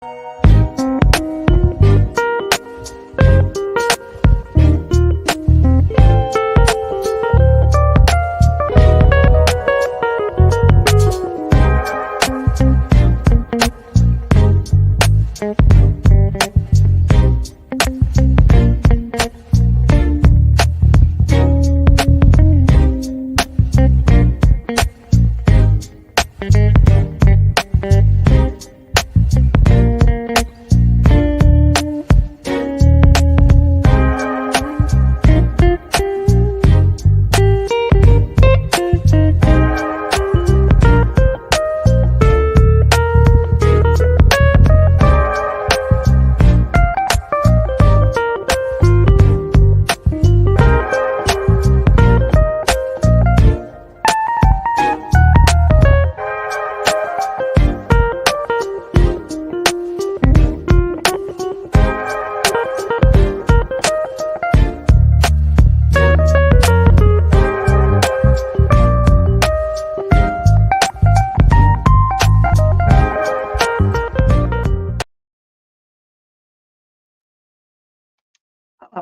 I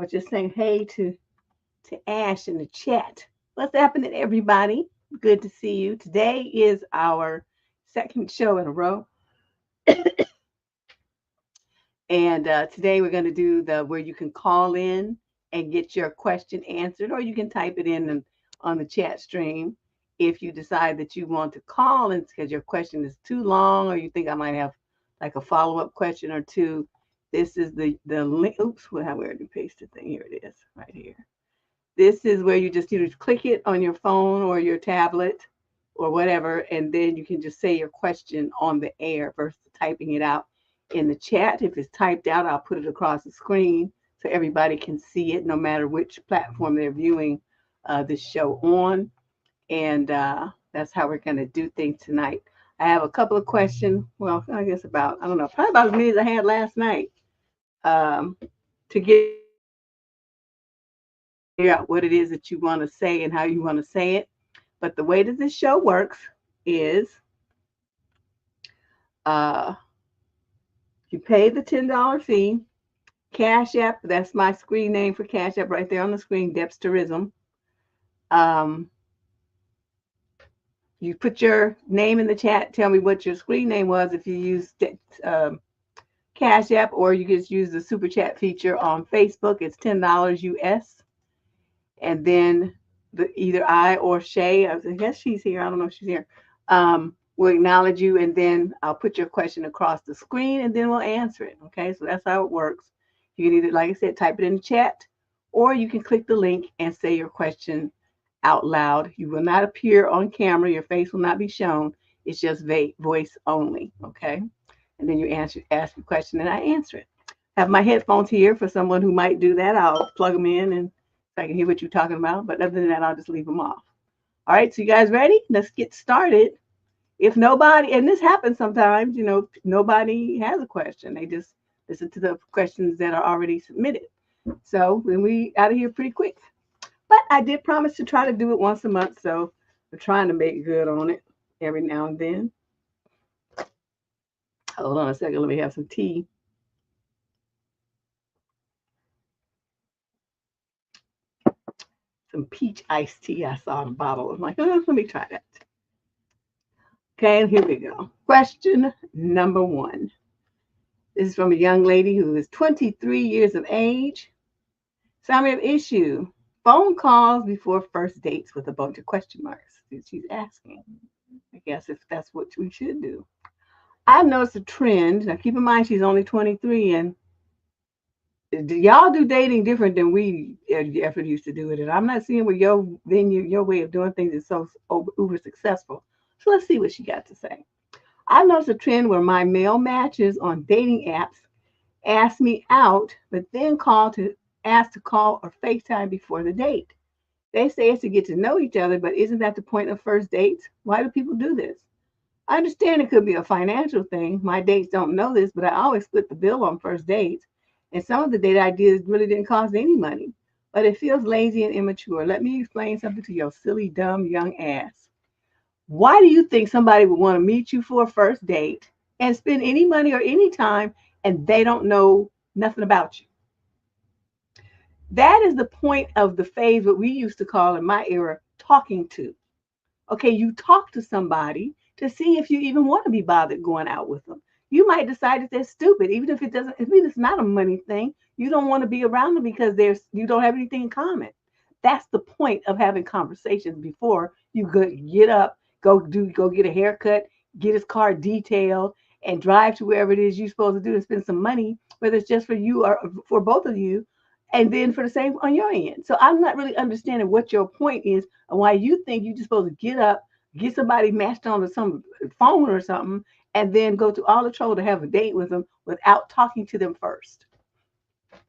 was just saying hey to Ash in the chat. What's happening, everybody? Good to see you. Today is our second show in a row. And today we're going to do where you can call in and get your question answered, or you can type it in on the chat stream if you decide that you want to call in because your question is too long, or you think I might have like a follow-up question or two. This is the link. Oops, where did you paste the thing? Here it is, right here. This is where you just click it on your phone or your tablet or whatever, and then you can just say your question on the air versus typing it out in the chat. If it's typed out, I'll put it across the screen so everybody can see it, no matter which platform they're viewing this show on. And that's how we're going to do things tonight. I have a couple of questions. Well, I guess probably about as many as I had last night to get out what it is that you want to say and how you want to say it. But the way that this show works is you pay the $10 fee. CashApp, that's my screen name for CashApp right there on the screen, Debsterism. You put your name in the chat. Tell me what your screen name was if you use CashApp, or you just use the Superchat feature on Facebook. It's $10 US. And then either I or Shay, I guess she's here. I don't know if she's here. We'll acknowledge you, and then I'll put your question across the screen, and then we'll answer it. Okay, so that's how it works. You can either, like I said, type it in the chat, or you can click the link and say your question out loud. You will not appear on camera. Your face will not be shown. It's just voice only. Okay, and then you ask your question, and I answer it. I have my headphones here for someone who might do that. I'll plug them in and so I can hear what you're talking about. But other than that, I'll just leave them off. All right, so you guys ready? Let's get started. If nobody, and this happens sometimes, nobody has a question. They just listen to the questions that are already submitted. So then we out of here pretty quick. But I did promise to try to do it once a month, so we're trying to make good on it every now and then. Hold on a second. Let me have some tea. Some peach iced tea I saw in a bottle. I'm like, let me try that. Okay, here we go. Question number 1. This is from a young lady who is 23 years of age. Summary of issue: phone calls before first dates with a bunch of question marks. She's asking, I guess, if that's what we should do. I've noticed a trend. Now, keep in mind, she's only 23, and y'all do dating different than we ever used to do it. And I'm not seeing where your way of doing things is so uber successful. So let's see what she got to say. I've noticed a trend where my male matches on dating apps ask me out, but then ask to call or FaceTime before the date. They say it's to get to know each other, but isn't that the point of first dates? Why do people do this? I understand it could be a financial thing. My dates don't know this, but I always split the bill on first dates. And some of the date ideas really didn't cost any money, but it feels lazy and immature. Let me explain something to your silly, dumb, young ass. Why do you think somebody would want to meet you for a first date and spend any money or any time, and they don't know nothing about you. That is the point of the phase, what we used to call in my era, talking to. Okay, you talk to somebody to see if you even want to be bothered going out with them. You might decide that they're stupid, even if it doesn't, if it's not a money thing. You don't want to be around them because you don't have anything in common. That's the point of having conversations before you get up, go get a haircut, get his car detailed, and drive to wherever it is you're supposed to do and spend some money, whether it's just for you or for both of you, and then for the same on your end. So I'm not really understanding what your point is and why you think you're just supposed to get up, get somebody matched onto some phone or something, and then go to all the trouble to have a date with them without talking to them first.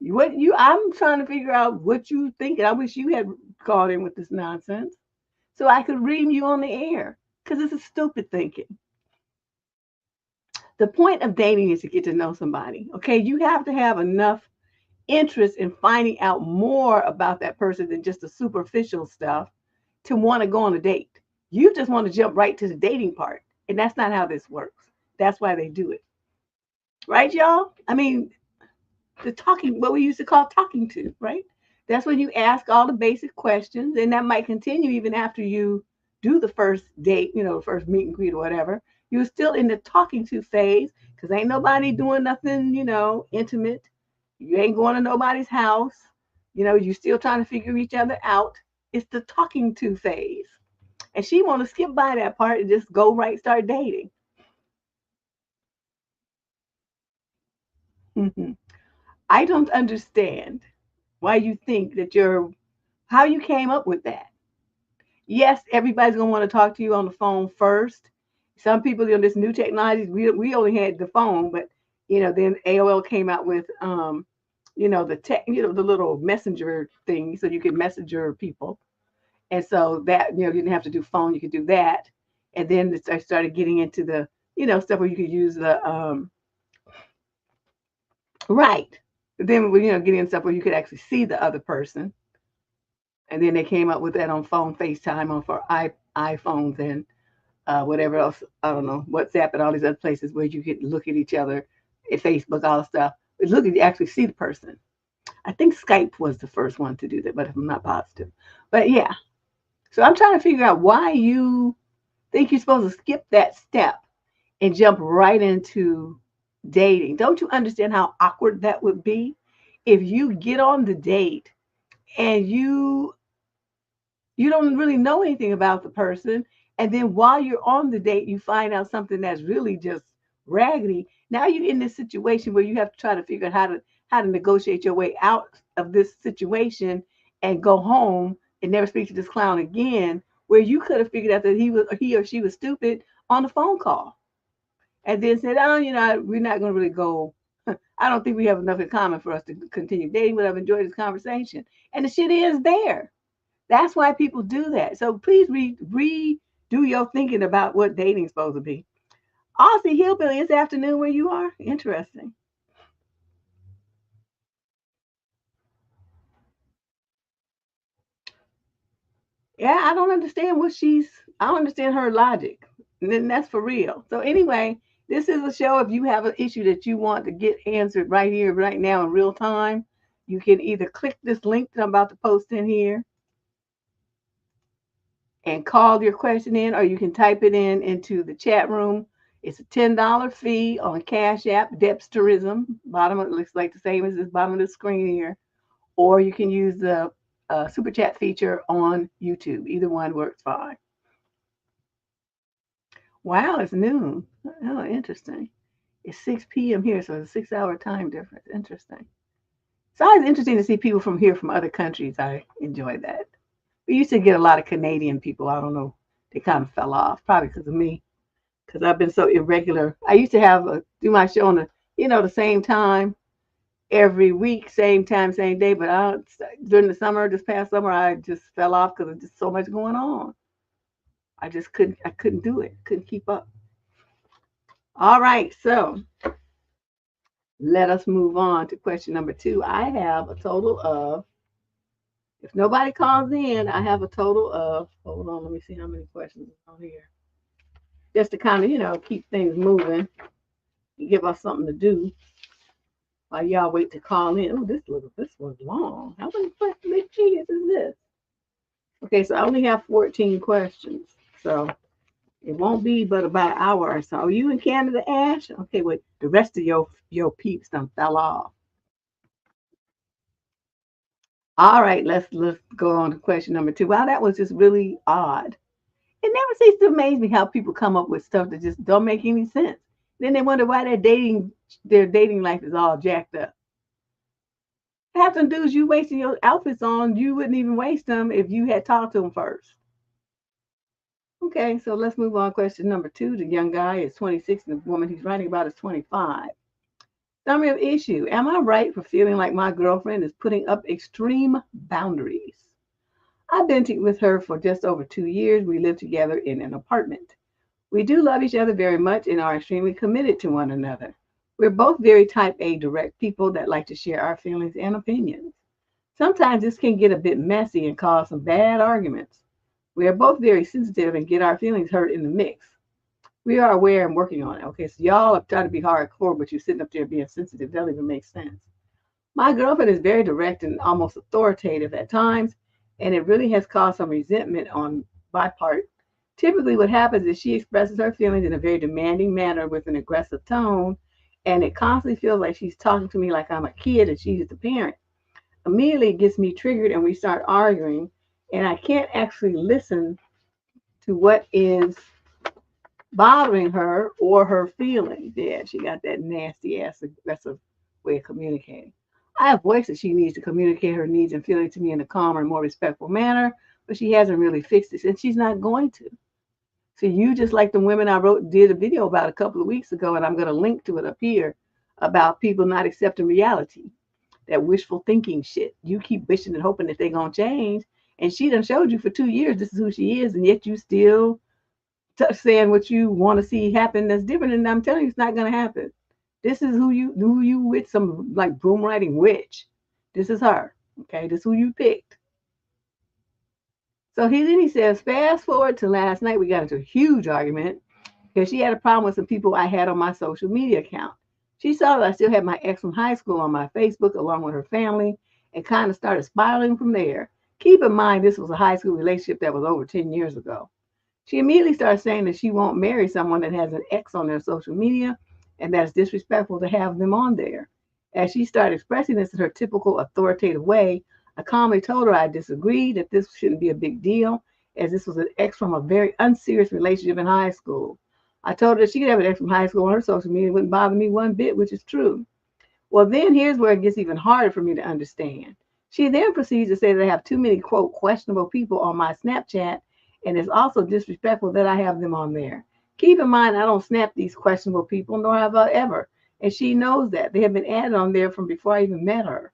I'm trying to figure out what you think. I wish you had called in with this nonsense so I could ream you on the air because this is stupid thinking. The point of dating is to get to know somebody. Okay, you have to have enough interest in finding out more about that person than just the superficial stuff to want to go on a date. You just want to jump right to the dating part, and that's not how this works. That's why they do it, right, y'all? I mean, the talking, what we used to call talking to, right? That's when you ask all the basic questions, and that might continue even after you do the first date, the first meet and greet or whatever. You're still in the talking to phase because ain't nobody doing nothing, intimate. You ain't going to nobody's house. You're still trying to figure each other out. It's the talking to phase. And she want to skip by that part and just go right, start dating. Mhm. I don't understand why you think that how you came up with that. Yes, everybody's gonna want to talk to you on the phone first. Some people, this new technology, we only had the phone, but then AOL came out with the tech, the little messenger thing, so you could messenger people. And so that, you didn't have to do phone, you could do that. And then I started getting into the, stuff where you could use the right. Then getting stuff where you could actually see the other person. And then they came up with that on phone FaceTime on for iPhones and whatever else, I don't know, WhatsApp and all these other places where you could look at each other, at Facebook, all the stuff. But look at you actually see the person. I think Skype was the first one to do that, but I'm not positive. But yeah. So I'm trying to figure out why you think you're supposed to skip that step and jump right into dating. Don't you understand how awkward that would be if you get on the date and you don't really know anything about the person, and then while you're on the date you find out something that's really just raggedy. Now you're in this situation where you have to try to figure out how to negotiate your way out of this situation and go home and never speak to this clown again, where you could have figured out that he or she was stupid on the phone call and then said, oh, we're not going to really go. I don't think we have enough in common for us to continue dating, but I've enjoyed this conversation. And the shit is there. That's why people do that. So please redo your thinking about what dating's supposed to be. Aussie Hillbilly, it's afternoon where you are. Interesting. Yeah, I don't understand her logic. And then that's for real. So anyway, this is a show. If you have an issue that you want to get answered right here, right now in real time, you can either click this link that I'm about to post in here and call your question in, or you can type it in into the chat room. It's a $10 fee on Cash App, Debsterism. Bottom, it looks like the same as this bottom of the screen here. Or you can use the super chat feature on YouTube. Either one works fine. Wow, it's noon. Oh, interesting. It's 6 p.m. here, so it's a 6 hour time difference. Interesting. It's always interesting to see people from here from other countries. I enjoy that. We used to get a lot of Canadian people. I don't know. They kind of fell off, probably because of me, because I've been so irregular. I used to do my show on the same time every week, same time, same day. But during the summer, this past summer, I just fell off because there's just so much going on. I couldn't do it. Couldn't keep up. All right, so let us move on to question number 2. I have a total of, if nobody calls in, I have a total of, hold on, let me see how many questions are on here. Just to kind of, keep things moving. give us something to do while y'all wait to call in. Oh, this was long. How many questions is this? Okay, so I only have 14 questions. So it won't be but about an hour or so. Are you in Canada, Ash? Okay, wait. The rest of your peeps done fell off. All right, let's go on to question number 2. Wow, that was just really odd. It never ceases to amaze me how people come up with stuff that just don't make any sense. Then they wonder why their dating life is all jacked up. Half them dudes you wasting your outfits on, you wouldn't even waste them if you had talked to them first. Okay, so let's move on. Question number 2. The young guy is 26 and the woman he's writing about is 25. Summary of issue. Am I right for feeling like my girlfriend is putting up extreme boundaries? I've been with her for just over 2 years. We live together in an apartment. We do love each other very much and are extremely committed to one another. We're both very type A direct people that like to share our feelings and opinions. Sometimes this can get a bit messy and cause some bad arguments. We are both very sensitive and get our feelings hurt in the mix. We are aware and working on it. Okay, so y'all are trying to be hardcore, but you're sitting up there being sensitive. That doesn't even make sense. My girlfriend is very direct and almost authoritative at times, and it really has caused some resentment on my part. Typically, what happens is she expresses her feelings in a very demanding manner with an aggressive tone, and it constantly feels like she's talking to me like I'm a kid and she's the parent. Immediately, it gets me triggered, and we start arguing, and I can't actually listen to what is bothering her or her feelings. Yeah, she got that nasty ass aggressive way of communicating. I have voiced that she needs to communicate her needs and feelings to me in a calmer and more respectful manner, but she hasn't really fixed it, and she's not going to. So you just like the women I did a video about a couple of weeks ago, and I'm going to link to it up here about people not accepting reality, that wishful thinking shit. You keep wishing and hoping that they're going to change, and she done showed you for 2 years this is who she is, and yet you still saying what you want to see happen that's different. And I'm telling you, it's not going to happen. This is who you with, some like broom riding witch. This is her. Okay, this is who you picked. So he says, fast forward to last night, we got into a huge argument because she had a problem with some people I had on my social media account. She saw that I still had my ex from high school on my Facebook along with her family and kind of started spiraling from there. Keep in mind, this was a high school relationship that was over 10 years ago. She immediately started saying that she won't marry someone that has an ex on their social media and that it's disrespectful to have them on there. As she started expressing this in her typical authoritative way, I calmly told her I disagreed, that this shouldn't be a big deal, as this was an ex from a very unserious relationship in high school. I told her that she could have an ex from high school on her social media. It wouldn't bother me one bit, which is true. Well, then here's where it gets even harder for me to understand. She then proceeds to say that I have too many, quote, questionable people on my Snapchat, and it's also disrespectful that I have them on there. Keep in mind, I don't snap these questionable people, nor have I ever. And she knows that. They have been added on there from before I even met her.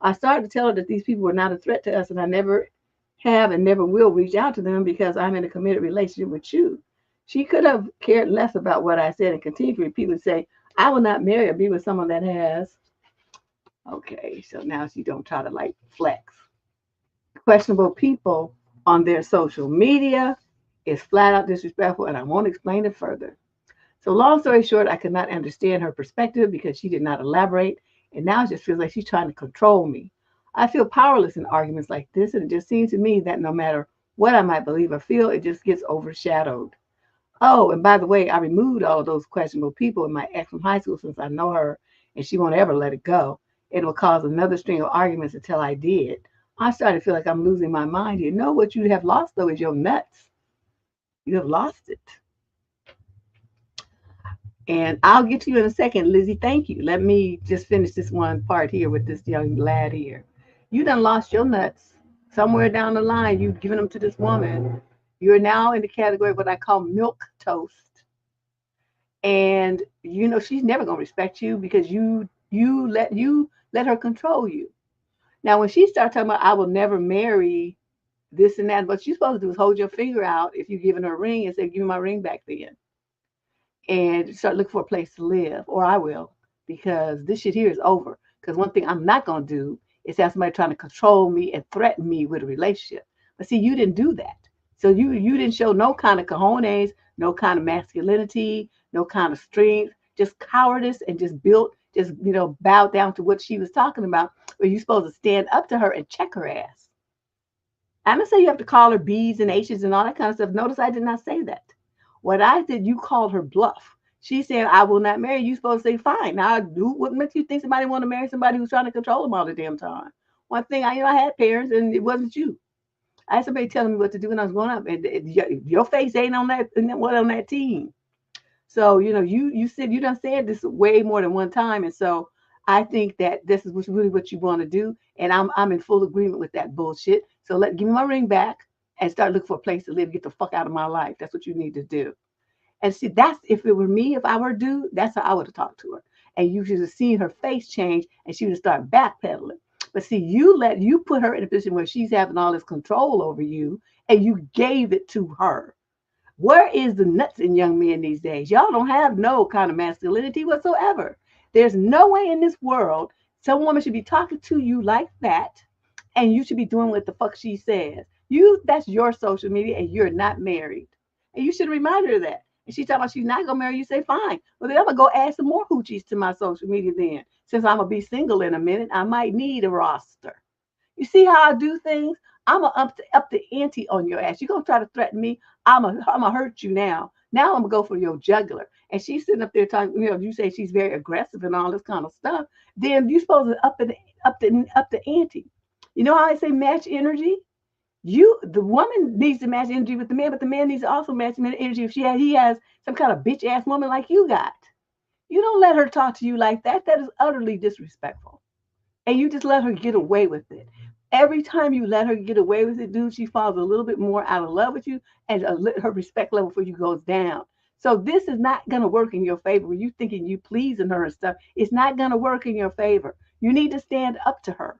I started to tell her that these people were not a threat to us, and I never have and never will reach out to them because I'm in a committed relationship with you. She could have cared less about what I said and continued to repeatedly say, I will not marry or be with someone that has. Okay, so now she don't try to like flex. Questionable people on their social media is flat out disrespectful, and I won't explain it further. So, long story short, I could not understand her perspective because she did not elaborate, and now it just feels like she's trying to control me. I feel powerless in arguments like this, and it just seems to me that no matter what I might believe or feel, it just gets overshadowed. Oh, and by the way, I removed all of those questionable people in my ex from high school since I know her and she won't ever let it go. It will cause another string of arguments until I did. I started to feel like I'm losing my mind. You know what you have lost, though, is your nuts. You have lost it. And I'll get to you in a second, Lizzie. Thank you. Let me just finish this one part here with this young lad here. You done lost your nuts. Somewhere down the line, you've given them to this woman. You're now in the category of what I call milk toast. And you know she's never gonna respect you because you let her control you. Now when she starts talking about I will never marry this and that, what you're supposed to do is hold your finger out if you're giving her a ring and say, give me my ring back then. And start looking for a place to live, or I will, because this shit here is over. Because one thing I'm not gonna do is have somebody trying to control me and threaten me with a relationship. But see, you didn't do that. So you didn't show no kind of cojones, no kind of masculinity, no kind of strength. just cowardice and just bowed down to what she was talking about, where you're supposed to stand up to her and check her ass. I'm not saying you have to call her B's and H's and all that kind of stuff. Notice I did not say that. What I did, you called her bluff. She said, I will not marry you. You're supposed to say, fine. Now, what makes you think somebody want to marry somebody who's trying to control them all the damn time? One thing, I had parents, and it wasn't you. I had somebody telling me what to do when I was growing up, and your face ain't on that team. So, you said you done said this way more than one time. And so I think that this is really what you want to do. And I'm in full agreement with that bullshit. So give me my ring back and start looking for a place to live. Get the fuck out of my life. That's what you need to do. And see, that's, if it were me, if I were a dude, that's how I would have talked to her. And you should have seen her face change, and she would have started backpedaling. But see, you put her in a position where she's having all this control over you, and you gave it to her. Where is the nuts in young men these days? Y'all don't have no kind of masculinity whatsoever. There's no way in this world some woman should be talking to you like that, and you should be doing what the fuck she says. That's your social media, and you're not married. And you should remind her of that. And she's talking about she's not gonna marry you, say fine. Well, then I'm gonna go add some more hoochies to my social media then. Since I'm gonna be single in a minute, I might need a roster. You see how I do things? I'm gonna up the ante on your ass. You're gonna try to threaten me. I'm gonna hurt you now. Now I'm gonna go for your jugular. And she's sitting up there talking. You say she's very aggressive and all this kind of stuff. Then you're supposed to up the ante. You know how I say match energy? The woman needs to match energy with the man, but the man needs to also match energy if he has some kind of bitch ass woman like you got. You don't let her talk to you like that. That is utterly disrespectful. And you just let her get away with it. Every time you let her get away with it, dude, she falls a little bit more out of love with you, and her respect level for you goes down. So this is not going to work in your favor. When you thinking you pleasing her and stuff, it's not going to work in your favor. You need to stand up to her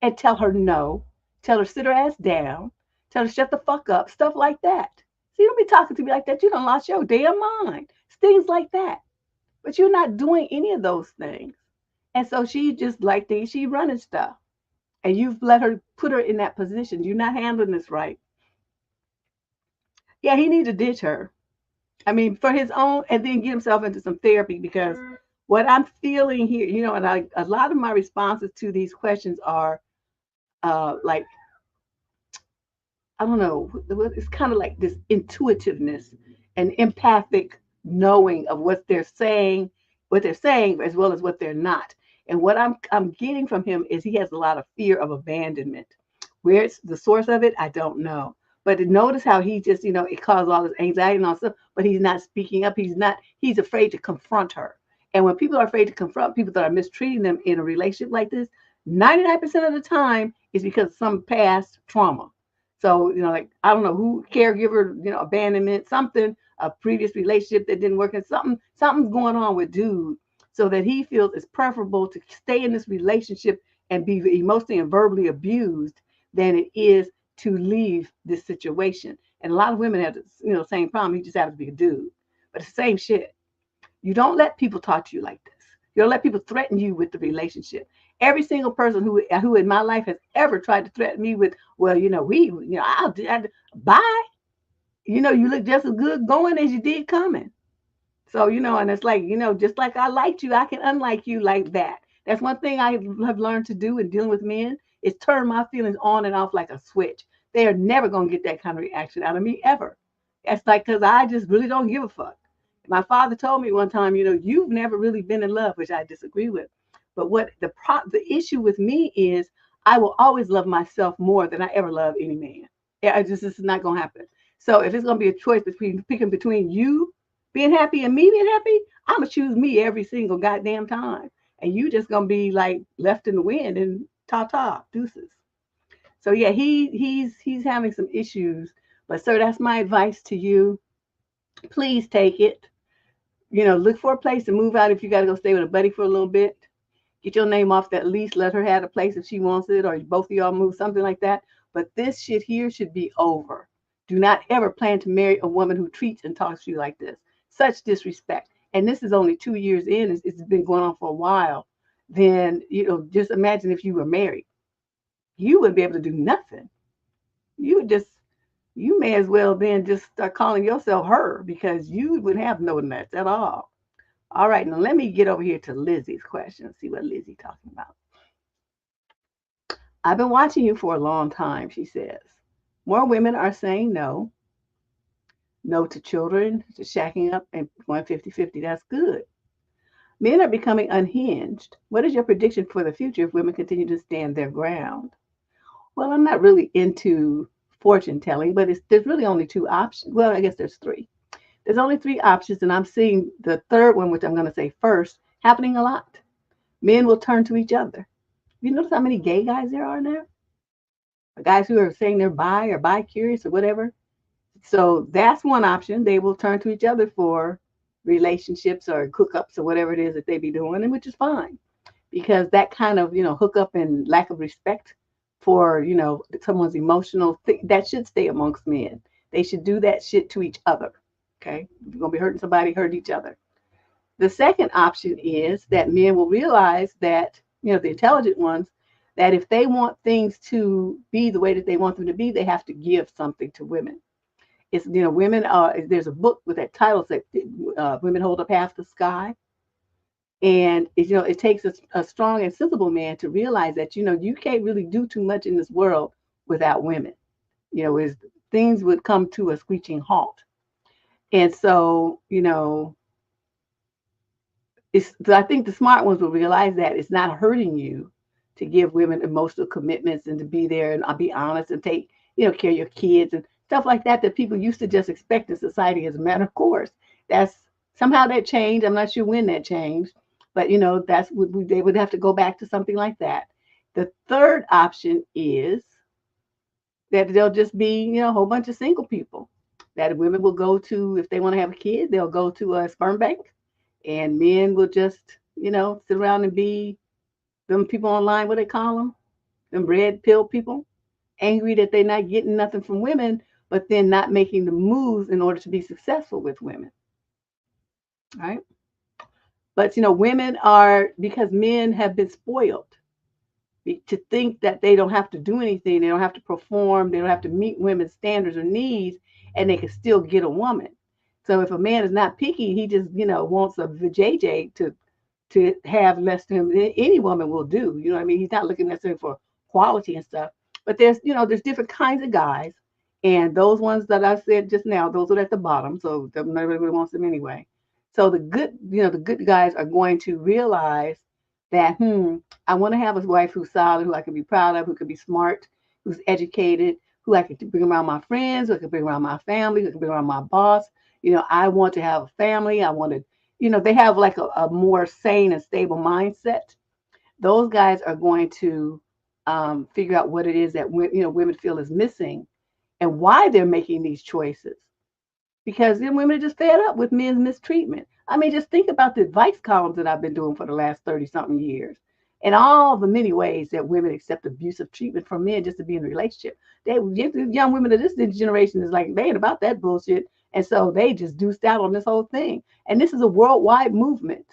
and tell her no. Tell her sit her ass down. Tell her shut the fuck up. Stuff like that. So you don't be talking to me like that. You done lost your damn mind. It's things like that. But you're not doing any of those things. And so she just like things. She running stuff. And you've put her in that position. You're not handling this right. Yeah, he needs to ditch her. I mean, for his own, and then get himself into some therapy, because what I'm feeling here, and a lot of my responses to these questions are like, I don't know, it's kind of like this intuitiveness and empathic knowing of what they're saying, as well as what they're not. And what I'm getting from him is he has a lot of fear of abandonment. Where it's the source of it, I don't know. But notice how he just, it caused all this anxiety and all stuff, but he's not speaking up. He's afraid to confront her. And when people are afraid to confront people that are mistreating them in a relationship like this, 99% of the time is because of some past trauma. So, like, I don't know who, caregiver, abandonment, something, a previous relationship that didn't work, and something's going on with dude, so that he feels it's preferable to stay in this relationship and be emotionally and verbally abused than it is to leave this situation. And a lot of women have the same problem. He just happens to be a dude, but it's the same shit. You don't let people talk to you like this. You don't let people threaten you with the relationship. Every single person who in my life has ever tried to threaten me with, well, I'll bye. You look just as good going as you did coming. So, and it's like, just like I liked you, I can unlike you like that. That's one thing I have learned to do in dealing with men, is turn my feelings on and off like a switch. They are never going to get that kind of reaction out of me ever. That's like, because I just really don't give a fuck. My father told me one time, you've never really been in love, which I disagree with. But what the issue with me is, I will always love myself more than I ever love any man. This is not going to happen. So if it's going to be a choice picking between you being happy and me being happy, I'm going to choose me every single goddamn time. And you just going to be like left in the wind and ta-ta, deuces. So yeah, he's having some issues. But sir, that's my advice to you. Please take it. Look for a place to move out if you got to go stay with a buddy for a little bit. Get your name off that lease. Let her have a place if she wants it, or both of y'all move, something like that. But this shit here should be over. Do not ever plan to marry a woman who treats and talks to you like this. Such disrespect. And this is only 2 years in. It's been going on for a while. Then, just imagine if you were married. You wouldn't be able to do nothing. You may as well then just start calling yourself her, because you wouldn't have no nuts at all. All right, now let me get over here to Lizzie's question and see what Lizzie's talking about. I've been watching you for a long time, she says. More women are saying no. No to children, to shacking up and going 50-50. That's good. Men are becoming unhinged. What is your prediction for the future if women continue to stand their ground? Well, I'm not really into fortune telling, but there's really only two options. Well, I guess there's three. There's only three options, and I'm seeing the third one, which I'm going to say first, happening a lot. Men will turn to each other. You notice how many gay guys there are now? Guys who are saying they're bi or bi curious or whatever. So that's one option. They will turn to each other for relationships or hookups or whatever it is that they be doing, and which is fine because that kind of hookup and lack of respect for someone's emotional thing that should stay amongst men. They should do that shit to each other. Okay, if you're gonna be hurting somebody, hurt each other. The second option is that men will realize that the intelligent ones, that if they want things to be the way that they want them to be, they have to give something to women. It's women are. There's a book with that title that women hold up half the sky, and it takes a strong and sensible man to realize that you can't really do too much in this world without women. Is things would come to a screeching halt, and so I think the smart ones will realize that it's not hurting you to give women emotional commitments and to be there and be honest and take care of your kids and stuff like that people used to just expect in society as a matter of course. That's somehow that changed. I'm not sure when that changed, but that's what they would have to go back to something like that. The third option is that there'll just be a whole bunch of single people that women will go to if they want to have a kid. They'll go to a sperm bank, and men will just sit around and be them people online. What they call them red pill people, angry that they're not getting nothing from women, but then not making the moves in order to be successful with women. Right? But women are, because men have been spoiled to think that they don't have to do anything, they don't have to perform, they don't have to meet women's standards or needs, and they can still get a woman. So if a man is not picky, he just wants a vajayjay to have less to him. Any woman will do. You know what I mean? He's not looking necessarily for quality and stuff. But there's different kinds of guys, and those ones that I said just now, those are at the bottom. So nobody really wants them anyway. So the good guys are going to realize that I want to have a wife who's solid, who I can be proud of, who can be smart, who's educated, who I can bring around my friends, who I can bring around my family, who can bring around my boss. I want to have a family. I want to, they have like a more sane and stable mindset. Those guys are going to figure out what it is that women feel is missing and why they're making these choices. Because then women are just fed up with men's mistreatment. I mean, just think about the advice columns that I've been doing for the last 30-something years and all the many ways that women accept abusive treatment from men just to be in a relationship. Young women of this generation is like, they ain't about that bullshit. And so they just deuced out on this whole thing. And this is a worldwide movement.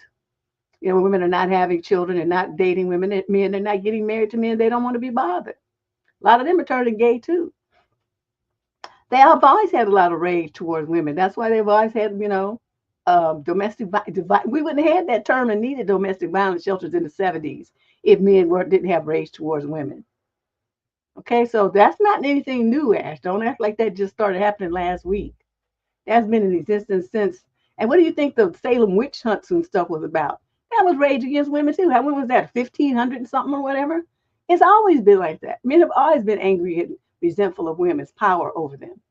Women are not having children and not dating men. They're not getting married to men. They don't want to be bothered. A lot of them are turning gay too. They have always had a lot of rage towards women. That's why they've always had, domestic violence. We wouldn't have had that term and needed domestic violence shelters in the 70s if men didn't have rage towards women. Okay, so that's not anything new, Ash. Don't act like that just started happening last week. That's been in existence since. And what do you think the Salem witch hunts and stuff was about? That was rage against women too. When was that? 1500 and something or whatever? It's always been like that. Men have always been angry and resentful of women's power over them.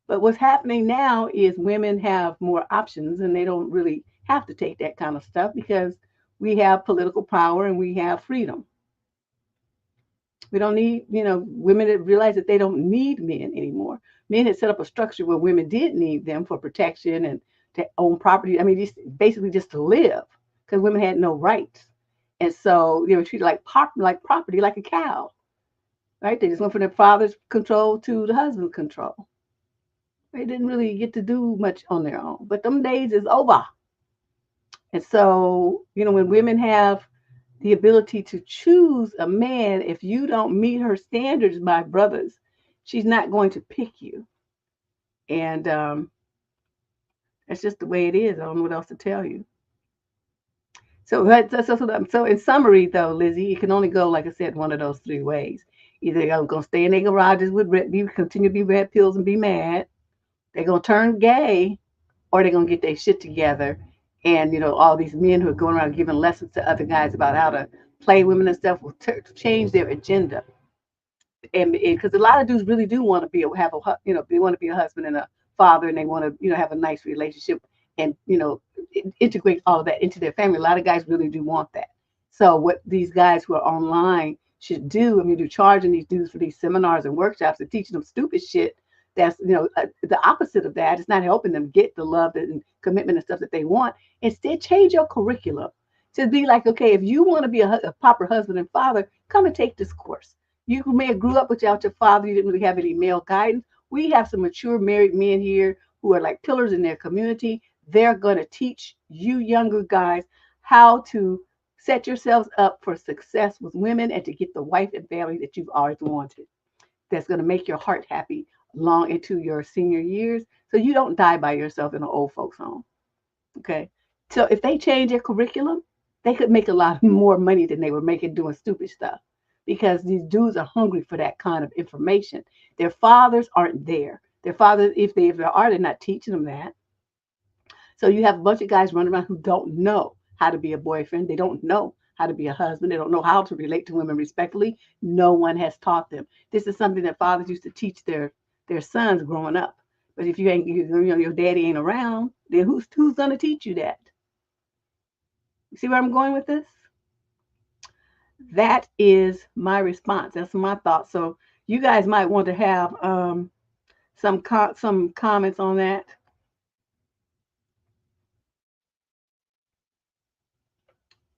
But what's happening now is women have more options and they don't really have to take that kind of stuff because we have political power and we have freedom. We don't need, women that realize that they don't need men anymore. Men had set up a structure where women did need them for protection and to own property. I mean, basically just to live because women had no rights. And so they were treated like property, like a cow, right? They just went from their father's control to the husband's control. They didn't really get to do much on their own, but them days is over. And so, when women have the ability to choose a man, if you don't meet her standards, my brothers, she's not going to pick you. And That's just the way it is. I don't know what else to tell you. So in summary, though, Lizzie, it can only go, like I said, one of those three ways. Either they're going to stay in their garages with continue to be red pills and be mad. They're going to turn gay, or they're going to get their shit together. And, all these men who are going around giving lessons to other guys about how to play women and stuff will change their agenda. And because a lot of dudes really do want to they want to be a husband and a father, and they want to, have a nice relationship, and integrate all of that into their family. A lot of guys really do want that. So what these guys who are online should do, I mean, you're charging these dudes for these seminars and workshops and teaching them stupid shit. That's the opposite of that. It's not helping them get the love and commitment and stuff that they want. Instead, change your curriculum to be like, okay, if you want to be a proper husband and father, come and take this course. You may have grew up without your father. You didn't really have any male guidance. We have some mature married men here who are like pillars in their community. They're going to teach you younger guys how to set yourselves up for success with women and to get the wife and family that you've always wanted. That's going to make your heart happy long into your senior years, so you don't die by yourself in an old folks home. Okay. So if they change their curriculum, they could make a lot more money than they were making doing stupid stuff, because these dudes are hungry for that kind of information. Their fathers aren't there. Their fathers, if they are, they're not teaching them that. So you have a bunch of guys running around who don't know how to be a boyfriend. They don't know how to be a husband. They don't know how to relate to women respectfully. No one has taught them. This is something that fathers used to teach their sons growing up. But if your daddy ain't around, then who's going to teach you that? You see where I'm going with this? That is my response. That's my thought. So you guys might want to have some comments on that.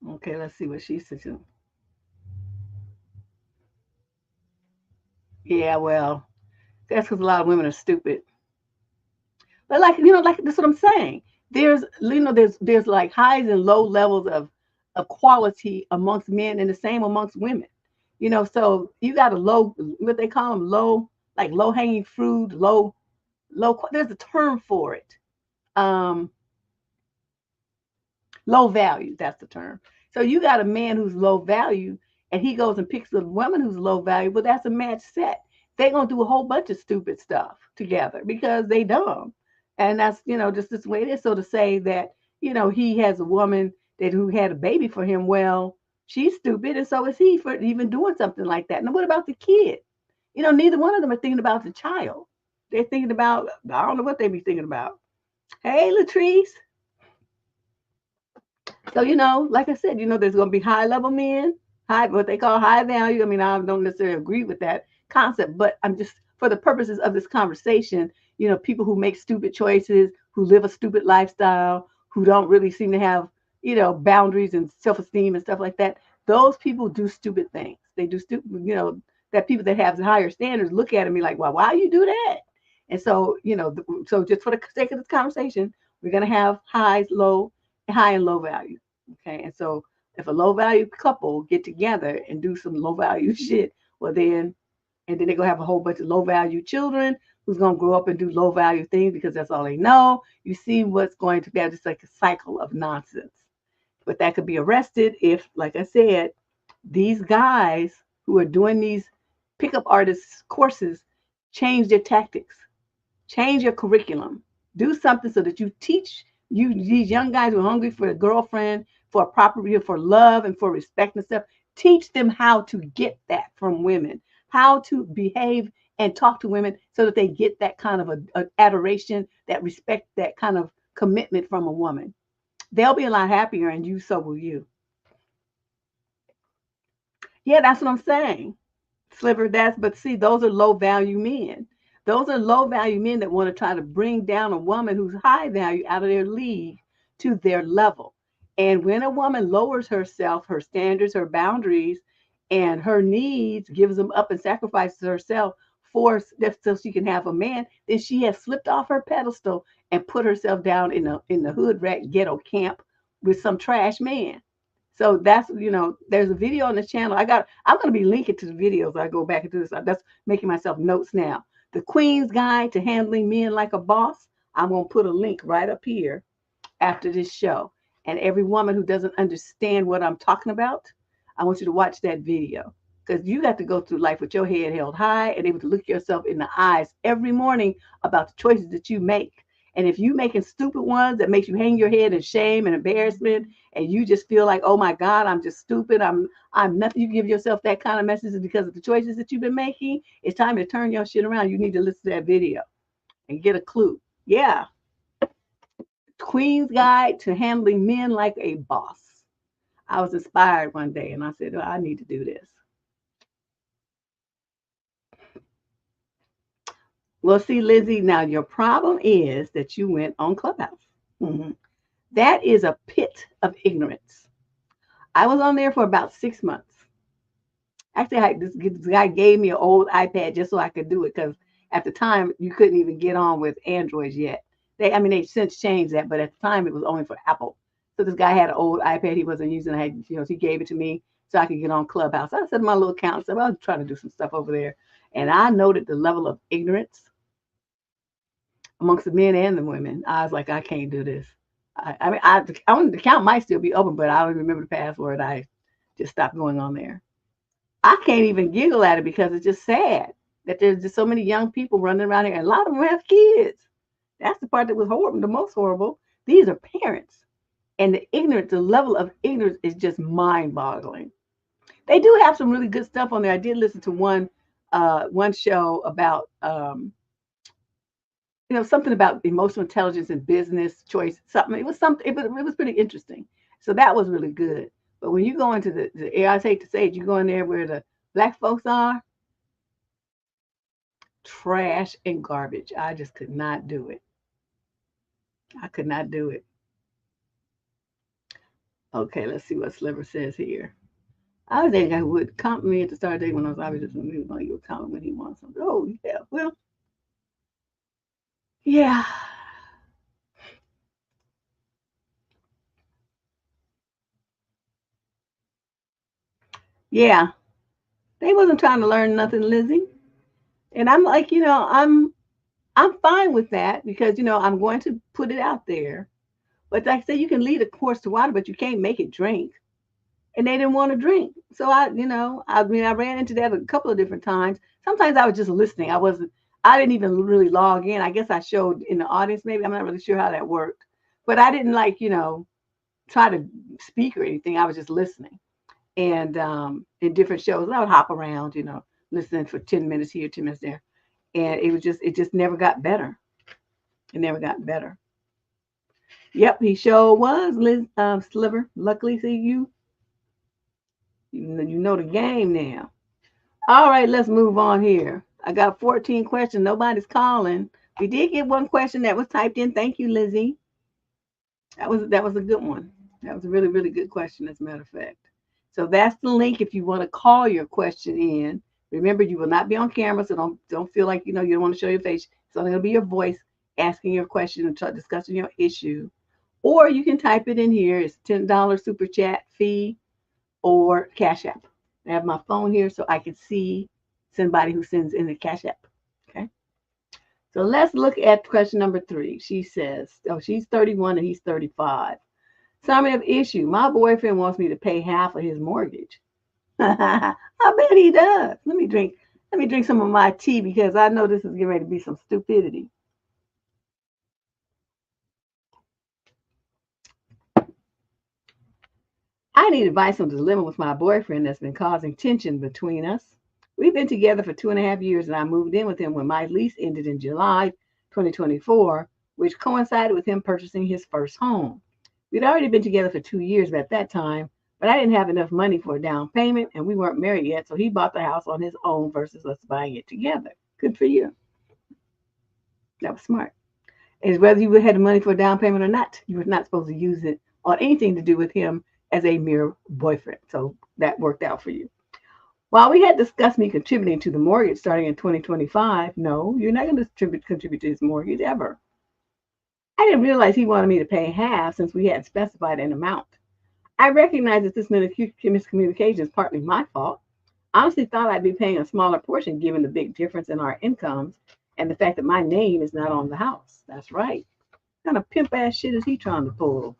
Okay, let's see what she said. Yeah, well, that's because a lot of women are stupid. But like that's what I'm saying. There's like highs and low levels of equality amongst men, and the same amongst women. So you got a low, what they call them, low hanging fruit, low. There's a term for it. Um, Low value. That's the term. So you got a man who's low value, and he goes and picks a woman who's low value. But that's a match set. They're gonna do a whole bunch of stupid stuff together because they dumb, and that's just this way it is. So to say that he has a woman who had a baby for him, well, she's stupid, and so is he for even doing something like that. Now what about the kid? Neither one of them are thinking about the child. They're thinking about, I don't know what they be thinking about. Hey, Latrice. So, like I said, there's going to be high level men, what they call high value. I mean, I don't necessarily agree with that concept, but I'm just, for the purposes of this conversation, people who make stupid choices, who live a stupid lifestyle, who don't really seem to have, boundaries and self-esteem and stuff like that. Those people do stupid things. They do stupid, that people that have higher standards look at me like, well, why you do that? And so, so just for the sake of this conversation, we're going to have high and low value. Okay. And so if a low value couple get together and do some low value shit, well then, and then they're gonna have a whole bunch of low value children who's gonna grow up and do low value things because that's all they know. You see what's going to be just like a cycle of nonsense. But that could be arrested if, like I said, these guys who are doing these pickup artist courses change their tactics, change your curriculum, do something so that you teach these young guys who are hungry for a girlfriend, for a proper, for love and for respect and stuff. Teach them how to get that from women, how to behave and talk to women so that they get that kind of a adoration, that respect, that kind of commitment from a woman. They'll be a lot happier, and so will you. Yeah, that's what I'm saying. Sliver, but see, those are low value men. Those are low value men that want to try to bring down a woman who's high value out of their league to their level. And when a woman lowers herself, her standards, her boundaries, and her needs, gives them up and sacrifices herself so she can have a man, then she has slipped off her pedestal and put herself down in the hood rat ghetto camp with some trash man. So that's, there's a video on the channel. I'm going to be linking to the videos. I go back into this. That's making myself notes now. The Queen's Guide to Handling Men Like a Boss. I'm going to put a link right up here after this show. And every woman who doesn't understand what I'm talking about, I want you to watch that video because you got to go through life with your head held high and able to look yourself in the eyes every morning about the choices that you make. And if you making stupid ones that makes you hang your head in shame and embarrassment, and you just feel like, oh my God, I'm just stupid. I'm nothing. You give yourself that kind of message because of the choices that you've been making. It's time to turn your shit around. You need to listen to that video and get a clue. Yeah. Queen's Guide to Handling Men Like a Boss. I was inspired one day and I said, oh, I need to do this. Well, see, Lizzie, now your problem is that you went on Clubhouse. Mm-hmm. That is a pit of ignorance. I was on there for about 6 months. Actually, this guy gave me an old iPad just so I could do it because at the time you couldn't even get on with Androids yet. They since changed that, but at the time it was only for Apple. So this guy had an old iPad he wasn't using. He gave it to me so I could get on Clubhouse. I set my little account, so I was trying to do some stuff over there, and I noted the level of ignorance amongst the men and the women. I was like, I can't do this. The account might still be open, but I don't remember the password. I just stopped going on there. I can't even giggle at it because it's just sad that there's just so many young people running around here, and a lot of them have kids. That's the part that was horrible, the most horrible. These are parents, and the level of ignorance is just mind-boggling. They do have some really good stuff on there. I did listen to one show about something about emotional intelligence and business choice. Something. It was pretty interesting. So that was really good. But when you go into the I hate to say it, you go in there where the black folks are, trash and garbage. I just could not do it. I could not do it. Okay, let's see what Sliver says here. I was a guy who would compliment me at the start of the day when I was obviously you would compliment when he wants something. Oh yeah, well, yeah. Yeah, they wasn't trying to learn nothing, Lizzie. And I'm like, I'm fine with that because I'm going to put it out there. But like I said, you can lead a horse to water, but you can't make it drink. And they didn't want to drink. So I ran into that a couple of different times. Sometimes I was just listening. I didn't even really log in. I guess I showed in the audience, maybe. I'm not really sure how that worked. But I didn't try to speak or anything. I was just listening. And in different shows, I would hop around, listening for 10 minutes here, 10 minutes there. And it just never got better. It never got better. Yep, he sure was, Sliver. Luckily, see you know the game now. All right, let's move on here. I got 14 questions. Nobody's calling. We did get one question that was typed in. Thank you, Lizzie. That was a good one. That was a really, really good question, as a matter of fact. So that's the link if you want to call your question in. Remember, you will not be on camera, so don't feel like you don't want to show your face. It's only going to be your voice asking your question and discussing your issue. Or you can type it in here. It's $10 super chat fee or CashApp. I have my phone here so I can see somebody who sends in the CashApp. Okay. So let's look at question number 3. She says, she's 31 and he's 35. Summary of issue. My boyfriend wants me to pay half of his mortgage. I bet he does. Let me drink some of my tea because I know this is getting ready to be some stupidity. I need advice on the dilemma with my boyfriend that's been causing tension between us. We've been together for 2.5 years, and I moved in with him when my lease ended in July 2024, which coincided with him purchasing his first home. We'd already been together for 2 years at that time, but I didn't have enough money for a down payment, and we weren't married yet, so he bought the house on his own versus us buying it together. Good for you. That was smart. Is whether you had the money for a down payment or not, you were not supposed to use it on anything to do with him as a mere boyfriend. So that worked out for you. While we had discussed me contributing to the mortgage starting in 2025, no, you're not going to contribute to his mortgage ever. I didn't realize he wanted me to pay half since we hadn't specified an amount. I recognize that this miscommunication is partly my fault. I honestly thought I'd be paying a smaller portion given the big difference in our incomes and the fact that my name is not on the house. That's right. kind of pimp ass shit is he trying to pull?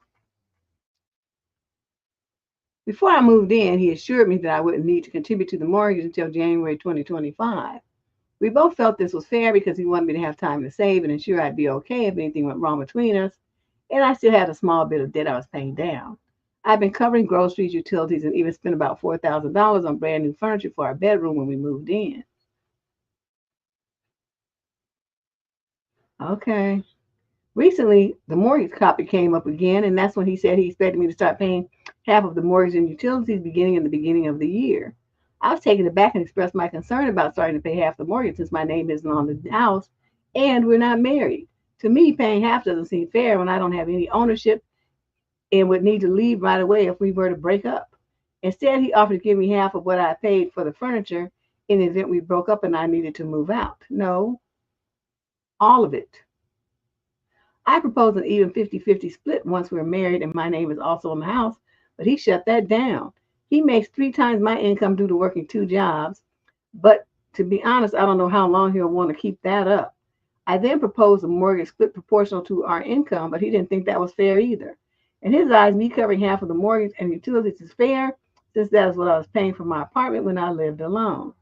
Before I moved in, he assured me that I wouldn't need to contribute to the mortgage until January 2025. We both felt this was fair because he wanted me to have time to save and ensure I'd be okay if anything went wrong between us, and I still had a small bit of debt I was paying down. I've been covering groceries, utilities, and even spent about $4,000 on brand new furniture for our bedroom when we moved in. Okay. Recently, the mortgage copy came up again, and that's when he said he expected me to start paying half of the mortgage and utilities beginning in the beginning of the year. I was taken aback and expressed my concern about starting to pay half the mortgage since my name isn't on the house and we're not married. To me, paying half doesn't seem fair when I don't have any ownership and would need to leave right away if we were to break up. Instead, he offered to give me half of what I paid for the furniture in the event we broke up and I needed to move out. No, all of it. I proposed an even 50-50 split once we're married and my name is also in the house, but he shut that down. He makes 3 times my income due to working 2 jobs, but to be honest, I don't know how long he'll want to keep that up. I then proposed a mortgage split proportional to our income, but he didn't think that was fair either. In his eyes, me covering half of the mortgage and utilities is fair since that is what I was paying for my apartment when I lived alone.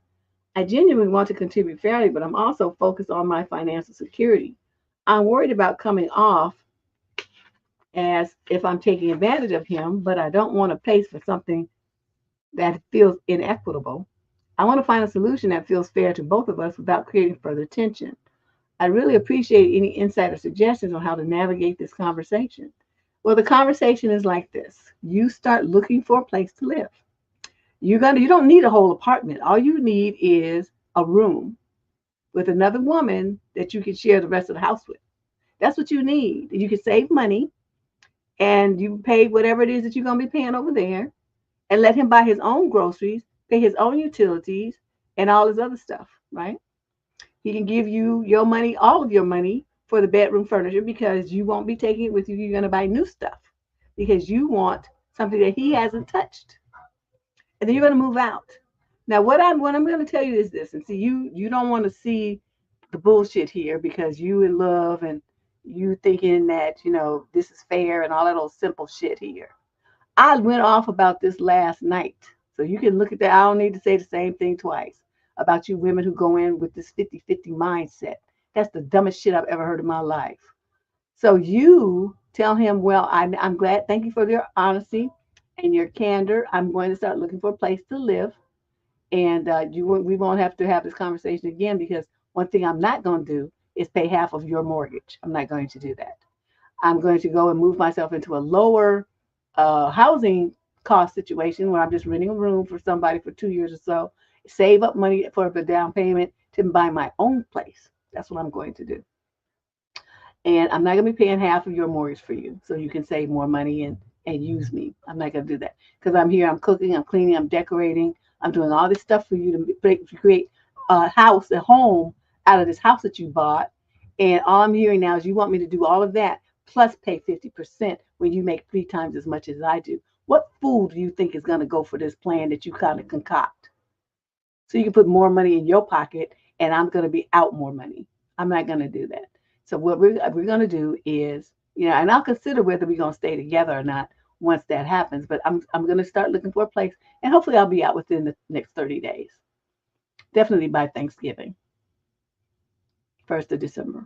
I genuinely want to contribute fairly, but I'm also focused on my financial security. I'm worried about coming off as if I'm taking advantage of him, but I don't want to pay for something that feels inequitable. I want to find a solution that feels fair to both of us without creating further tension. I really appreciate any insight or suggestions on how to navigate this conversation. Well, the conversation is like this. You start looking for a place to live. You don't need a whole apartment. All you need is a room with another woman that you can share the rest of the house with. That's what you need. You can save money and you pay whatever it is that you're going to be paying over there and let him buy his own groceries, pay his own utilities, and all his other stuff, right? He can give you your money, all of your money for the bedroom furniture because you won't be taking it with you. You're going to buy new stuff because you want something that he hasn't touched. And then you're going to move out. Now, what I'm going to tell you is this, and see, you don't want to see the bullshit here because you in love and you thinking that this is fair and all that old simple shit here. I went off about this last night. So you can look at that. I don't need to say the same thing twice about you women who go in with this 50-50 mindset. That's the dumbest shit I've ever heard in my life. So you tell him, well, I'm glad. Thank you for your honesty and your candor. I'm going to start looking for a place to live. And we won't have to have this conversation again because one thing I'm not going to do is pay half of your mortgage. I'm not going to do that. I'm going to go and move myself into a lower housing cost situation where I'm just renting a room for somebody for 2 years or so, save up money for the down payment to buy my own place. That's what I'm going to do. And I'm not going to be paying half of your mortgage for you so you can save more money and use me. I'm not going to do that because I'm here, I'm cooking, I'm cleaning, I'm decorating, I'm doing all this stuff for you to create a house, a home out of this house that you bought. And all I'm hearing now is you want me to do all of that plus pay 50% when you make 3 times as much as I do. What fool do you think is going to go for this plan that you kind of concoct? So you can put more money in your pocket and I'm going to be out more money. I'm not going to do that. So what we're going to do is, and I'll consider whether we're going to stay together or not once that happens. But I'm going to start looking for a place, and hopefully I'll be out within the next 30 days. Definitely by Thanksgiving, 1st of December.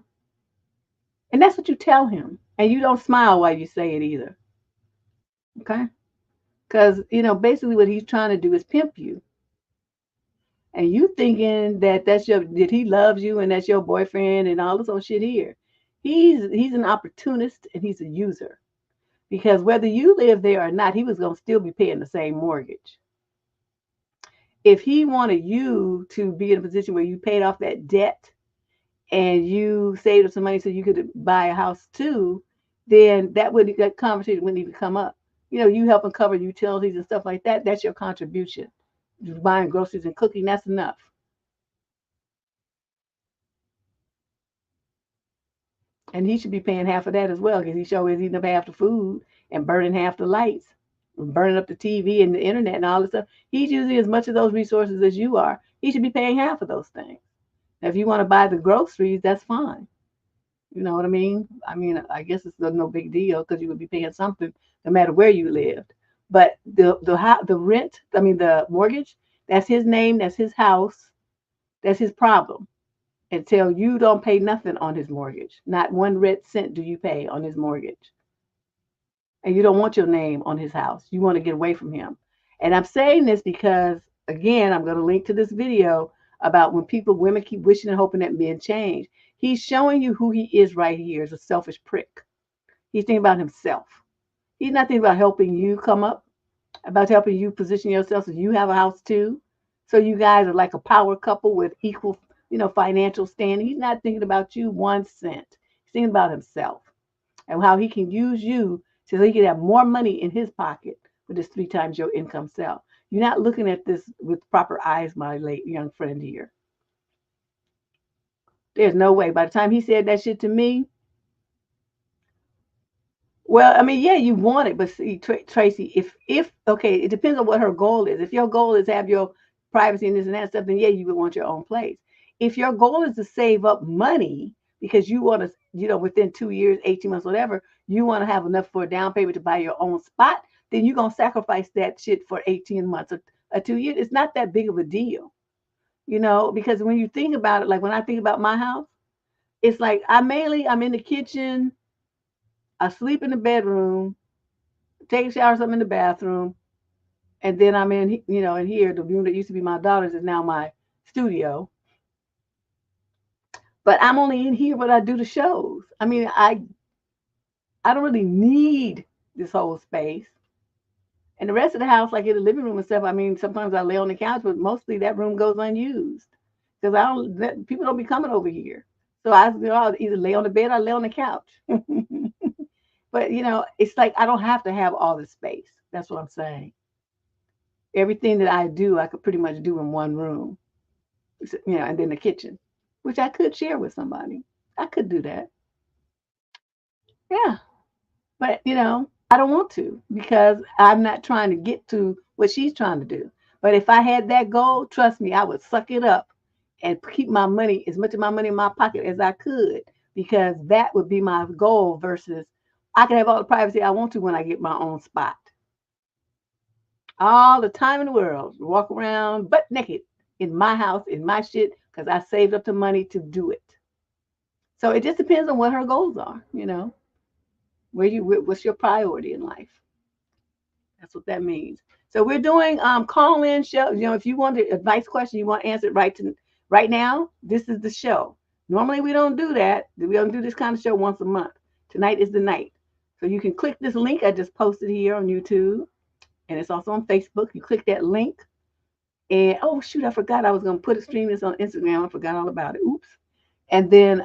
And that's what you tell him. And you don't smile while you say it either. Okay? Because, basically what he's trying to do is pimp you. And you thinking that that he loves you and that's your boyfriend and all this old shit here. He's an opportunist and he's a user. Because whether you live there or not, he was going to still be paying the same mortgage. If he wanted you to be in a position where you paid off that debt and you saved up some money so you could buy a house too, then that conversation wouldn't even come up. You help him cover utilities and stuff like that. That's your contribution. Buying groceries and cooking, that's enough. And he should be paying half of that as well because he sure is eating up half the food and burning half the lights, burning up the TV and the internet and all this stuff. He's using as much of those resources as you are. He should be paying half of those things. Now, if you want to buy the groceries, that's fine. You know what I mean? I mean, I guess it's no big deal because you would be paying something no matter where you lived. But the rent, I mean the mortgage, that's his name, that's his house, that's his problem. Until you don't pay nothing on his mortgage, not one red cent do you pay on his mortgage, and you don't want your name on his house. You want to get away from him. And I'm saying this because, again, I'm going to link to this video about when women keep wishing and hoping that men change. He's showing you who he is right here as a selfish prick. He's thinking about himself. He's not thinking about helping you come up, about helping you position yourself so you have a house too. So you guys are like a power couple with equal, financial standing. He's not thinking about you 1 cent. He's thinking about himself and how he can use you so he can have more money in his pocket with this 3 times your income self. You're not looking at this with proper eyes, my late young friend here. There's no way. By the time he said that shit to me, well, I mean, yeah, you want it, but see, Tracy, if okay, it depends on what her goal is. If your goal is to have your privacy and this and that stuff, then yeah, you would want your own place. If your goal is to save up money because you want to, within 2 years, 18 months, whatever, you want to have enough for a down payment to buy your own spot, then you're gonna sacrifice that shit for 18 months or 2 years. It's not that big of a deal, because when you think about it, like when I think about my house, it's like I'm in the kitchen, I sleep in the bedroom, take a shower, something in the bathroom, and then I'm in here, the room that used to be my daughter's is now my studio. But I'm only in here when I do the shows. I mean, I don't really need this whole space. And the rest of the house, like in the living room and stuff, I mean, sometimes I lay on the couch, but mostly that room goes unused because people don't be coming over here. So I'll either lay on the bed or lay on the couch. But it's like I don't have to have all the space. That's what I'm saying. Everything that I do, I could pretty much do in one room, and then the kitchen, which I could share with somebody. I could do that. Yeah. But, I don't want to because I'm not trying to get to what she's trying to do. But if I had that goal, trust me, I would suck it up and keep my money, as much of my money in my pocket as I could, because that would be my goal versus I can have all the privacy I want to when I get my own spot. All the time in the world, walk around butt naked in my house, in my shit, because I saved up the money to do it. So it just depends on what her goals are, what's your priority in life. That's what that means. So we're doing call in show. If you want an advice question, you want answered right now, this is the show. Normally we don't do that. We don't do this kind of show once a month. Tonight is the night. So you can click this link I just posted here on YouTube, and it's also on Facebook. You click that link, and oh shoot, I forgot I was gonna stream this on Instagram. I forgot all about it. Oops. And then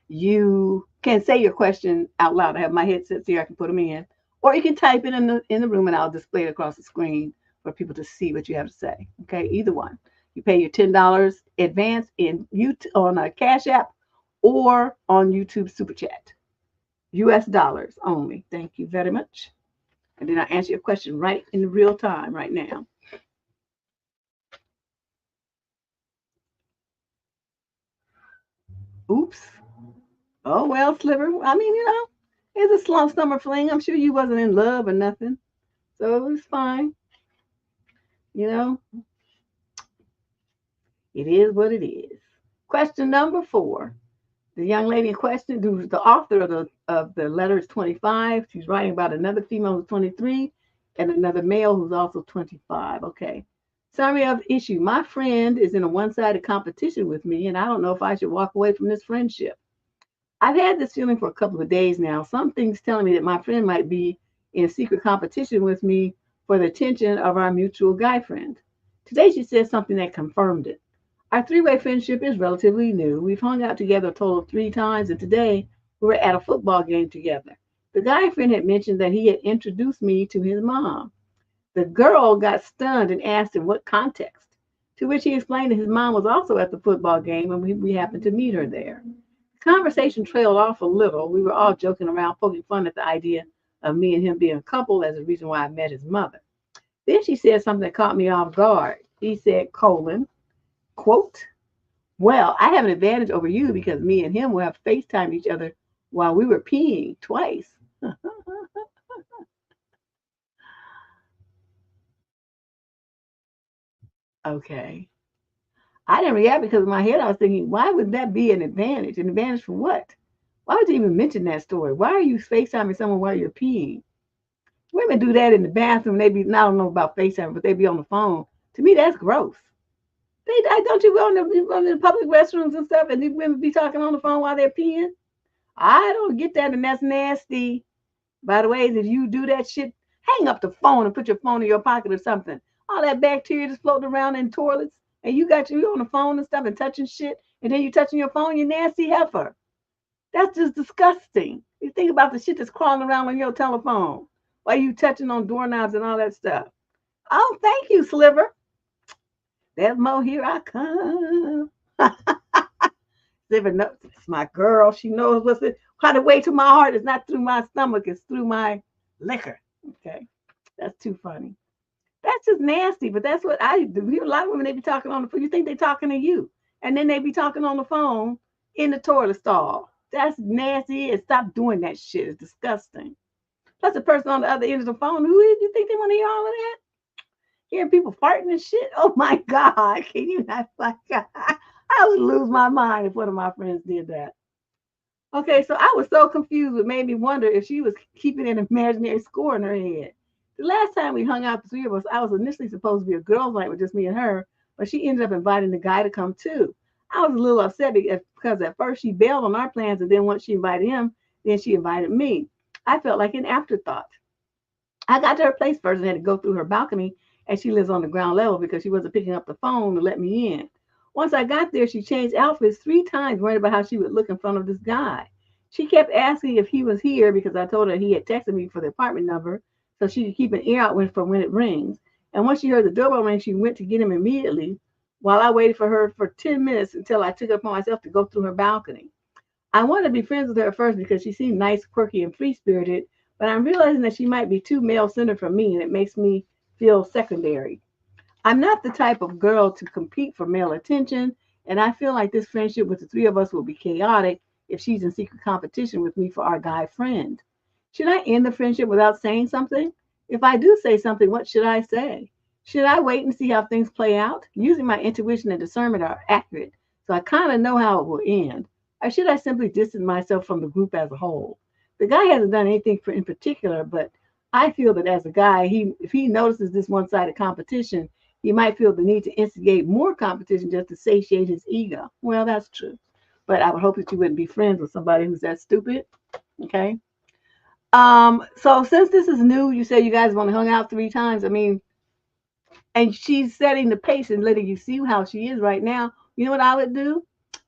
you can say your question out loud. I have my headsets here. I can put them in. Or you can type it in the room and I'll display it across the screen for people to see what you have to say. Okay, either one. You pay your $10 advance on a Cash App or on YouTube Superchat. US dollars only. Thank you very much. And then I answer your question right in real time right now. Oops. Oh well, Sliver. I mean, it's a slump summer fling. I'm sure you wasn't in love or nothing. So it was fine. You know, it is what it is. Question number 4. The young lady in question, who's the author of the letter, is 25. She's writing about another female who's 23 and another male who's also 25. Okay. Summary of the issue. My friend is in a one-sided competition with me, and I don't know if I should walk away from this friendship. I've had this feeling for a couple of days now. Something's telling me that my friend might be in a secret competition with me for the attention of our mutual guy friend. Today she said something that confirmed it. Our three-way friendship is relatively new. We've hung out together a total of 3 times, and today we were at a football game together. The guy friend had mentioned that he had introduced me to his mom. The girl got stunned and asked in what context, to which he explained that his mom was also at the football game and we happened to meet her there. The conversation trailed off a little. We were all joking around, poking fun at the idea of me and him being a couple as a reason why I met his mother. Then she said something that caught me off guard. He said, quote, Well, I have an advantage over you because me and him will have FaceTime each other while we were peeing twice. Okay. I didn't react because in my head I was thinking, why would that be an advantage? An advantage for what? Why would you even mention that story? Why are you FaceTiming someone while you're peeing? Women do that in the bathroom. They be, I don't know about FaceTime, but they be on the phone. To me, that's gross. Don't you go in the public restrooms and stuff and these women be talking on the phone while they're peeing? I don't get that, and that's nasty. By the way, if you do that shit, hang up the phone and put your phone in your pocket or something. All that bacteria that's floating around in toilets, and you on the phone and stuff and touching shit, and then you touching your phone, you nasty heifer. That's just disgusting. You think about the shit that's crawling around on your telephone while you touching on doorknobs and all that stuff. Oh, thank you, Sliver. There's more. Here I come. Sliver, no, it's my girl. She knows what's it. How the way to my heart is not through my stomach, it's through my liquor. Okay, that's too funny. That's just nasty, but that's what I do. A lot of women, they be talking on the phone. You think they talking to you, and then they be talking on the phone in the toilet stall. That's nasty. And stop doing that shit. It's disgusting. Plus, the person on the other end of the phone, who is you think they want to hear all of that? Hearing people farting and shit. Oh my god! Can you not? Like, I would lose my mind if one of my friends did that. Okay, so I was so confused. It made me wonder if she was keeping an imaginary score in her head. The last time we hung out, the three of us, I was initially supposed to be a girls' night with just me and her, but she ended up inviting the guy to come too. I was a little upset because at first she bailed on our plans, and then once she invited him, then she invited me. I felt like an afterthought. I got to her place first and had to go through her balcony, and she lives on the ground level because she wasn't picking up the phone to let me in. Once I got there, she changed outfits 3 times, worried about how she would look in front of this guy. She kept asking if he was here because I told her he had texted me for the apartment number so she could keep an ear out for when it rings. And once she heard the doorbell ring, she went to get him immediately while I waited for her for 10 minutes until I took it upon myself to go through her balcony. I wanted to be friends with her at first because she seemed nice, quirky, and free spirited, but I'm realizing that she might be too male centered for me, and it makes me feel secondary. I'm not the type of girl to compete for male attention, and I feel like this friendship with the three of us will be chaotic if she's in secret competition with me for our guy friend. Should I end the friendship without saying something? If I do say something, what should I say? Should I wait and see how things play out? Usually my intuition and discernment are accurate, so I kind of know how it will end. Or should I simply distance myself from the group as a whole? The guy hasn't done anything in particular, but I feel that as a guy, if he notices this one-sided competition, he might feel the need to instigate more competition just to satiate his ego. Well, that's true. But I would hope that you wouldn't be friends with somebody who's that stupid. Okay. So since this is new, you said you guys want to hang out 3 times. I mean, and she's setting the pace and letting you see how she is right now. You know what I would do?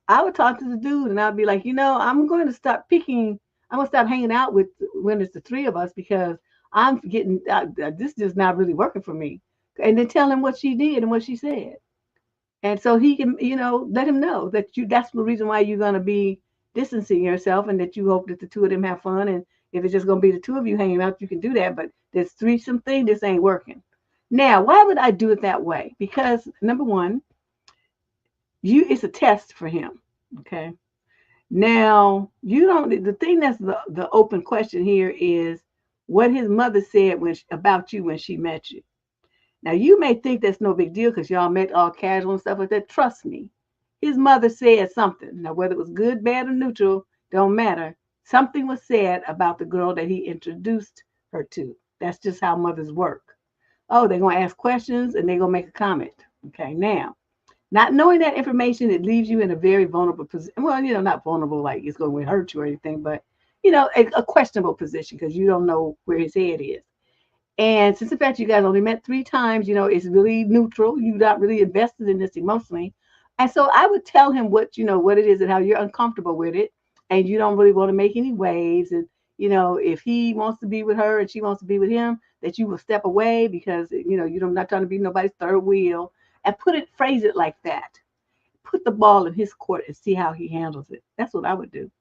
I would talk to the dude and I'd be like, I'm going to stop picking. I'm going to stop hanging out with when it's the three of us because I'm getting this is just not really working for me. And then tell him what she did and what she said. And so he can, let him know that that's the reason why you're going to be distancing yourself and that you hope that the two of them have fun. And if it's just going to be the two of you hanging out, you can do that. But this threesome thing, this ain't working. Now, why would I do it that way? Because number one, it's a test for him. Okay. Now, the thing that's the open question here is what his mother said about you when she met you. Now, you may think that's no big deal because y'all met all casual and stuff like that. Trust me, his mother said something. Now, whether it was good, bad, or neutral, don't matter. Something was said about the girl that he introduced her to. That's just how mothers work. Oh, they're going to ask questions and they're going to make a comment. Okay, now, not knowing that information, it leaves you in a very vulnerable position. Well, not vulnerable like it's going to hurt you or anything, but, a questionable position because you don't know where his head is. And since the fact you guys only met 3 times, it's really neutral. You're not really invested in this emotionally. And so I would tell him what it is and how you're uncomfortable with it. And you don't really want to make any waves. And, if he wants to be with her and she wants to be with him, that you will step away because, you're not trying to be nobody's third wheel. And phrase it like that. Put the ball in his court and see how he handles it. That's what I would do.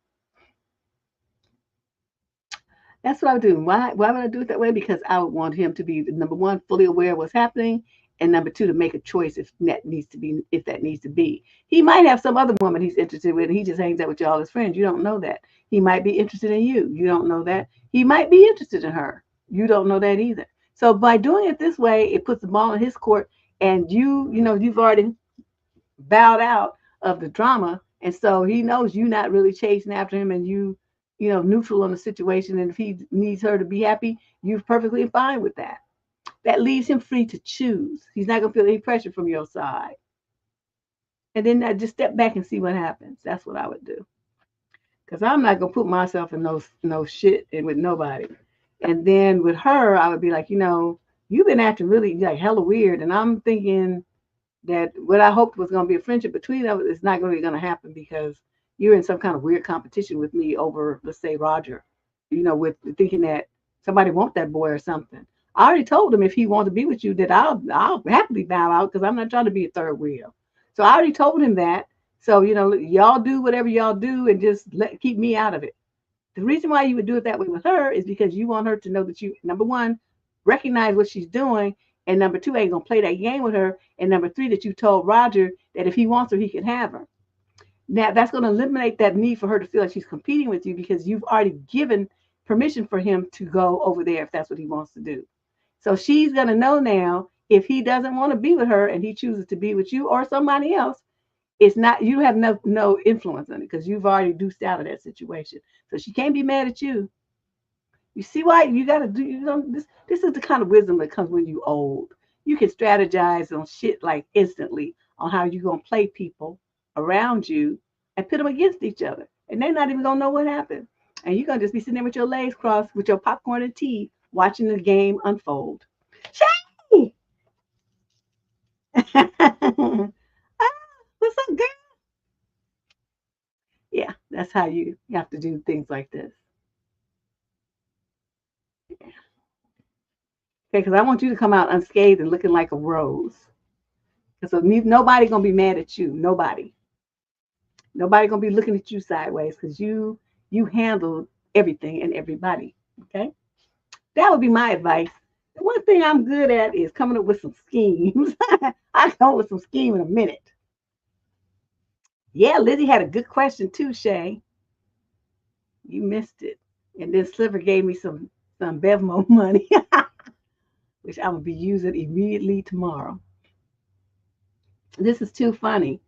That's what I would do. Why would I do it that way? Because I would want him to be, number one, fully aware of what's happening. And number two, to make a choice if that needs to be. He might have some other woman he's interested in, and he just hangs out with y'all as friends. You don't know that. He might be interested in you. You don't know that. He might be interested in her. You don't know that either. So by doing it this way, it puts the ball in his court, and you've already bowed out of the drama, and so he knows you're not really chasing after him, and neutral on the situation. And if he needs her to be happy, you're perfectly fine with that. That leaves him free to choose. He's not gonna feel any pressure from your side. And then just step back and see what happens. That's what I would do. Because I'm not gonna put myself in no shit and with nobody. And then with her, I would be like, you've been acting really like hella weird, and I'm thinking that what I hoped was gonna be a friendship between us is not really gonna happen because you're in some kind of weird competition with me over, let's say, Roger. With thinking that somebody wants that boy or something. I already told him if he wants to be with you that I'll happily bow out because I'm not trying to be a third wheel. So I already told him that. So y'all do whatever y'all do and just keep me out of it. The reason why you would do it that way with her is because you want her to know that you, number one, recognize what she's doing, and number two, ain't gonna play that game with her, and number three, that you told Roger that if he wants her, he can have her. Now that's going to eliminate that need for her to feel like she's competing with you because you've already given permission for him to go over there if that's what he wants to do. So she's going to know now if he doesn't want to be with her and he chooses to be with you or somebody else, it's not, you have no influence on it because you've already deuced out of that situation. So she can't be mad at you. You see why you got to do, this is the kind of wisdom that comes when you old. You can strategize on shit like instantly on how you're going to play people around you and pit them against each other. And they're not even going to know what happened. And you're going to just be sitting there with your legs crossed with your popcorn and tea watching the game unfold. Shay! What's up, girl? Yeah, that's how you have to do things like this. Okay, because I want you to come out unscathed and looking like a rose. So nobody going to be mad at you. Nobody. Nobody going to be looking at you sideways because you handle everything and everybody. Okay? That would be my advice. The one thing I'm good at is coming up with some schemes. I'll come up with some scheme in a minute. Yeah, Lizzie had a good question too, Shay. You missed it. And then Sliver gave me some Bevmo money, which I'm going to be using immediately tomorrow. This is too funny.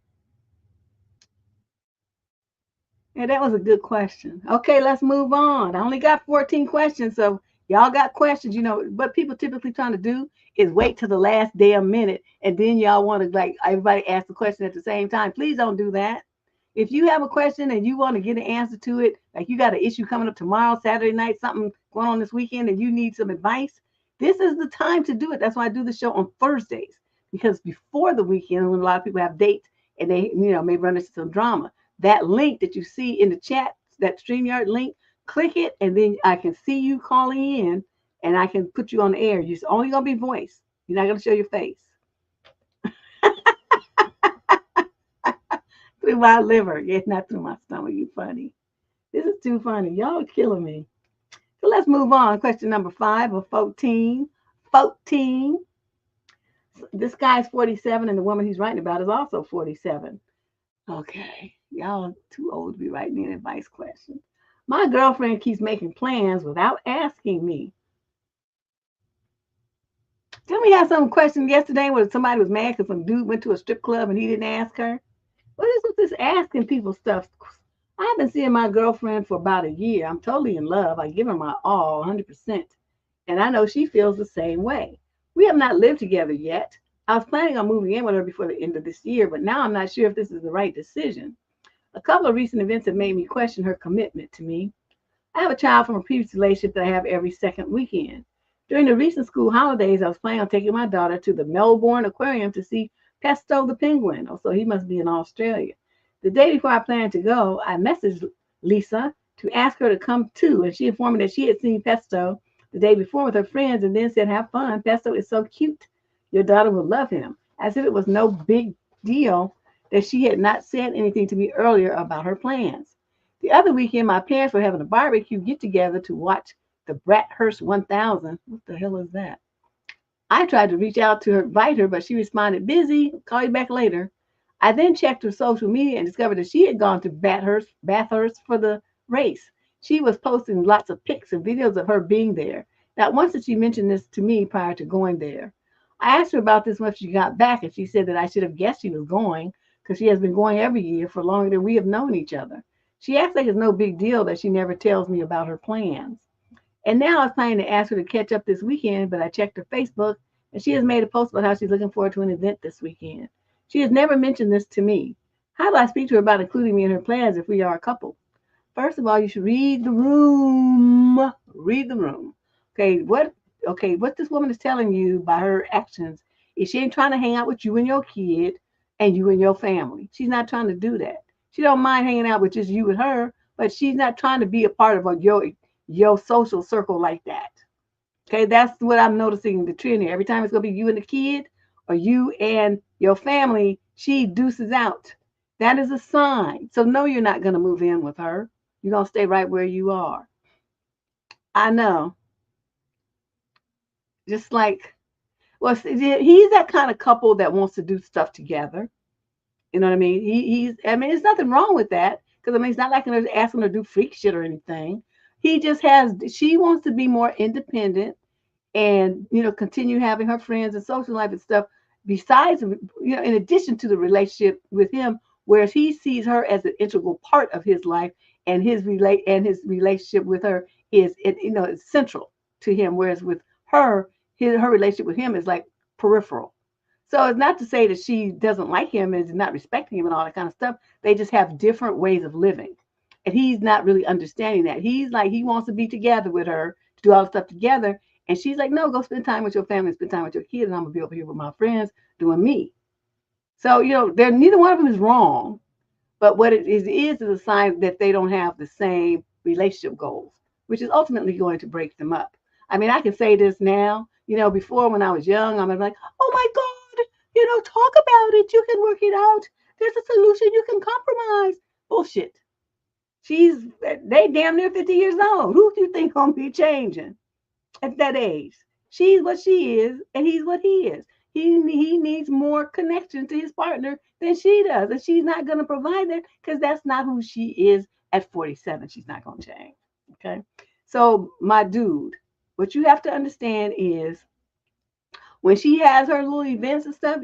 Yeah, that was a good question. Okay, let's move on. I only got 14 questions, so y'all got questions. What people typically trying to do is wait till the last damn minute, and then y'all want to like everybody ask the question at the same time. Please don't do that. If you have a question and you want to get an answer to it, like you got an issue coming up tomorrow, Saturday night, something going on this weekend, and you need some advice, this is the time to do it. That's why I do the show on Thursdays, because before the weekend, when a lot of people have dates and they, may run into some drama, that link that you see in the chat, that StreamYard link, click it, and then I can see you calling in, and I can put you on the air. You're only going to be voice. You're not going to show your face. Through my liver. Yeah, not through my stomach. You funny. This is too funny. Y'all are killing me. So let's move on. Question number 5 of 14. 14. This guy's 47, and the woman he's writing about is also 47. Okay. Y'all too old to be writing an advice question. My girlfriend keeps making plans without asking me. Didn't we have some question yesterday where somebody was mad because some dude went to a strip club and he didn't ask her? What is with this asking people stuff? I've been seeing my girlfriend for about a year. I'm totally in love. I give her my all, 100%. And I know she feels the same way. We have not lived together yet. I was planning on moving in with her before the end of this year, but now I'm not sure if this is the right decision. A couple of recent events have made me question her commitment to me. I have a child from a previous relationship that I have every second weekend. During the recent school holidays, I was planning on taking my daughter to the Melbourne Aquarium to see Pesto the penguin. Oh, so he must be in Australia. The day before I planned to go, I messaged Lisa to ask her to come too, and she informed me that she had seen Pesto the day before with her friends and then said, have fun. Pesto is so cute. Your daughter will love him. As if it was no big deal that she had not said anything to me earlier about her plans. The other weekend, my parents were having a barbecue get-together to watch the Bratwurst 1000. What the hell is that? I tried to reach out to her, invite her, but she responded, busy, call you back later. I then checked her social media and discovered that she had gone to Bathurst for the race. She was posting lots of pics and videos of her being there. Not once did she mention this to me prior to going there. I asked her about this when she got back, and she said that I should have guessed she was going because she has been going every year for longer than we have known each other. She acts like it's no big deal that she never tells me about her plans. And now I was planning to ask her to catch up this weekend, but I checked her Facebook and she has made a post about how she's looking forward to an event this weekend. She has never mentioned this to me. How do I speak to her about including me in her plans if we are a couple? First of all, you should read the room. Read the room. Okay, what this woman is telling you by her actions is she ain't trying to hang out with you and your kid and you and your family. She's not trying to do that. She don't mind hanging out with just you and her, but she's not trying to be a part of your social circle like that. Okay, that's what I'm noticing the trend here. Every time it's gonna be you and the kid or you and your family, she deuces out. That is a sign. So no, you're not gonna move in with her. You're gonna stay right where you are. I know. Just like, well, he's that kind of couple that wants to do stuff together. You know what I mean? I mean, there's nothing wrong with that because I mean, it's not like they're asking her to do freak shit or anything. He just she wants to be more independent and continue having her friends and social life and stuff besides in addition to the relationship with him, whereas he sees her as an integral part of his life, and his relationship with her is it's central to him, whereas with her her relationship with him is like peripheral. So it's not to say that she doesn't like him and is not respecting him and all that kind of stuff. They just have different ways of living, and he's not really understanding that. He's like, he wants to be together with her to do all the stuff together. And she's like, no, go spend time with your family, spend time with your kids, and I'm gonna be over here with my friends doing me. So, they're neither one of them is wrong, but what it is a sign that they don't have the same relationship goals, which is ultimately going to break them up. I mean, I can say this now. Before when I was young, I'm like, oh my God, talk about it. You can work it out. There's a solution. You can compromise. Bullshit. They damn near 50 years old. Who do you think gonna be changing at that age? She's what she is, and he's what he is. He needs more connection to his partner than she does, and she's not going to provide that because that's not who she is at 47. She's not going to change. Okay, so my dude, what you have to understand is when she has her little events and stuff,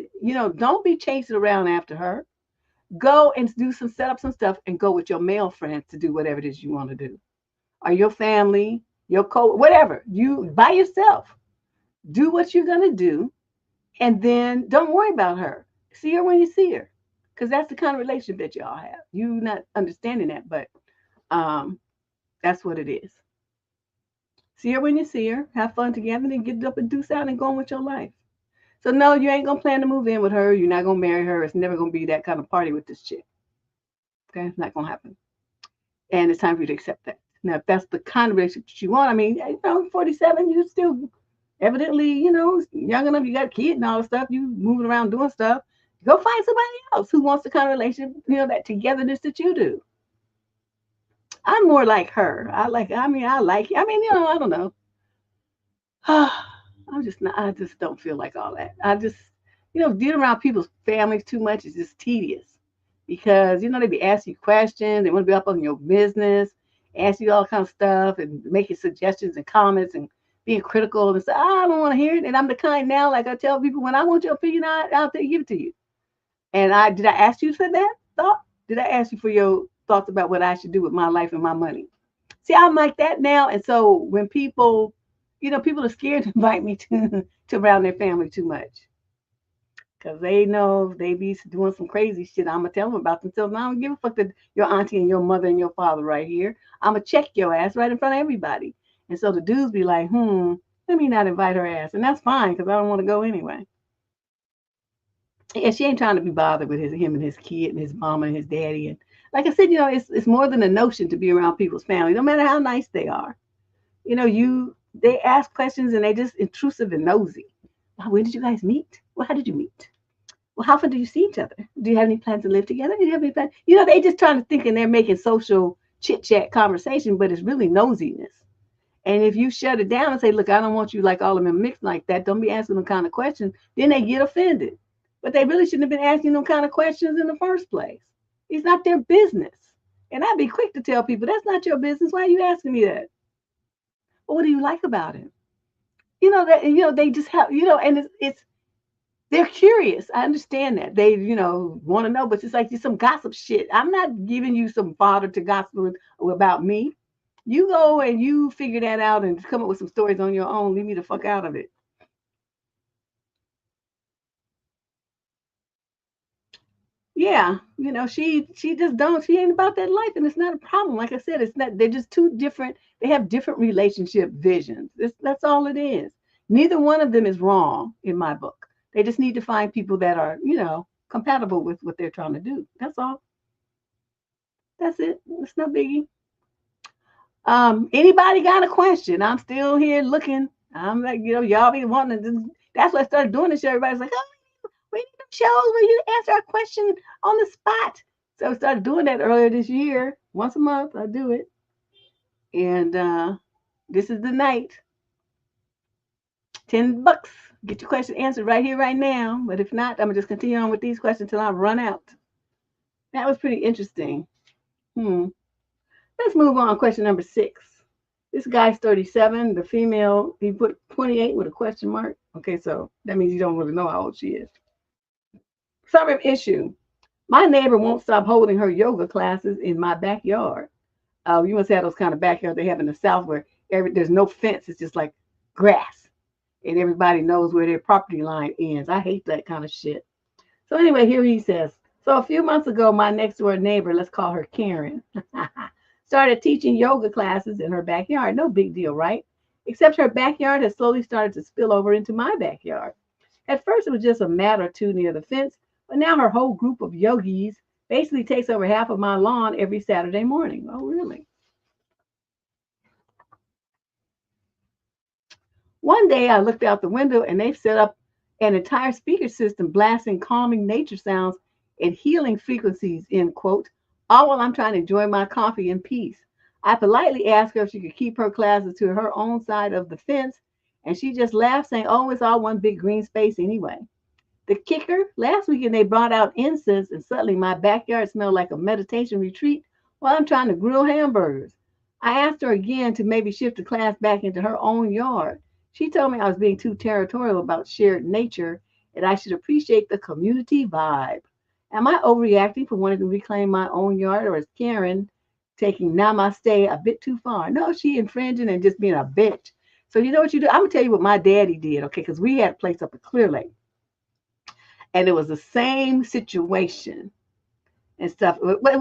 don't be chasing around after her. Go and set up some stuff, and go with your male friends to do whatever it is you want to do, or your family, your whatever. You by yourself. Do what you're gonna do, and then don't worry about her. See her when you see her, because that's the kind of relationship that y'all have. You not understanding that, but that's what it is. See her when you see her. Have fun together, then get up and deuce out and go on with your life. So no, you ain't gonna plan to move in with her. You're not gonna marry her. It's never gonna be that kind of party with this chick. Okay, it's not gonna happen. And it's time for you to accept that. Now, if that's the kind of relationship you want, I mean, 47, you still evidently, young enough, you got a kid and all the stuff, you moving around doing stuff. Go find somebody else who wants the kind of relationship, that togetherness that you do. I'm more like her. I don't know. I just don't feel like all that. I just, dealing around people's families too much is just tedious because, they be asking you questions. They want to be up on your business, ask you all kind of stuff and making suggestions and comments and being critical and say, I don't want to hear it. And I'm the kind now, like I tell people, when I want your opinion, I'll give it to you. And did I ask you for that thought? Did I ask you for your thoughts about what I should do with my life and my money? See, I'm like that now. And so when people are scared to invite me to around their family too much because they know they be doing some crazy shit. I'm going to tell them about themselves. I don't give a fuck that your auntie and your mother and your father right here. I'm going to check your ass right in front of everybody. And so the dudes be like, let me not invite her ass. And that's fine because I don't want to go anyway. And she ain't trying to be bothered with him and his kid and his mama and his daddy. And like I said, it's more than a notion to be around people's family, no matter how nice they are. They ask questions and they just intrusive and nosy. Well, when did you guys meet? Well, how did you meet? Well, how often do you see each other? Do you have any plans to live together? Do you have any plans? They just trying to think and they're making social chit chat conversation, but it's really nosiness. And if you shut it down and say, look, I don't want you like all of them mixed like that, don't be asking them kind of questions, then they get offended. But they really shouldn't have been asking them kind of questions in the first place. It's not their business. And I'd be quick to tell people, that's not your business. Why are you asking me that? Well, what do you like about it? They just have, and it's they're curious. I understand that. They, want to know, but it's like some gossip shit. I'm not giving you some fodder to gossip about me. You go and you figure that out and come up with some stories on your own. Leave me the fuck out of it. Yeah, she just don't. She ain't about that life, and it's not a problem. Like I said, it's not. They're just two different. They have different relationship visions. That's all it is. Neither one of them is wrong in my book. They just need to find people that are, compatible with what they're trying to do. That's all. That's it. It's no biggie. Anybody got a question? I'm still here looking. I'm like, y'all be wanting to. That's why I started doing this show. Everybody's like, oh, we need some shows where you answer a question on the spot. So I started doing that earlier this year. Once a month, I do it. And this is the night. $10. Get your question answered right here, right now. But if not, I'm gonna just continue on with these questions until I run out. That was pretty interesting. Let's move on. Question number 6. This guy's 37. The female, he put 28 with a question mark. Okay, so that means you don't really know how old she is. Suburb issue. My neighbor won't stop holding her yoga classes in my backyard. You must have those kind of backyards they have in the South where there's no fence. It's just like grass. And everybody knows where their property line ends. I hate that kind of shit. So anyway, here he says, so a few months ago, my next door neighbor, let's call her Karen, started teaching yoga classes in her backyard. No big deal, right? Except her backyard has slowly started to spill over into my backyard. At first, it was just a mat or two near the fence, but now her whole group of yogis basically takes over half of my lawn every Saturday morning. Oh, really? One day I looked out the window and they've set up an entire speaker system blasting calming nature sounds and healing frequencies, end quote, all while I'm trying to enjoy my coffee in peace. I politely asked her if she could keep her classes to her own side of the fence, and she just laughed, saying, oh, it's all one big green space anyway. The kicker, last weekend they brought out incense, and suddenly my backyard smelled like a meditation retreat while I'm trying to grill hamburgers. I asked her again to maybe shift the class back into her own yard. She told me I was being too territorial about shared nature and I should appreciate the community vibe. Am I overreacting for wanting to reclaim my own yard, or is Karen taking namaste a bit too far? No, she infringing and just being a bitch. So you know what you do? I'm going to tell you what my daddy did, okay, because we had a place up at Clear Lake. And it was the same situation and stuff. But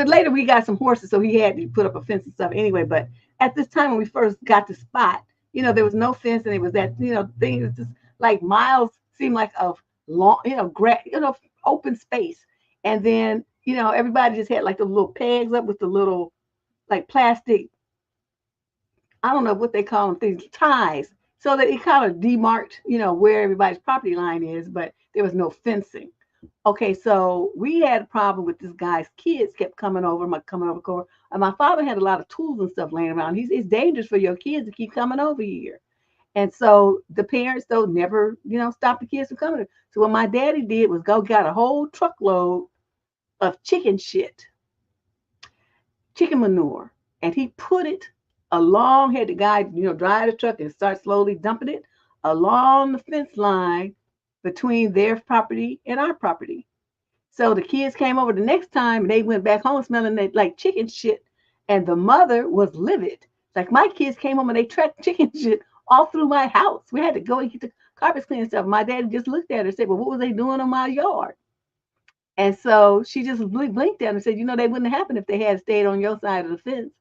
later we got some horses, so he had to put up a fence and stuff anyway. But at this time when we first got the spot, there was no fence, and it was that, thing that's just like miles seemed like of long, open space. And then, everybody just had like the little pegs up with the little like plastic, I don't know what they call them, things, ties, so that it kind of demarked, where everybody's property line is, but there was no fencing. Okay, so we had a problem with this guy's kids kept coming over, and my father had a lot of tools and stuff laying around. It's dangerous for your kids to keep coming over here. And so the parents, though, never, stopped the kids from coming. So what my daddy did was got a whole truckload of chicken manure, and he put it had the guy, drive the truck and start slowly dumping it along the fence line between their property and our property. So the kids came over the next time and they went back home smelling like chicken shit. And the mother was livid. Like my kids came home and they tracked chicken shit all through my house. We had to go and get the carpets clean and stuff. My daddy just looked at her and said, well, what was they doing in my yard? And so she just blinked at him and said, they wouldn't have happened if they had stayed on your side of the fence.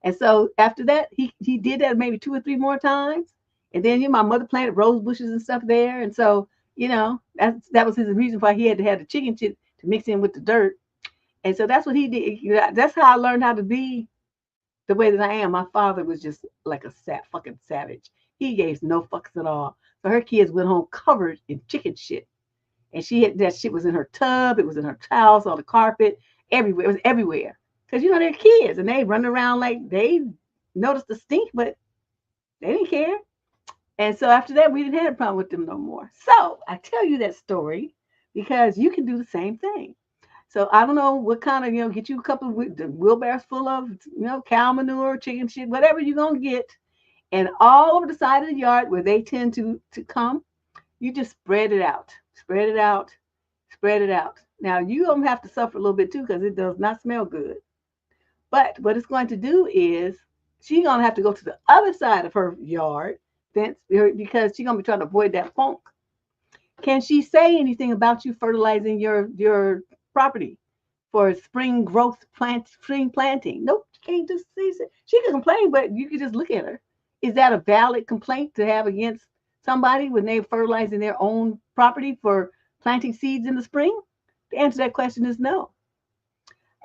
And so after that, he did that maybe 2 or 3 more times. And then, my mother planted rose bushes and stuff there. And so, that was his reason why he had to have the chicken shit to mix in with the dirt. And so that's what he did. That's how I learned how to be the way that I am. My father was just like a fucking savage. He gave no fucks at all. So her kids went home covered in chicken shit. And that shit was in her tub. It was in her towels, on the carpet, everywhere. It was everywhere. Because, they're kids and they run around like they notice the stink, but They didn't care. And so after that, we didn't have a problem with them no more. So I tell you that story because you can do the same thing. So I don't know what kind of, get you a couple of wheelbarrows full of, cow manure, chicken shit, whatever you're going to get. And all over the side of the yard where they tend to come, you just spread it out, spread it out, spread it out. Now you don't have to suffer a little bit too because it does not smell good. But what it's going to do is she's going to have to go to the other side of her yard fence because she's going to be trying to avoid that funk. Can she say anything about you fertilizing your property for spring growth spring planting? Nope, she can't just say so. She can complain, but you can just look at her. Is that a valid complaint to have against somebody when they're fertilizing their own property for planting seeds in the spring? The answer to that question is no.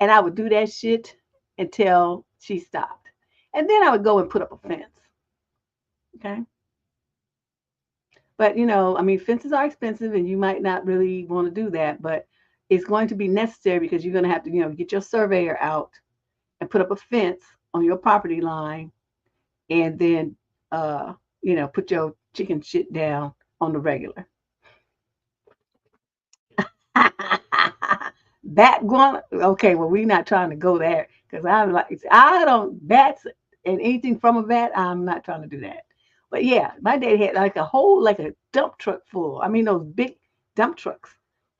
And I would do that shit until she stopped. And then I would go and put up a fence. Okay. But I mean, fences are expensive and you might not really want to do that, but it's going to be necessary because you're going to have to, get your surveyor out and put up a fence on your property line and then, put your chicken shit down on the regular. Bat guana. Okay, well, we're not trying to go there because I don't, bats and anything from a bat, I'm not trying to do that. But yeah, my dad had like like a dump truck full. I mean, those big dump trucks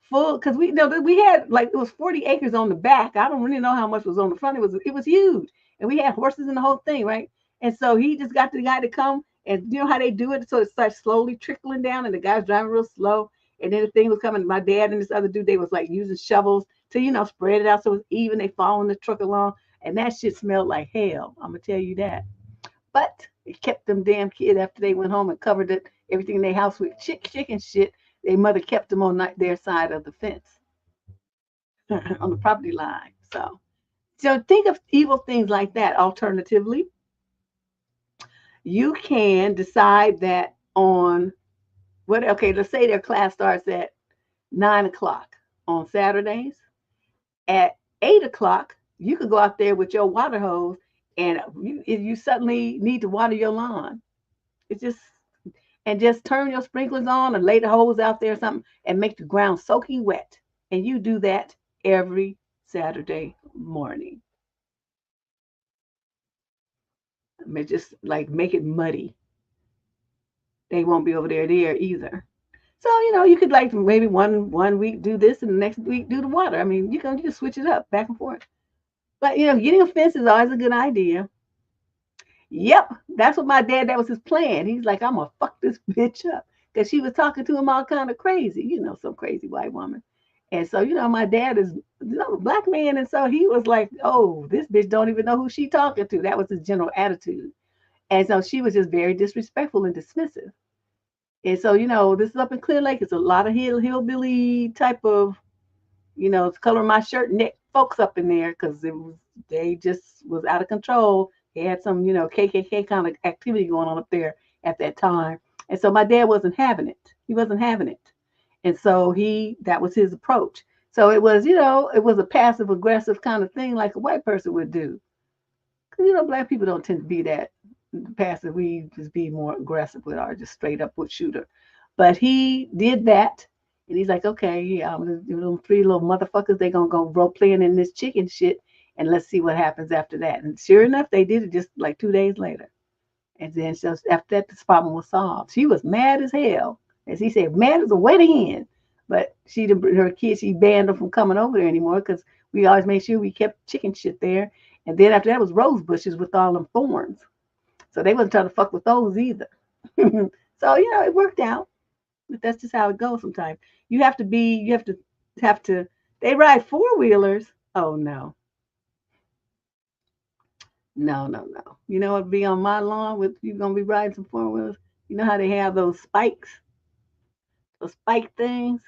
full because we know that we had like it was 40 acres on the back. I don't really know how much was on the front. It was huge, and we had horses and the whole thing, right? And so he just got the guy to come, and you know how they do it, so it starts slowly trickling down, and the guy's driving real slow, and then the thing was coming. My dad and this other dude, they was like using shovels to spread it out so it's even. They following the truck along, and that shit smelled like hell. I'm gonna tell you that. But it kept them damn kids after they went home and covered everything in their house with chicken shit. Their mother kept them on their side of the fence on the property line. So think of evil things like that. Alternatively, you can decide that on what? Okay, let's say their class starts at 9 o'clock on Saturdays. At 8 o'clock, you could go out there with your water hose, and if you suddenly need to water your lawn, it's just turn your sprinklers on and lay the hose out there or something and make the ground soaking wet. And you do that every Saturday morning. I mean, just like make it muddy. They won't be over there either. So you could like maybe one week do this and the next week do the water. I mean, you can switch it up back and forth. But getting a fence is always a good idea. Yep, that's what my dad. That was his plan. He's like, I'm gonna fuck this bitch up because she was talking to him all kind of crazy. Some crazy white woman. And so my dad is a black man, and so he was like, oh, this bitch don't even know who she talking to. That was his general attitude. And so she was just very disrespectful and dismissive. And so this is up in Clear Lake. It's a lot of hillbilly type of it's color of my shirt neck folks up in there because they just was out of control. They had some, KKK kind of activity going on up there at that time. And so my dad wasn't having it. He wasn't having it. And so that was his approach. So it was a passive aggressive kind of thing like a white person would do. Because, black people don't tend to be that passive. We just be more aggressive with our just straight up wood shooter. But he did that. And he's like, okay, yeah, them three little motherfuckers, they gonna go role playing in this chicken shit, and let's see what happens after that. And sure enough, they did it just like 2 days later. And then so after that, this problem was solved. She was mad as hell, as he said, mad as a wet hen. But her kids, she banned them from coming over there anymore because we always made sure we kept chicken shit there. And then after that was rose bushes with all them thorns, so they wasn't trying to fuck with those either. So it worked out. But that's just how it goes sometimes. You have to. They ride four-wheelers. Oh no, no. You know what? Be on my lawn with you gonna be riding some four-wheelers. You know how they have those spikes, those spike things.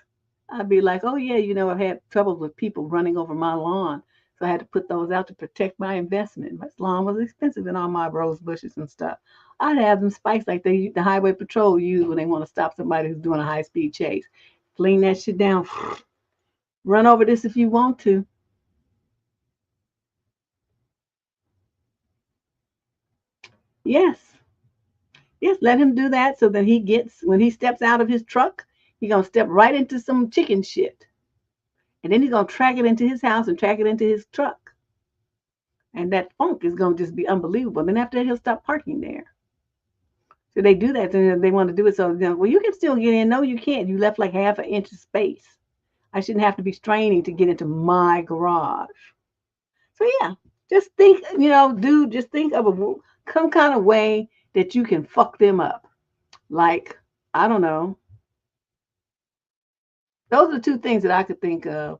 I'd be like, oh yeah, I've had troubles with people running over my lawn, so I had to put those out to protect my investment. My lawn was expensive and all my rose bushes and stuff. I'd have them spikes like the highway patrol use when they want to stop somebody who's doing a high-speed chase. Fling that shit down. Run over this if you want to. Yes. Yes, let him do that so that when he steps out of his truck, he's going to step right into some chicken shit. And then he's going to track it into his house and track it into his truck. And that funk is going to just be unbelievable. Then after that, he'll stop parking there. So they do that, and they want to do it. So, well, you can still get in. No, you can't. You left like half an inch of space. I shouldn't have to be straining to get into my garage. So yeah, just think, dude, just think of some kind of way that you can fuck them up. Like, I don't know. Those are two things that I could think of.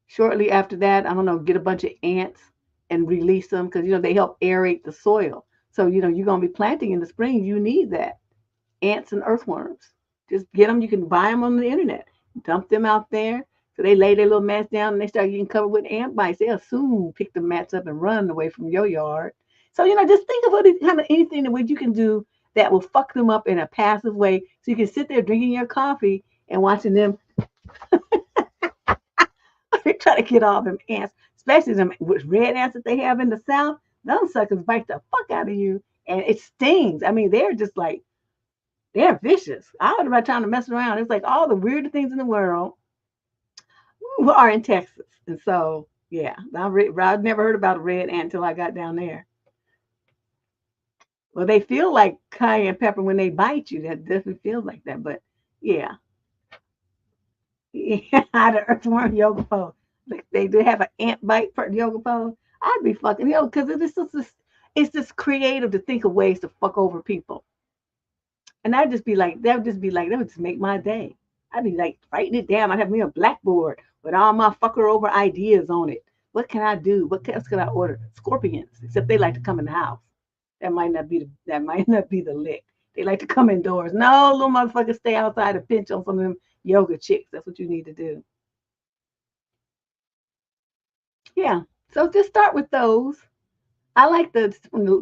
Shortly after that, I don't know, get a bunch of ants and release them because, they help aerate the soil. So, you're going to be planting in the spring. You need that. Ants and earthworms. Just get them. You can buy them on the internet. Dump them out there. So they lay their little mats down and they start getting covered with ant bites. They'll soon pick the mats up and run away from your yard. So, just think of anything that you can do that will fuck them up in a passive way. So you can sit there drinking your coffee and watching them try to get all them ants, especially them red ants that they have in the South. Those suckers bite the fuck out of you and it stings. I mean, they're just like, they're vicious. I was about trying to mess around. It's like all the weirdest things in the world are in Texas. And so, yeah, I've never heard about a red ant until I got down there. Well, they feel like cayenne pepper when they bite you. That definitely feels like that. But yeah, yeah, the earthworm yoga pose. Like they do have an ant bite for yoga pose. I'd be fucking, because it's just creative to think of ways to fuck over people. And that would just make my day. I'd be like writing it down. I'd have me a blackboard with all my fucker over ideas on it. What can I do? What else can I order? Scorpions, except they like to come in the house. That might not be the lick. They like to come indoors. No, little motherfuckers stay outside and pinch on some of them yoga chicks. That's what you need to do. Yeah. So just start with those. I like the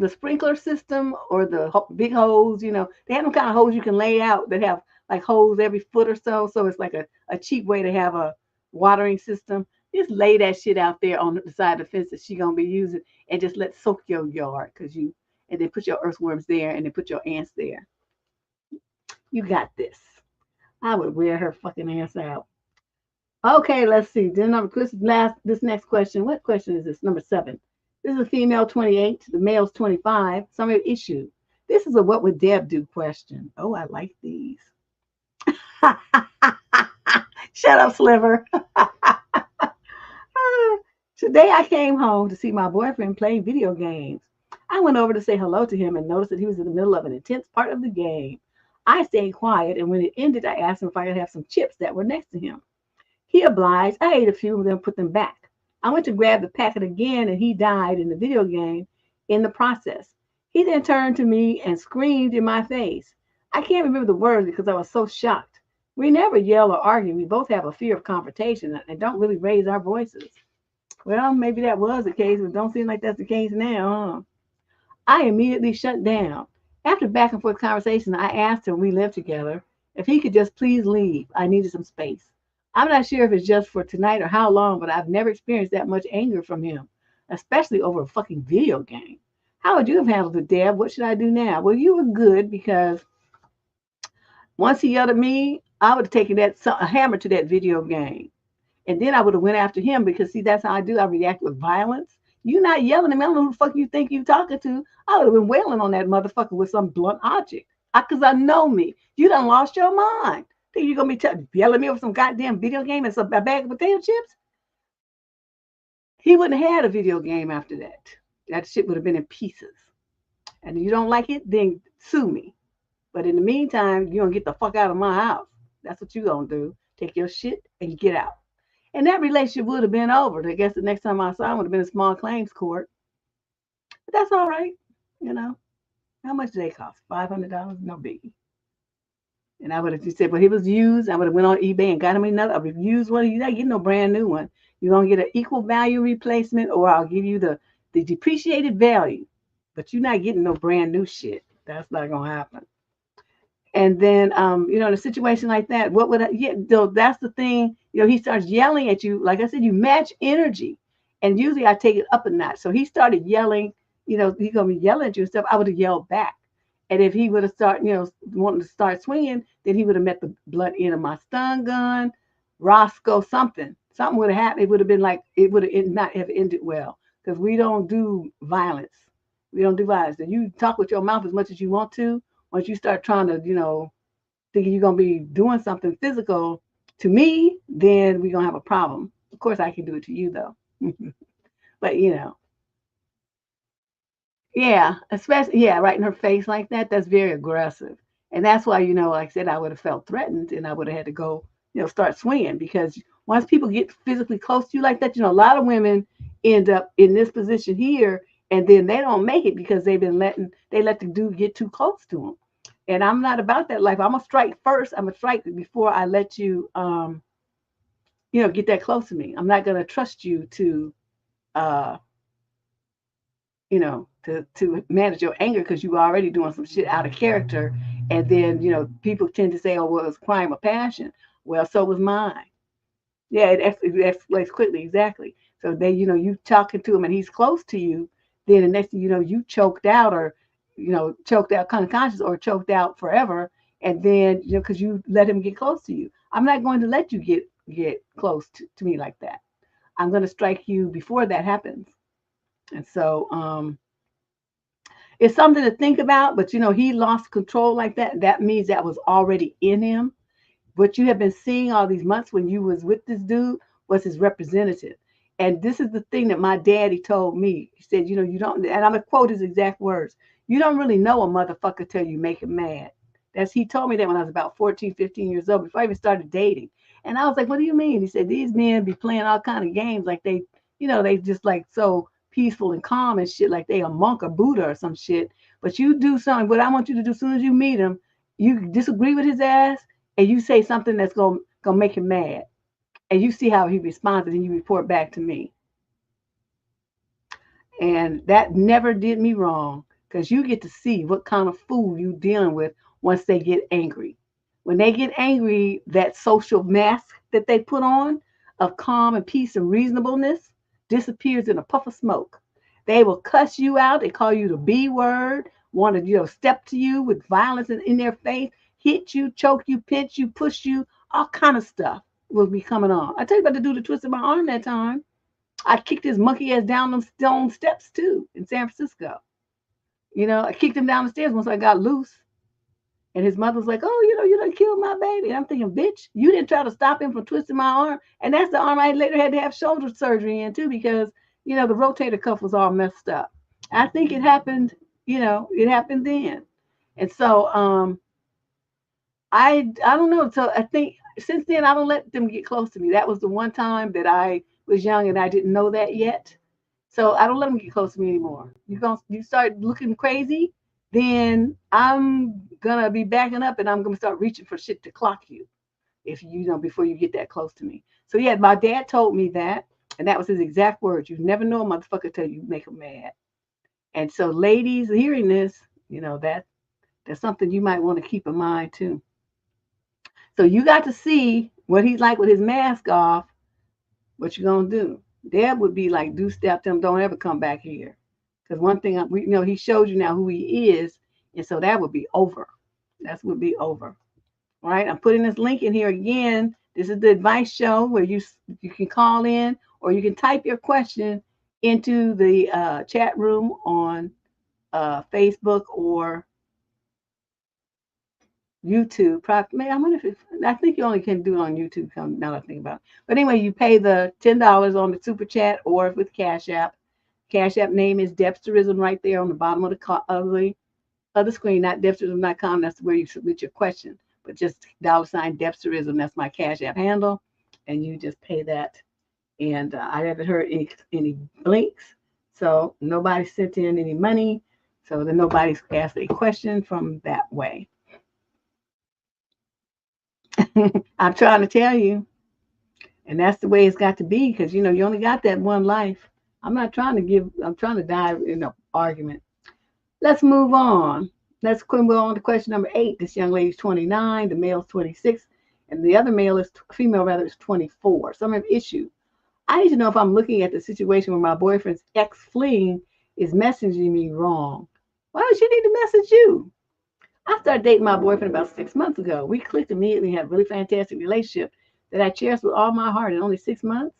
sprinkler system or the big hose. They have them kind of hose you can lay out that have like holes every foot or so. So it's like a cheap way to have a watering system. Just lay that shit out there on the side of the fence that she gonna be using, and just let soak your yard and then put your earthworms there, and then put your ants there. You got this. I would wear her fucking ass out. Okay, let's see. This next question. What question is this? Number 7. This is a female 28. The male's 25. Summary issue. This is a what would Deb do question. Oh, I like these. Shut up, Sliver. Today I came home to see my boyfriend playing video games. I went over to say hello to him and noticed that he was in the middle of an intense part of the game. I stayed quiet, and when it ended, I asked him if I could have some chips that were next to him. He obliged. I ate a few of them and put them back. I went to grab the packet again, and he died in the video game in the process. He then turned to me and screamed in my face. I can't remember the words because I was so shocked. We never yell or argue. We both have a fear of confrontation and don't really raise our voices. Well, maybe that was the case, but don't seem like that's the case now, huh? I immediately shut down. After back and forth conversation, I asked him, we lived together, if he could just please leave. I needed some space. I'm not sure if it's just for tonight or how long, but I've never experienced that much anger from him, especially over a fucking video game. How would you have handled it, Deb? What should I do now? Well, you were good because once he yelled at me, I would have taken a hammer to that video game. And then I would have went after him because, see, that's how I do. I react with violence. You not yelling at me. I don't know who the fuck you think you talking to. I would have been wailing on that motherfucker with some blunt object. Because I know me. You done lost your mind. Think you going to be yelling at me over some goddamn video game and a bag of potato chips? He wouldn't have had a video game after that. That shit would have been in pieces. And if you don't like it, then sue me. But in the meantime, you're going to get the fuck out of my house. That's what you going to do. Take your shit and you get out. And that relationship would have been over. I guess the next time I saw him would have been a small claims court. But that's all right. How much do they cost? $500? No biggie. And I would have just said, well, he was used. I would have went on eBay and got him another. I would have used one. You're not getting no brand new one. You're going to get an equal value replacement, or I'll give you the depreciated value. But you're not getting no brand new shit. That's not going to happen. And then, in a situation like that, what would that's the thing, he starts yelling at you. Like I said, you match energy. And usually I take it up a notch. So he started yelling, he's going to be yelling at you and stuff. I would have yelled back. And if he would have started, wanting to start swinging, then he would have met the blunt end of my stun gun, Roscoe, something. Something would have happened. It would have been like, it would have not have ended well, because we don't do violence. We don't do violence. And you talk with your mouth as much as you want to. Once you start trying to, thinking you're going to be doing something physical to me, then we're going to have a problem. Of course, I can do it to you, though. But, yeah, especially, yeah, right in her face like that, that's very aggressive. And that's why, like I said, I would have felt threatened and I would have had to go, start swinging, because once people get physically close to you like that, a lot of women end up in this position here, and then they don't make it because they let the dude get too close to them. And I'm not about that life. I'm gonna strike first. I'm gonna strike before I let you, get that close to me. I'm not gonna trust you to, uh, to manage your anger, because you are already doing some shit out of character. And then, people tend to say, oh, well, it's a crime of passion. Well, so was mine. Yeah, it escalates quickly, exactly. So they, you talking to him and he's close to you, then the next thing you know, you choked out, or, choked out kind of conscious, or choked out forever. And then, because you let him get close to you. I'm not going to let you get close to me like that. I'm going to strike you before that happens. And so, it's something to think about, but he lost control like that. That means that was already in him. What you have been seeing all these months when you was with this dude was his representative. And this is the thing that my daddy told me. He said, you don't, and I'm going to quote his exact words, you don't really know a motherfucker till you make him mad. He told me that when I was about 14, 15 years old, before I even started dating. And I was like, what do you mean? He said, these men be playing all kind of games like they just like so peaceful and calm and shit, like they a monk or Buddha or some shit. But you do something, what I want you to do as soon as you meet him, you disagree with his ass, and you say something that's gonna make him mad, and you see how he responds, and you report back to me. And that never did me wrong, because you get to see what kind of fool you dealing with once they get angry. When they get angry, that social mask that they put on of calm and peace and reasonableness disappears in a puff of smoke. They will cuss you out. They call you the B word, want to, step to you with violence in their face, hit you, choke you, pinch you, push you, all kind of stuff will be coming on. I tell you about the dude that twisted my arm that time. I kicked his monkey ass down them stone steps too in San Francisco. I kicked him down the stairs once I got loose. And his mother was like, oh, you done killed my baby. And I'm thinking, bitch, you didn't try to stop him from twisting my arm. And that's the arm I later had to have shoulder surgery in too, because, the rotator cuff was all messed up. I think it happened, it happened then. And so I don't know. So I think since then I don't let them get close to me. That was the one time that I was young and I didn't know that yet. So I don't let them get close to me anymore. You start looking crazy, then I'm gonna be backing up and I'm gonna start reaching for shit to clock you, if before you get that close to me. So yeah, my dad told me that, and that was his exact words. You never know a motherfucker till you make them mad. And so ladies hearing this, that's something you might want to keep in mind too. So you got to see what he's like with his mask off. What you gonna do? Deb would be like, do step to him, don't ever come back here. Because one thing, he showed you now who he is, and so that would be over. That would be over. All right, I'm putting this link in here again. This is the advice show where you can call in, or you can type your question into the chat room on Facebook or YouTube. I wonder if I think you only can do it on YouTube. Now that I think about it. But anyway, you pay the $10 on the Super Chat or with Cash App. Cash App name is Debsterism right there on the bottom of the screen. Not Debsterism.com. That's where you submit your question. But just $ Debsterism. That's my Cash App handle, and you just pay that. And I haven't heard any blinks, so nobody sent in any money. So then nobody's asked a question from that way. I'm trying to tell you. And that's the way it's got to be, because, you only got that one life. I'm trying to dive in an argument. Let's move on. Let's move on to question number 8. This young lady's 29, the male's 26, and the other female is 24. Some have issue. I need to know if I'm looking at the situation where my boyfriend's ex-fling is messaging me wrong. Why does she need to message you? I started dating my boyfriend about 6 months ago. We clicked immediately and had a really fantastic relationship that I cherished with all my heart in only 6 months.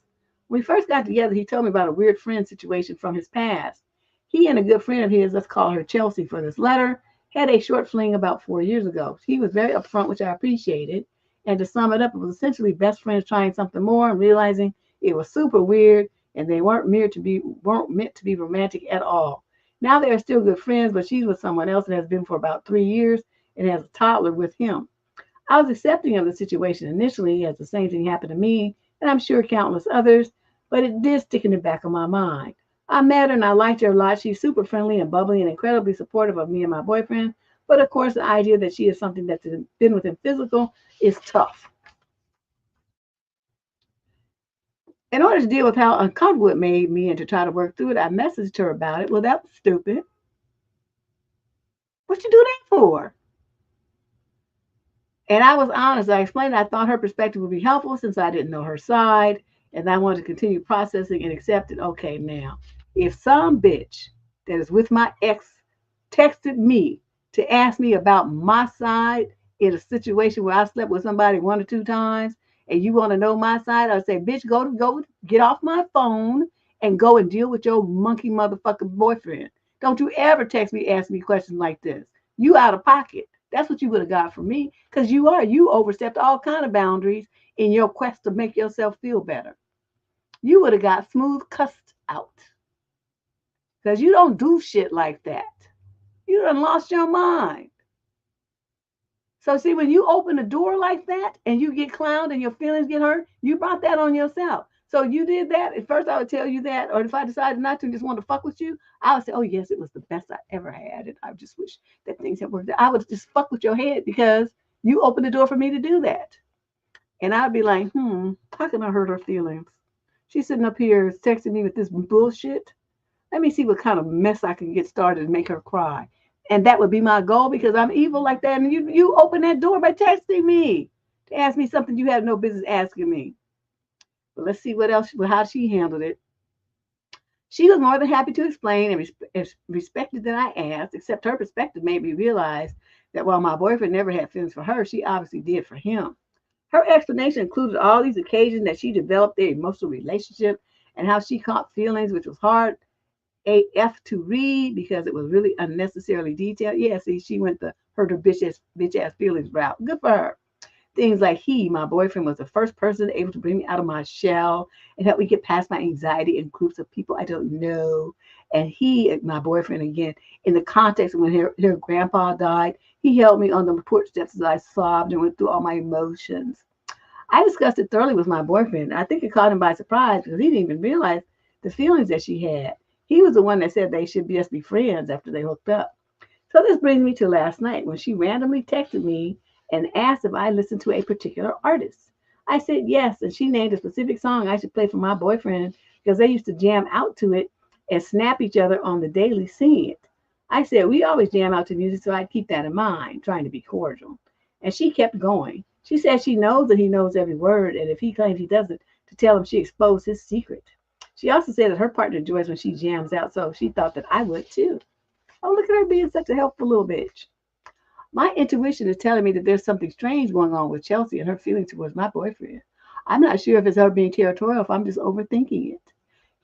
When we first got together, he told me about a weird friend situation from his past. He and a good friend of his, let's call her Chelsea for this letter, had a short fling about 4 years ago. He was very upfront, which I appreciated. And to sum it up, it was essentially best friends trying something more and realizing it was super weird and they weren't meant to be romantic at all. Now they are still good friends, but she's with someone else and has been for about 3 years and has a toddler with him. I was accepting of the situation initially as the same thing happened to me, and I'm sure countless others, but it did stick in the back of my mind. I met her and I liked her a lot. She's super friendly and bubbly and incredibly supportive of me and my boyfriend. But of course, the idea that she is something that's been within physical is tough. In order to deal with how uncomfortable it made me and to try to work through it, I messaged her about it. Well, that was stupid. What you do that for? And I was honest. I explained I thought her perspective would be helpful since I didn't know her side, and I wanted to continue processing and accept it. Okay, now, if some bitch that is with my ex texted me to ask me about my side in a situation where I slept with somebody 1 or 2 times, and you want to know my side, I'd say, bitch, go get off my phone and go and deal with your monkey motherfucking boyfriend. Don't you ever text me, ask me questions like this. You out of pocket. That's what you would have got from me, because you overstepped all kind of boundaries in your quest to make yourself feel better. You would have got smooth cussed out, because you don't do shit like that. You done lost your mind. So see, when you open the door like that and you get clowned and your feelings get hurt, you brought that on yourself. So you did that. At first, I would tell you that, or if I decided not to and just want to fuck with you, I would say, "Oh yes, it was the best I ever had, and I just wish that things had worked out." I would just fuck with your head because you opened the door for me to do that, and I'd be like, how can I hurt her feelings? She's sitting up here texting me with this bullshit. Let me see what kind of mess I can get started and make her cry. And that would be my goal because I'm evil like that. And you open that door by texting me to ask me something you have no business asking me. But let's see what else, how she handled it. She was more than happy to explain and respected that I asked, except her perspective made me realize that while my boyfriend never had feelings for her, she obviously did for him. Her explanation included all these occasions that she developed their emotional relationship and how she caught feelings, which was hard AF to read because it was really unnecessarily detailed. Yeah, see, she went the hurt her bitch ass feelings route. Good for her. Things like my boyfriend, was the first person able to bring me out of my shell and help me get past my anxiety in groups of people I don't know. And my boyfriend, again, in the context of when her grandpa died, he held me on the porch steps as I sobbed and went through all my emotions. I discussed it thoroughly with my boyfriend. I think it caught him by surprise because he didn't even realize the feelings that she had. He was the one that said they should just be friends after they hooked up. So this brings me to last night when she randomly texted me and asked if I listened to a particular artist. I said yes, and she named a specific song I should play for my boyfriend because they used to jam out to it and snap each other on the daily singing it. I said we always jam out to music, so I'd keep that in mind, trying to be cordial. And she kept going. She said she knows that he knows every word, and if he claims he doesn't, to tell him she exposed his secret. She also said that her partner enjoys when she jams out, so she thought that I would too. Oh, look at her being such a helpful little bitch. My intuition is telling me that there's something strange going on with Chelsea and her feelings towards my boyfriend. I'm not sure if it's her being territorial, if I'm just overthinking it.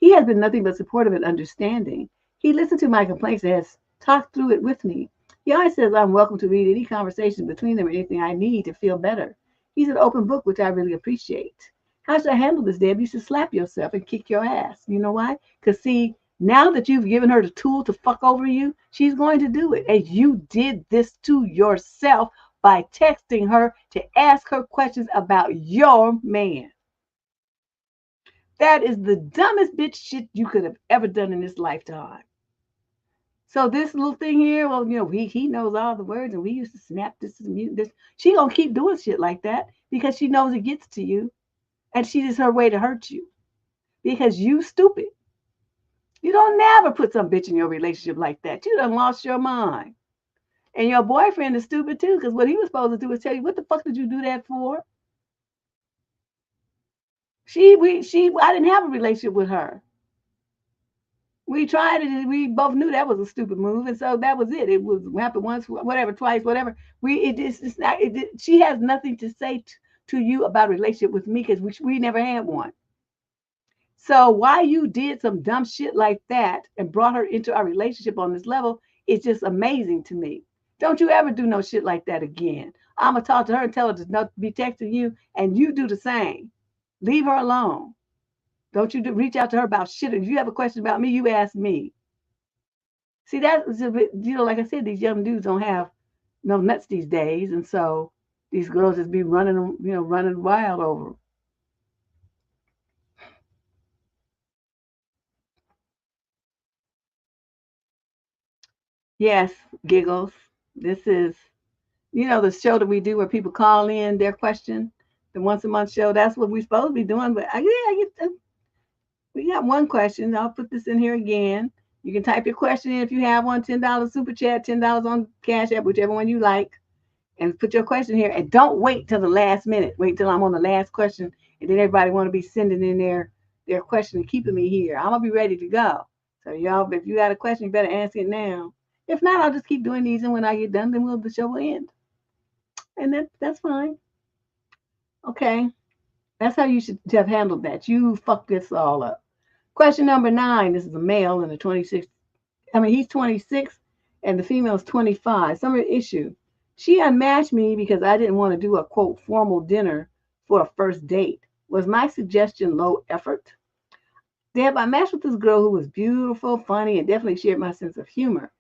He has been nothing but supportive and understanding. He listened to my complaints and has talked through it with me. He always says I'm welcome to read any conversation between them or anything I need to feel better. He's an open book, which I really appreciate. How should I handle this, Deb? You should slap yourself and kick your ass. You know why? Because, see, now that you've given her the tool to fuck over you, she's going to do it. And you did this to yourself by texting her to ask her questions about your man. That is the dumbest bitch shit you could have ever done in this lifetime. So this little thing here, well, he knows all the words, and we used to snap this. She gonna keep doing shit like that because she knows it gets to you, and she is her way to hurt you because you stupid. You don't never put some bitch in your relationship like that. You done lost your mind. And your boyfriend is stupid too, because what he was supposed to do is tell you, what the fuck did you do that for? I didn't have a relationship with her. We tried it, and we both knew that was a stupid move, and so that was it. It was happened once, whatever, twice, whatever. It's not. She has nothing to say to you about a relationship with me because we never had one. So why you did some dumb shit like that and brought her into our relationship on this level is just amazing to me. Don't you ever do no shit like that again. I'm gonna talk to her and tell her to not be texting you, and you do the same. Leave her alone. Don't you reach out to her about shit. If you have a question about me, you ask me. See, that's a bit, like I said, these young dudes don't have no nuts these days, and so these girls just be running, running wild over 'em. Yes, giggles. This is, the show that we do where people call in their question, the once a month show. That's what we're supposed to be doing. But I get we got one question. I'll put this in here again. You can type your question in if you have one. $10 super chat, $10 on Cash App, whichever one you like, and put your question here. And don't wait till the last minute. Wait till I'm on the last question, and then everybody want to be sending in their question and keeping me here. I'm gonna be ready to go. So y'all, if you got a question, you better ask it now. If not, I'll just keep doing these, and when I get done, then the show will end, and that's fine. Okay, that's how you should have handled that. You fucked this all up. Question number 9. This is a male in the 26. I mean, he's 26, and the female is 25. Summary issue: she unmatched me because I didn't want to do a quote formal dinner for a first date. Was my suggestion low effort? Deb, I matched with this girl who was beautiful, funny, and definitely shared my sense of humor.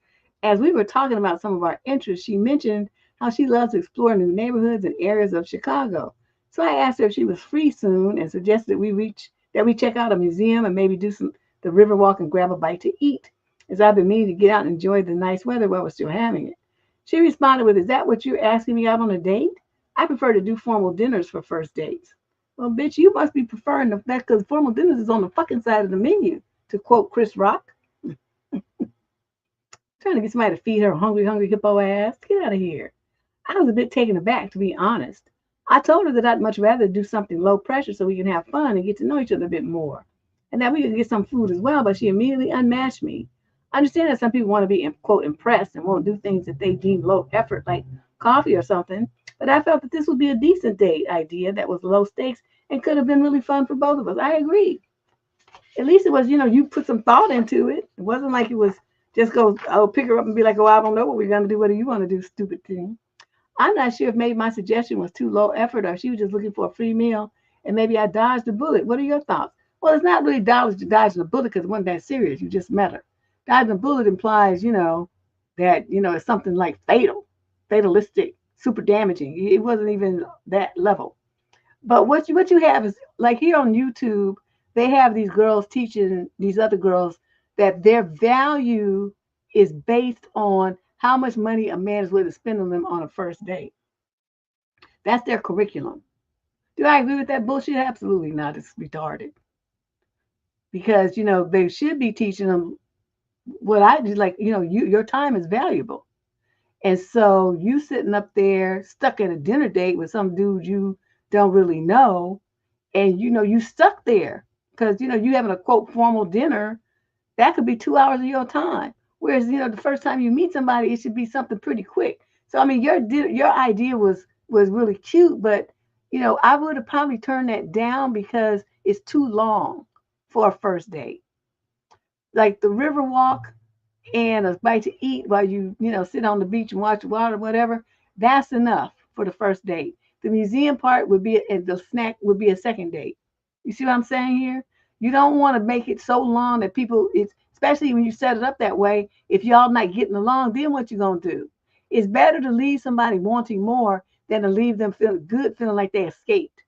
As we were talking about some of our interests, she mentioned how she loves to explore new neighborhoods and areas of Chicago. So I asked her if she was free soon and suggested we check out a museum and maybe do the river walk and grab a bite to eat, as I've been meaning to get out and enjoy the nice weather while we're still having it. She responded with, "Is that what you're asking me out on a date? I prefer to do formal dinners for first dates." Well, bitch, you must be preferring the fact because formal dinners is on the fucking side of the menu, to quote Chris Rock. Trying to get somebody to feed her hungry, hungry hippo ass. Get out of here. I was a bit taken aback, to be honest. I told her that I'd much rather do something low pressure so we can have fun and get to know each other a bit more, and that we could get some food as well, but she immediately unmatched me. I understand that some people want to be, quote, impressed and won't do things that they deem low effort, like coffee or something, but I felt that this would be a decent date idea that was low stakes and could have been really fun for both of us. I agree. At least it was, you put some thought into it. It wasn't like it was just go, I'll pick her up and be like, oh, I don't know what we're going to do. What do you want to do, stupid thing? I'm not sure if maybe my suggestion was too low effort or she was just looking for a free meal and maybe I dodged the bullet. What are your thoughts? Well, it's not really dodging the bullet because it wasn't that serious. You just met her. Dodging the bullet implies, that, it's something like fatalistic, super damaging. It wasn't even that level. But what you have is like here on YouTube, they have these girls teaching these other girls that their value is based on how much money a man is willing to spend on them on a first date. That's their curriculum. Do I agree with that bullshit? Absolutely not. It's retarded. Because, they should be teaching them what I do, like, your time is valuable. And so you sitting up there stuck at a dinner date with some dude you don't really know, and you stuck there because you having a quote formal dinner, that could be 2 hours of your time. Whereas the first time you meet somebody, it should be something pretty quick. So I mean, your idea was really cute, but I would have probably turned that down because it's too long for a first date. Like the river walk and a bite to eat while you sit on the beach and watch the water, whatever. That's enough for the first date. The museum part would be, and the snack would be a second date. You see what I'm saying here? You don't want to make it so long that people, it's especially when you set it up that way. If y'all not getting along, then what you gonna do? It's better to leave somebody wanting more than to leave them feeling good, feeling like they escaped.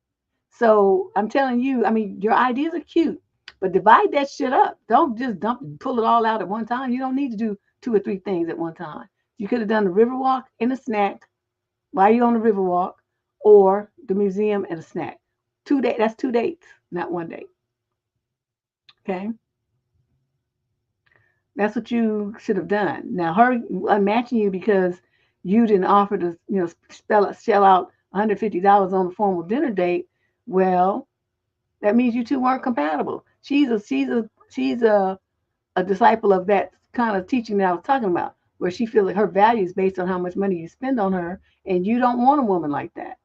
So I'm telling you, I mean, your ideas are cute, but divide that shit up. Don't just pull it all out at one time. You don't need to do 2 or 3 things at one time. You could have done the river walk and a snack while you're on the river walk, or the museum and a snack. 2 days. That's 2 dates, not one date. Okay, that's what you should have done. Now her unmatching you because you didn't offer to shell out $150 on a formal dinner date. Well, that means you two weren't compatible. She's a a disciple of that kind of teaching that I was talking about, where she feels like her value is based on how much money you spend on her, and you don't want a woman like that.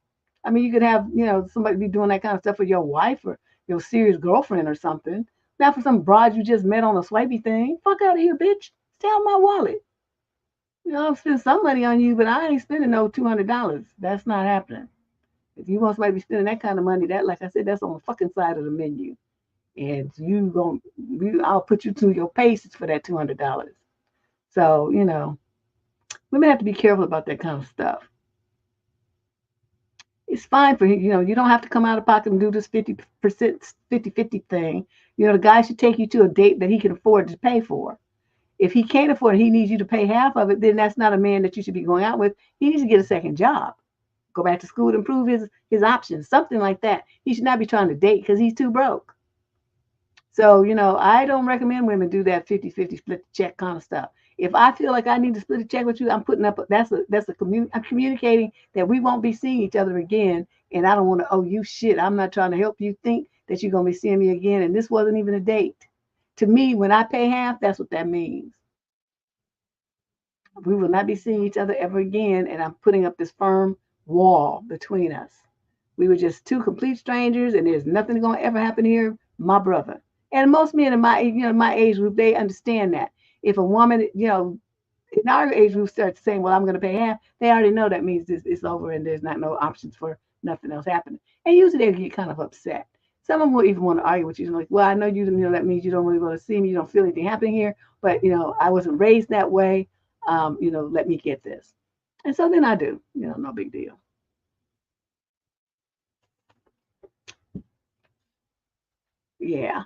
I mean, you could have, somebody be doing that kind of stuff with your wife or your serious girlfriend or something. Not for some broad you just met on a swipey thing. Fuck out of here, bitch. Stay out of my wallet. I'll spend some money on you, but I ain't spending no $200. That's not happening. If you want somebody to be spending that kind of money, that, like I said, that's on the fucking side of the menu. And I'll put you to your paces for that $200. So, women have to be careful about that kind of stuff. It's fine for you don't have to come out of pocket and do this 50%, 50-50 thing. The guy should take you to a date that he can afford to pay for. If he can't afford it, he needs you to pay half of it, then that's not a man that you should be going out with. He needs to get a second job, go back to school to improve his options, something like that. He should not be trying to date because he's too broke. So, I don't recommend women do that 50-50 split the check kind of stuff. If I feel like I need to split a check with you, I'm putting up, I'm communicating that we won't be seeing each other again. And I don't want to owe you shit. I'm not trying to help you think that you're going to be seeing me again. And this wasn't even a date. To me, when I pay half, that's what that means. We will not be seeing each other ever again. And I'm putting up this firm wall between us. We were just two complete strangers, and there's nothing going to ever happen here, my brother. And most men in my age group, they understand that. If a woman, in our age group starts saying, well, I'm going to pay half, they already know that means it's over and there's not no options for nothing else happening. And usually they get kind of upset. Some of them will even want to argue with you, like, well, I know you, that means you don't really want to see me, you don't feel anything happening here, but, I wasn't raised that way, let me get this. And so then I do, no big deal. Yeah.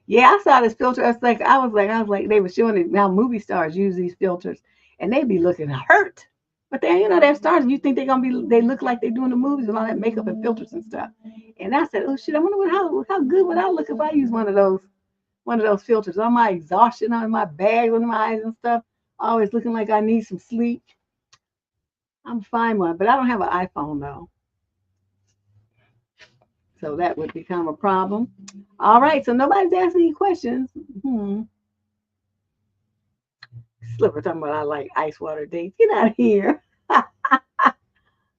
Yeah, I saw this filter. I was like, they were showing it now. Movie stars use these filters, and they be looking hurt. But then, they're stars, and you think they look like they're doing the movies and all that makeup and filters and stuff. And I said, oh shit, I wonder how good would I look if I use one of those filters on my exhaustion, on my bags, on my eyes and stuff. Always looking like I need some sleep. I'm fine one, but I don't have an iPhone though. So that would become a problem. All right, so nobody's asking any questions. Slipper talking about I like ice water dates. Get out of here.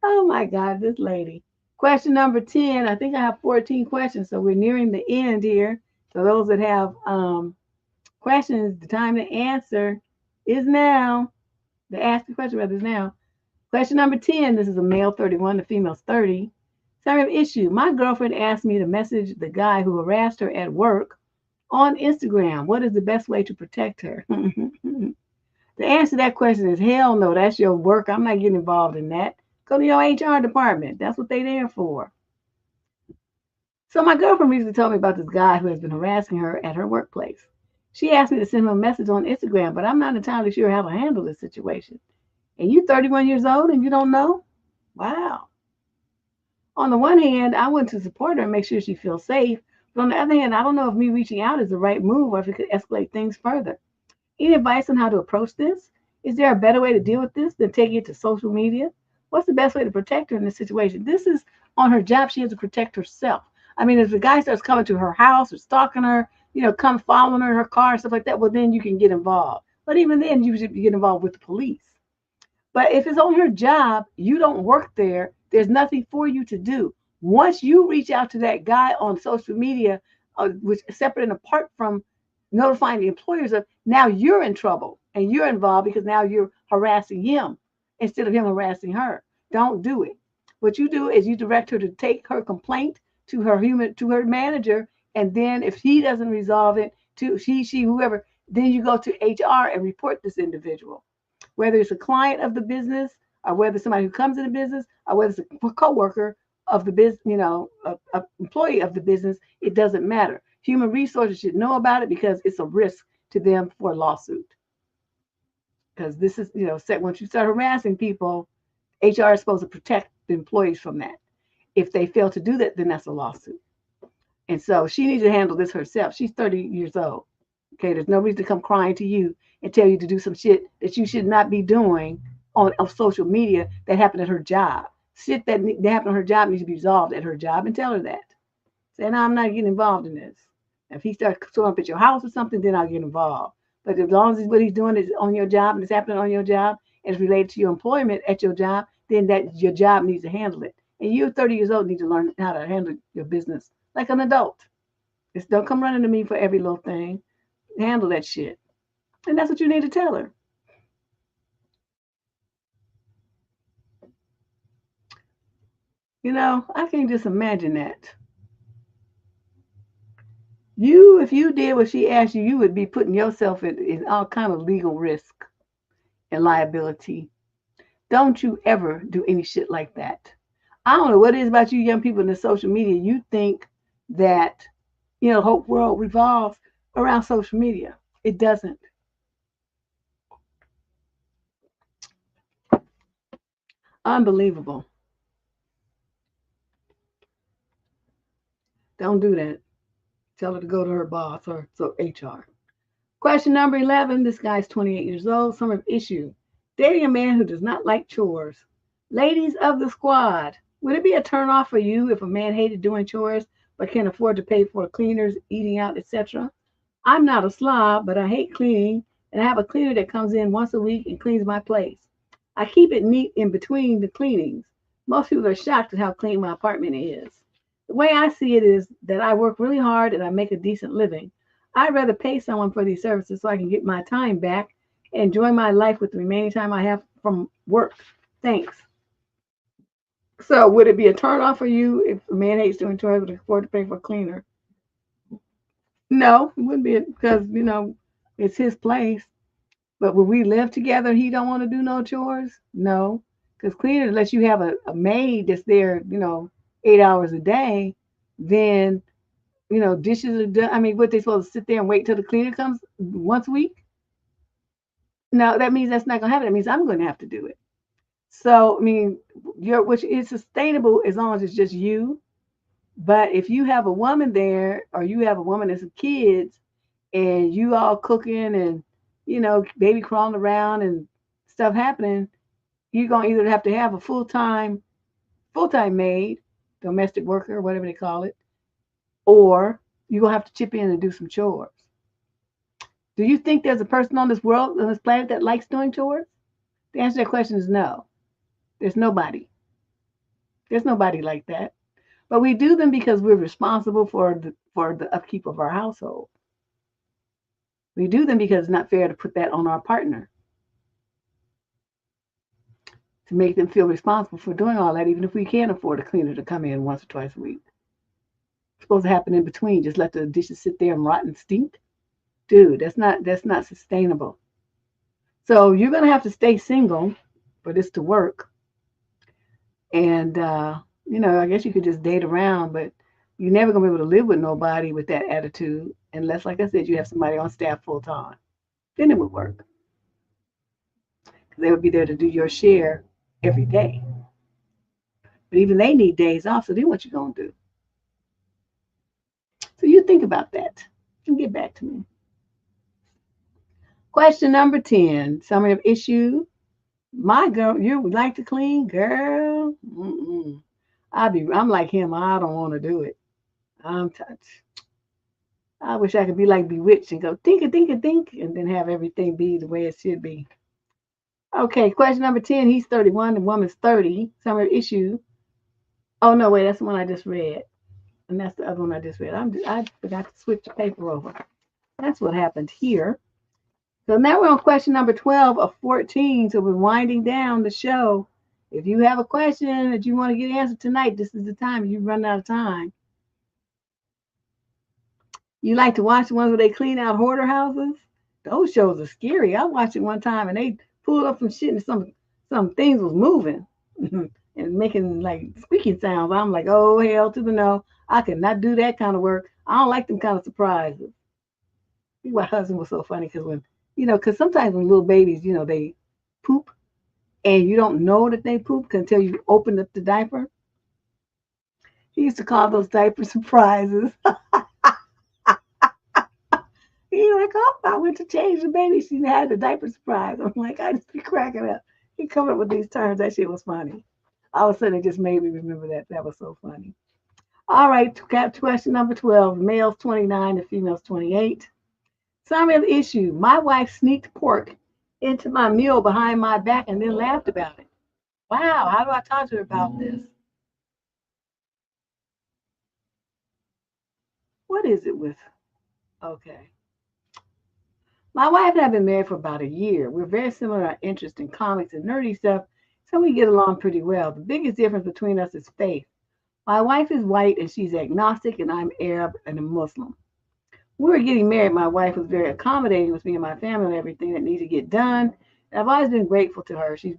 Oh my God, this lady. Question number 10. I think I have 14 questions, so we're nearing the end here. So those that have questions, the time to answer is now. The ask the question rather is now. Question number 10. This is a male 31, the female's 30. Summary of issue. My girlfriend asked me to message the guy who harassed her at work on Instagram. What is the best way to protect her? The answer to that question is hell no. That's your work. I'm not getting involved in that. Go to your HR department. That's what they're there for. So my girlfriend recently told me about this guy who has been harassing her at her workplace. She asked me to send him a message on Instagram, but I'm not entirely sure how to handle this situation. And you're 31 years old and you don't know? Wow. On the one hand, I want to support her and make sure she feels safe. But on the other hand, I don't know if me reaching out is the right move or if it could escalate things further. Any advice on how to approach this? Is there a better way to deal with this than taking it to social media? What's the best way to protect her in this situation? This is on her job. She has to protect herself. I mean, if the guy starts coming to her house or stalking her, come following her in her car and stuff like that, well, then you can get involved. But even then, you should get involved with the police. But if it's on her job, you don't work there, there's nothing for you to do. Once you reach out to that guy on social media, which is separate and apart from notifying the employers of, now you're in trouble and you're involved because now you're harassing him instead of him harassing her. Don't do it. What you do is you direct her to take her complaint to her manager, and then if he doesn't resolve it, to she whoever, then you go to HR and report this individual, whether it's a client of the business or whether somebody who comes in the business or whether it's a coworker of the business, an employee of the business. It doesn't matter. Human resources should know about it because it's a risk to them for a lawsuit. Because this is, once you start harassing people, HR is supposed to protect the employees from that. If they fail to do that, then that's a lawsuit. And so she needs to handle this herself. She's 30 years old. Okay, there's no reason to come crying to you and tell you to do some shit that you should not be doing on social media that happened at her job. Shit that happened on her job needs to be resolved at her job, and tell her that. Say, no, I'm not getting involved in this. If he starts showing up at your house or something, then I'll get involved. But as long as what he's doing is on your job and it's happening on your job and it's related to your employment at your job, then that your job needs to handle it. And you, 30 years old, need to learn how to handle your business like an adult. Just don't come running to me for every little thing. Handle that shit. And that's what you need to tell her. I can just imagine that. If you did what she asked you, you would be putting yourself in all kind of legal risk and liability. Don't you ever do any shit like that. I don't know what it is about you young people in the social media. You think that, the whole world revolves around social media. It doesn't. Unbelievable. Don't do that. Tell her to go to her boss or so HR. Question number 11. This guy's 28 years old. Summer issue. Dating a man who does not like chores. Ladies of the squad, would it be a turnoff for you if a man hated doing chores but can afford to pay for cleaners, eating out, etc.? I'm not a slob, but I hate cleaning, and I have a cleaner that comes in once a week and cleans my place. I keep it neat in between the cleanings. Most people are shocked at how clean my apartment is. The way I see it is that I work really hard and I make a decent living. I'd rather pay someone for these services so I can get my time back and enjoy my life with the remaining time I have from work. Thanks. So, would it be a turn off for you if a man hates doing chores but can afford to pay for a cleaner? No, it wouldn't be because it's his place. But when we live together, he don't want to do no chores. No, because cleaner, unless you have a maid that's there, 8 hours a day, then dishes are done. I mean, what they supposed to sit there and wait till the cleaner comes once a week? No, that means that's not gonna happen. That means I'm going to have to do it. So I mean, which is sustainable as long as it's just you. But if you have a woman there, or you have a woman and some kids, and you all cooking and baby crawling around and stuff happening, you're gonna either have to have a full time maid, domestic worker, whatever they call it, or you're gonna have to chip in and do some chores. Do you think there's a person on this world, on this planet, that likes doing chores? The answer to that question is no. There's nobody. There's nobody like that. But we do them because we're responsible for the upkeep of our household. We do them because it's not fair to put that on our partner, to make them feel responsible for doing all that, even if we can't afford a cleaner to come in once or twice a week. It's supposed to happen in between. Just let the dishes sit there and rot and stink. Dude, that's not sustainable. So you're gonna have to stay single for this to work. And I guess you could just date around, but you're never gonna be able to live with nobody with that attitude unless, like I said, you have somebody on staff full time. Then it would work. They would be there to do your share every day. But even they need days off, so then what you gonna do? So you think about that and get back to me. Question number 10. Summary of issue. My girl, you would like to clean, girl? Mm-mm. I'm like him. I don't want to do it. I'm touched. I wish I could be like Bewitched and go think, and then have everything be the way it should be. Okay, question number 10. He's 31. The woman's 30. Summary of issue. Oh no, wait, that's the one I just read, and that's the other one I just read. I forgot to switch the paper over. That's what happened here. So now we're on question number 12 of 14. So we're winding down the show. If you have a question that you want to get answered tonight, this is the time. If you run out of time. You like to watch the ones where they clean out hoarder houses? Those shows are scary. I watched it one time and they pulled up some shit and some things was moving and making like squeaking sounds. I'm like, oh hell to the no. I could not do that kind of work. I don't like them kind of surprises. My husband was so funny because because sometimes when little babies, they poop and you don't know that they poop until you open up the diaper. He used to call those diaper surprises. He's like, oh, I went to change the baby. She had the diaper surprise. I'm like, I just be cracking up. He coming up with these terms. That shit was funny. All of a sudden, it just made me remember that. That was so funny. All right, got question number 12. Males 29 and females 28. Summary of the issue. My wife sneaked pork into my meal behind my back and then laughed about it. Wow, how do I talk to her about this? What is it with? Okay. My wife and I have been married for about a year. We're very similar in our interest in comics and nerdy stuff, so we get along pretty well. The biggest difference between us is faith. My wife is white and she's agnostic, and I'm Arab and a Muslim. When we were getting married, my wife was very accommodating with me and my family and everything that needed to get done. And I've always been grateful to her. She's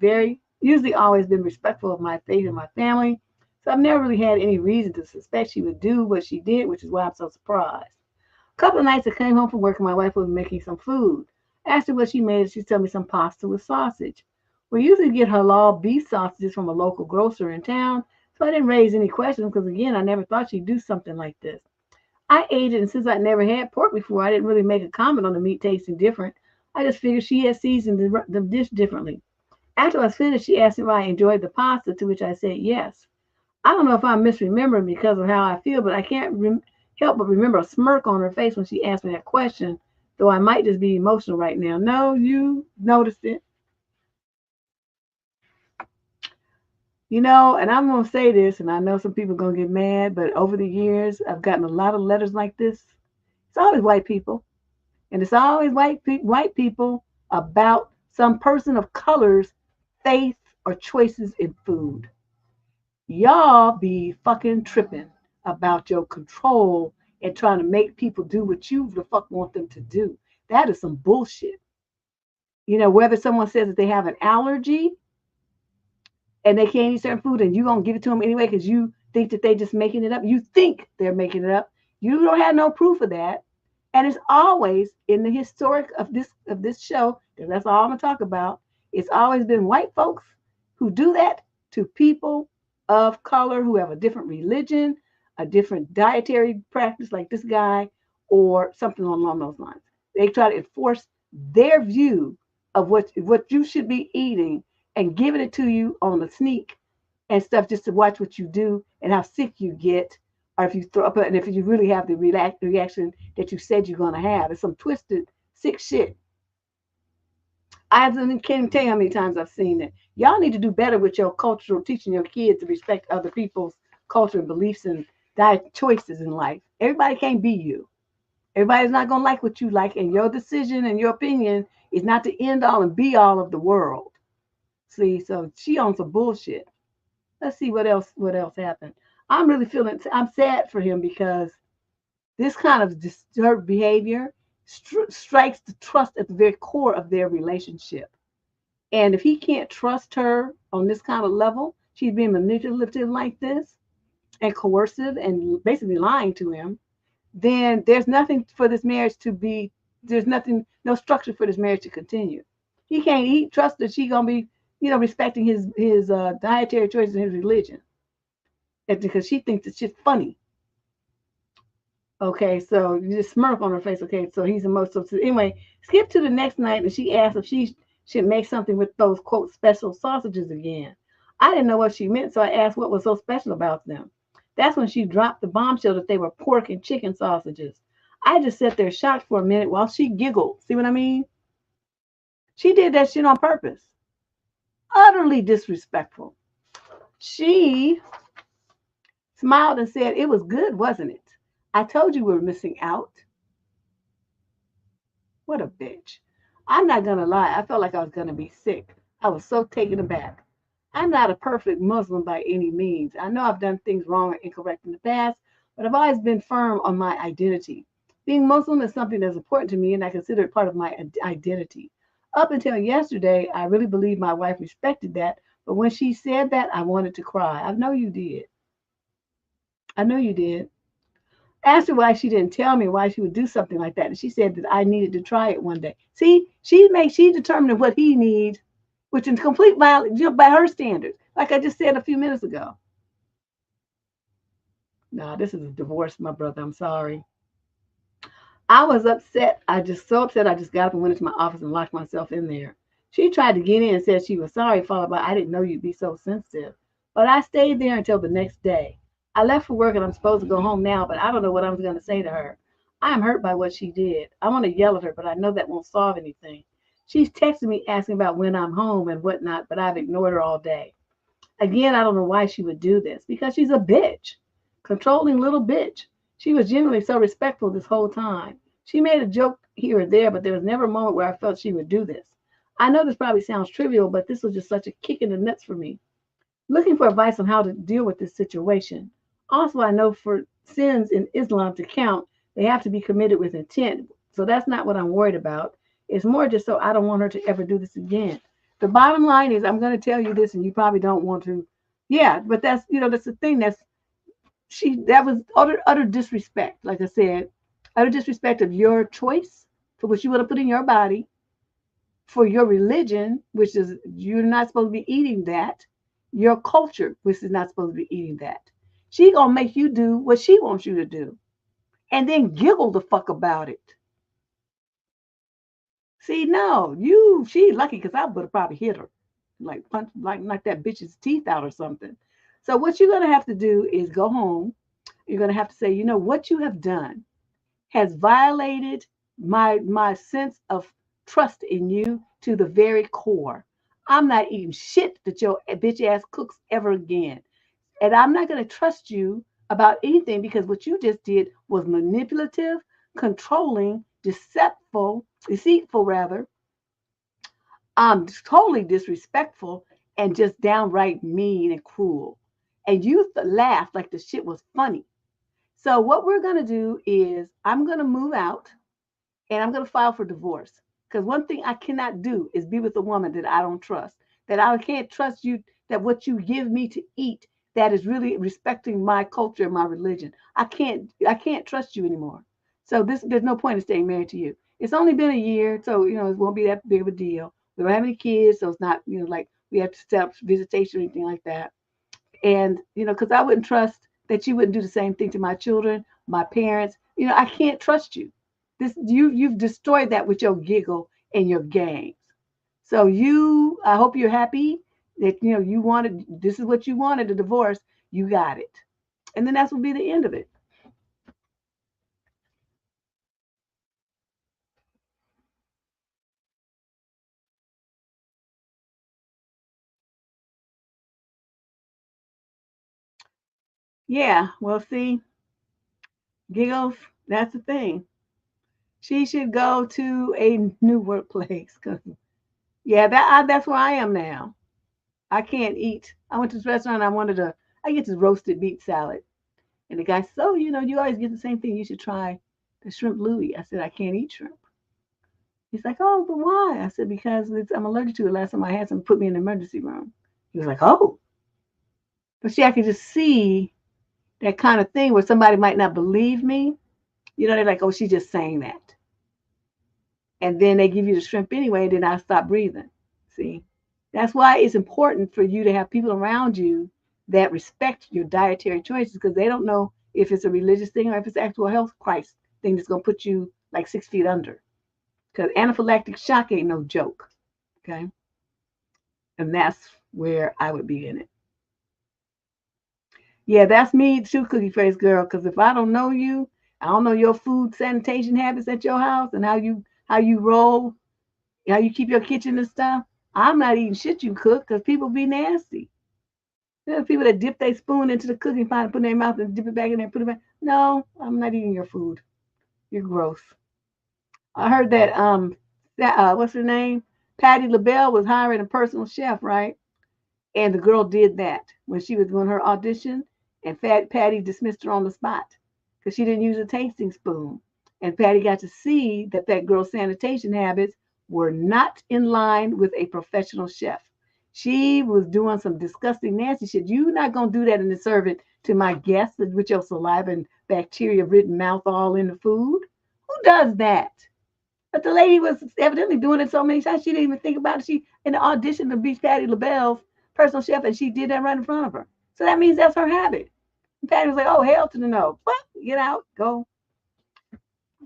usually always been respectful of my faith and my family. So I've never really had any reason to suspect she would do what she did, which is why I'm so surprised. A couple of nights I came home from work and my wife was making some food. I asked her what she made. She told me some pasta with sausage. We usually get halal beef sausages from a local grocer in town, so I didn't raise any questions because, again, I never thought she'd do something like this. I ate it, and since I'd never had pork before, I didn't really make a comment on the meat tasting different. I just figured she had seasoned the dish differently. After I was finished, she asked me if I enjoyed the pasta, to which I said yes. I don't know if I'm misremembering because of how I feel, but I can't help but remember a smirk on her face when she asked me that question, though I might just be emotional right now. No, you noticed it. And I'm going to say this, and I know some people are going to get mad, but over the years, I've gotten a lot of letters like this. It's always white people. And it's always white people about some person of color's faith or choices in food. Y'all be fucking tripping about your control and trying to make people do what you the fuck want them to do. That is some bullshit. Whether someone says that they have an allergy and they can't eat certain food and you gonna give it to them anyway because you think that they just making it up. You think they're making it up. You don't have no proof of that. And it's always in the historic of this show, because that's all I'm gonna talk about. It's always been white folks who do that to people of color who have a different religion, a different dietary practice, like this guy, or something along those lines. They try to enforce their view of what you should be eating and giving it to you on the sneak and stuff just to watch what you do and how sick you get, or if you throw up, and if you really have the reaction that you said you're going to have. It's some twisted, sick shit. I can't tell you how many times I've seen it. Y'all need to do better with your cultural, teaching your kids to respect other people's culture and beliefs and diet choices in life. Everybody can't be you. Everybody's not going to like what you like, and your decision and your opinion is not the end all and be all of the world. See, so she on some bullshit. Let's see what else happened. I'm sad for him because this kind of disturbed behavior strikes the trust at the very core of their relationship. And if he can't trust her on this kind of level, she's being manipulative like this and coercive and basically lying to him, then there's nothing for this marriage to be, no structure for this marriage to continue. He trusts that she's going to be, respecting his dietary choices and his religion. And because she thinks it's shit's funny. Okay, so you just smirk on her face. Okay, so he's emotional. So anyway, skip to the next night, and she asked if she should make something with those, quote, special sausages again. I didn't know what she meant, so I asked what was so special about them. That's when she dropped the bombshell that they were pork and chicken sausages. I just sat there shocked for a minute while she giggled. See what I mean? She did that shit on purpose. Utterly disrespectful. She smiled and said, "It was good, wasn't it? I told you we were missing out." What a bitch. I'm not going to lie. I felt like I was going to be sick. I was so taken aback. I'm not a perfect Muslim by any means. I know I've done things wrong or incorrect in the past, but I've always been firm on my identity. Being Muslim is something that's important to me, and I consider it part of my identity. Up until yesterday, I really believed my wife respected that, but when she said that, I wanted to cry. I know you did. I know you did. Asked her why she didn't tell me why she would do something like that, and she said that I needed to try it one day. See, she determined what he needs, which is complete violation, by her standards, like I just said a few minutes ago. No, this is a divorce, my brother. I'm sorry. I was upset. I just got up and went into my office and locked myself in there. She tried to get in and said she was sorry, followed by, "I didn't know you'd be so sensitive." But I stayed there until the next day. I left for work and I'm supposed to go home now, but I don't know what I'm going to say to her. I am hurt by what she did. I want to yell at her, but I know that won't solve anything. She's texting me asking about when I'm home and whatnot, but I've ignored her all day. Again, I don't know why she would do this because she's a bitch, controlling little bitch. She was genuinely so respectful this whole time. She made a joke here or there, but there was never a moment where I felt she would do this. I know this probably sounds trivial, but this was just such a kick in the nuts for me. Looking for advice on how to deal with this situation. Also, I know for sins in Islam to count, they have to be committed with intent. So that's not what I'm worried about. It's more just so I don't want her to ever do this again. The bottom line is I'm going to tell you this, and you probably don't want to. Yeah, but that's that's the thing. That was utter disrespect. Like I said, utter disrespect of your choice for what you want to put in your body, for your religion, which is you're not supposed to be eating that, your culture, which is not supposed to be eating that. She gonna make you do what she wants you to do, and then giggle the fuck about it. See, no, she lucky because I would have probably hit her, like punch, like knock that bitch's teeth out or something. So what you're gonna have to do is go home. You're gonna have to say, what you have done has violated my sense of trust in you to the very core. I'm not eating shit that your bitch ass cooks ever again. And I'm not going to trust you about anything because what you just did was manipulative, controlling, deceitful rather, totally disrespectful, and just downright mean and cruel. And you laughed like the shit was funny. So what we're going to do is I'm going to move out and I'm going to file for divorce. Because one thing I cannot do is be with a woman that I don't trust, that I can't trust you, that what you give me to eat, that is really respecting my culture and my religion. I can't trust you anymore. So there's no point in staying married to you. It's only been a year, so it won't be that big of a deal. We don't have any kids, so it's not like we have to set up visitation or anything like that. And because I wouldn't trust that you wouldn't do the same thing to my children, my parents. I can't trust you. You've destroyed that with your giggle and your games. So I hope you're happy that you wanted, this is what you wanted, a divorce. You got it, and then that will be the end of it. Yeah, well, see, giggles, that's the thing. She should go to a new workplace. Cause yeah, that's where I am now. I can't eat. I went to this restaurant. I get this roasted beet salad. And the guy said, "So, you always get the same thing. You should try the shrimp Louis." I said, "I can't eat shrimp." He's like, "Oh, but why?" I said, "Because I'm allergic to it. Last time I had some, put me in the emergency room." He was like, "Oh." But see, I could just see that kind of thing where somebody might not believe me. They're like, "Oh, she's just saying that." And then they give you the shrimp anyway, and then I stop breathing. See? That's why it's important for you to have people around you that respect your dietary choices because they don't know if it's a religious thing or if it's actual health crisis thing that's going to put you like 6 feet under. Because anaphylactic shock ain't no joke. Okay. And that's where I would be in it. Yeah, that's me too, cookie face girl. Because if I don't know you, I don't know your food sanitation habits at your house and how you roll, how you keep your kitchen and stuff. I'm not eating shit you cook because people be nasty. There are people that dip their spoon into the cooking pot and put it in their mouth and dip it back in there and put it back. No, I'm not eating your food. You're gross. I heard that what's her name? Patti LaBelle was hiring a personal chef, right? And the girl did that when she was doing her audition, and Patty dismissed her on the spot because she didn't use a tasting spoon. And Patty got to see that that girl's sanitation habits were not in line with a professional chef. She was doing some disgusting, nasty shit. You're not gonna do that and serve it to my guests with your saliva and bacteria-ridden mouth all in the food. Who does that? But the lady was evidently doing it so many times she didn't even think about it. She in the audition to be Patti LaBelle's personal chef, and she did that right in front of her. So that means that's her habit. And Patty was like, "Oh hell to the no! What? Get out, go."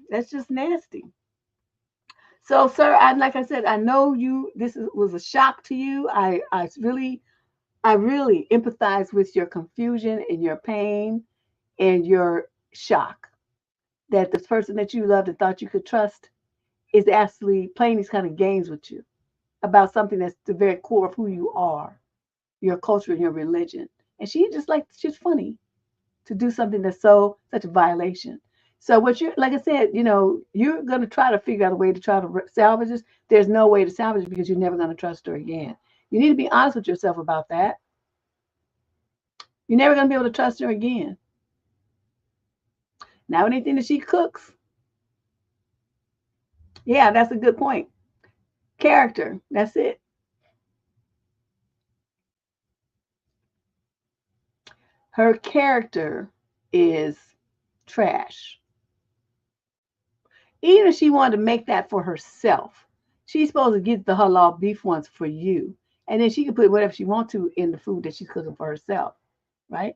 That's just nasty. So, sir, like I said, I know you. Was a shock to you. I really I really empathize with your confusion and your pain and your shock that this person that you loved and thought you could trust is actually playing these kind of games with you about something that's the very core of who you are, your culture and your religion. And she's funny to do something that's such a violation. So what you like I said, you're gonna try to figure out a way to try to salvage this. There's no way to salvage it because you're never gonna trust her again. You need to be honest with yourself about that. You're never gonna be able to trust her again. Now anything that she cooks, yeah, that's a good point. Character, that's it. Her character is trash. Even if she wanted to make that for herself, she's supposed to get the halal beef ones for you. And then she can put whatever she wants to in the food that she's cooking for herself. Right?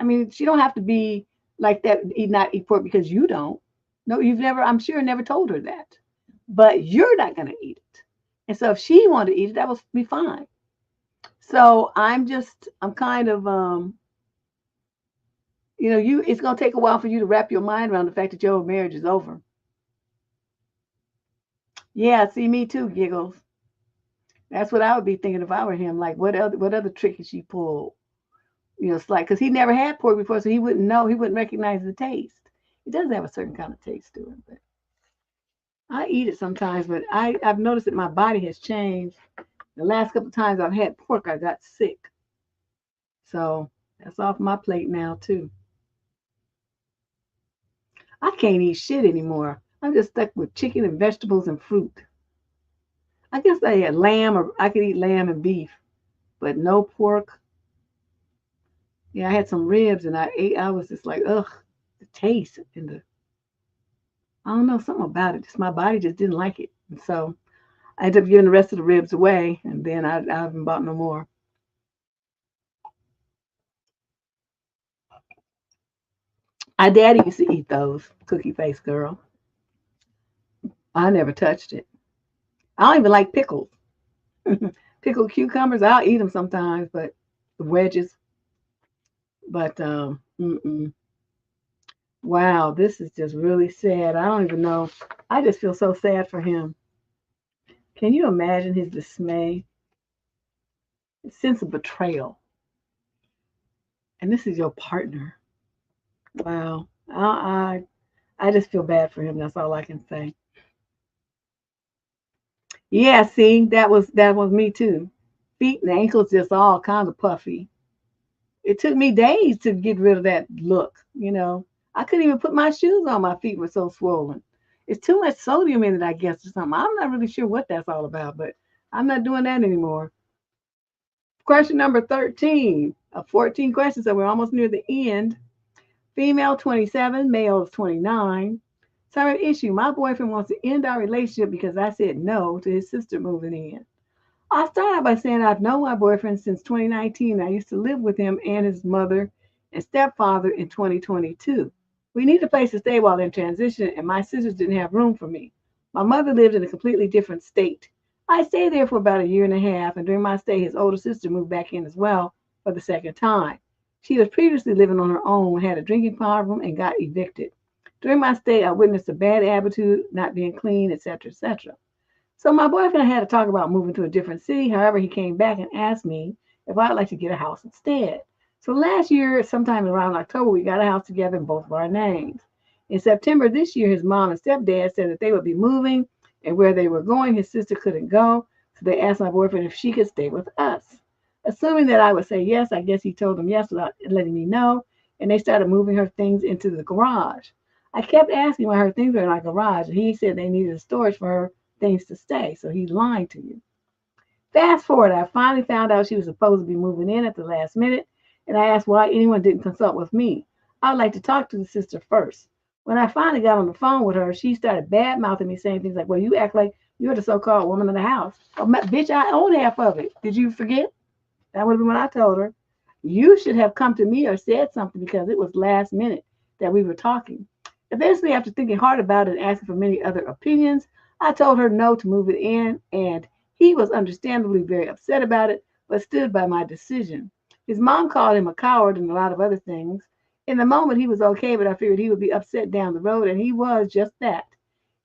I mean, she don't have to be like that, not eat pork because you don't. No, I'm sure, never told her that. But you're not going to eat it. And so if she wanted to eat it, that would be fine. So I'm kind of, it's going to take a while for you to wrap your mind around the fact that your marriage is over. Yeah, see, me too, giggles. That's what I would be thinking if I were him. Like, what other trick could she pull? It's like, because he never had pork before, so he wouldn't know. He wouldn't recognize the taste. It does have a certain kind of taste to it, but I eat it sometimes. But I've noticed that my body has changed. The last couple of times I've had pork, I got sick. So that's off my plate now too. I can't eat shit anymore. I'm just stuck with chicken and vegetables and fruit. I guess I had lamb, or I could eat lamb and beef, but no pork. Yeah, I had some ribs and I ate. I was just like, ugh, the taste and I don't know, something about it. Just my body just didn't like it. And so I ended up giving the rest of the ribs away, and then I haven't bought no more. My daddy used to eat those, cookie face girl. I never touched it. I don't even like pickles. Pickled cucumbers, I'll eat them sometimes, but the wedges. But wow, this is just really sad. I don't even know. I just feel so sad for him. Can you imagine his dismay, his sense of betrayal? And this is your partner. Wow. I just feel bad for him. That's all I can say. Yeah, see, that was me too. Feet and ankles just all kinds of puffy. It took me days to get rid of that look. I couldn't even put my shoes on. My feet were so swollen. It's too much sodium in it, I guess, or something. I'm not really sure what that's all about, but I'm not doing that anymore. Question number 13 of 14 questions, so we're almost near the end. Female 27, male 29. Sorry, issue. My boyfriend wants to end our relationship because I said no to his sister moving in. I started out by saying I've known my boyfriend since 2019. I used to live with him and his mother and stepfather in 2022. We need a place to stay while in transition, and my sisters didn't have room for me. My mother lived in a completely different state. I stayed there for about a year and a half, and during my stay, his older sister moved back in as well for the second time. She was previously living on her own, had a drinking problem, and got evicted. During my stay, I witnessed a bad attitude, not being clean, etc., etc. So my boyfriend had to talk about moving to a different city. However, he came back and asked me if I'd like to get a house instead. So last year, sometime around October, we got a house together in both of our names. In September this year, his mom and stepdad said that they would be moving, and where they were going, his sister couldn't go. So they asked my boyfriend if she could stay with us. Assuming that I would say yes, I guess he told them yes without letting me know, and they started moving her things into the garage. I kept asking why her things were in our garage, and he said they needed storage for her things to stay, so he's lying to you. Fast forward, I finally found out she was supposed to be moving in at the last minute, and I asked why anyone didn't consult with me. I'd like to talk to the sister first. When I finally got on the phone with her, she started bad mouthing me, saying things like, well, you act like you're the so-called woman of the house. Oh, bitch, I own half of it. Did you forget? That would have been what I told her. You should have come to me or said something because it was last minute that we were talking. Eventually, after thinking hard about it and asking for many other opinions, I told her no to move it in, and he was understandably very upset about it, but stood by my decision. His mom called him a coward and a lot of other things. In the moment, he was okay, but I figured he would be upset down the road, and he was just that.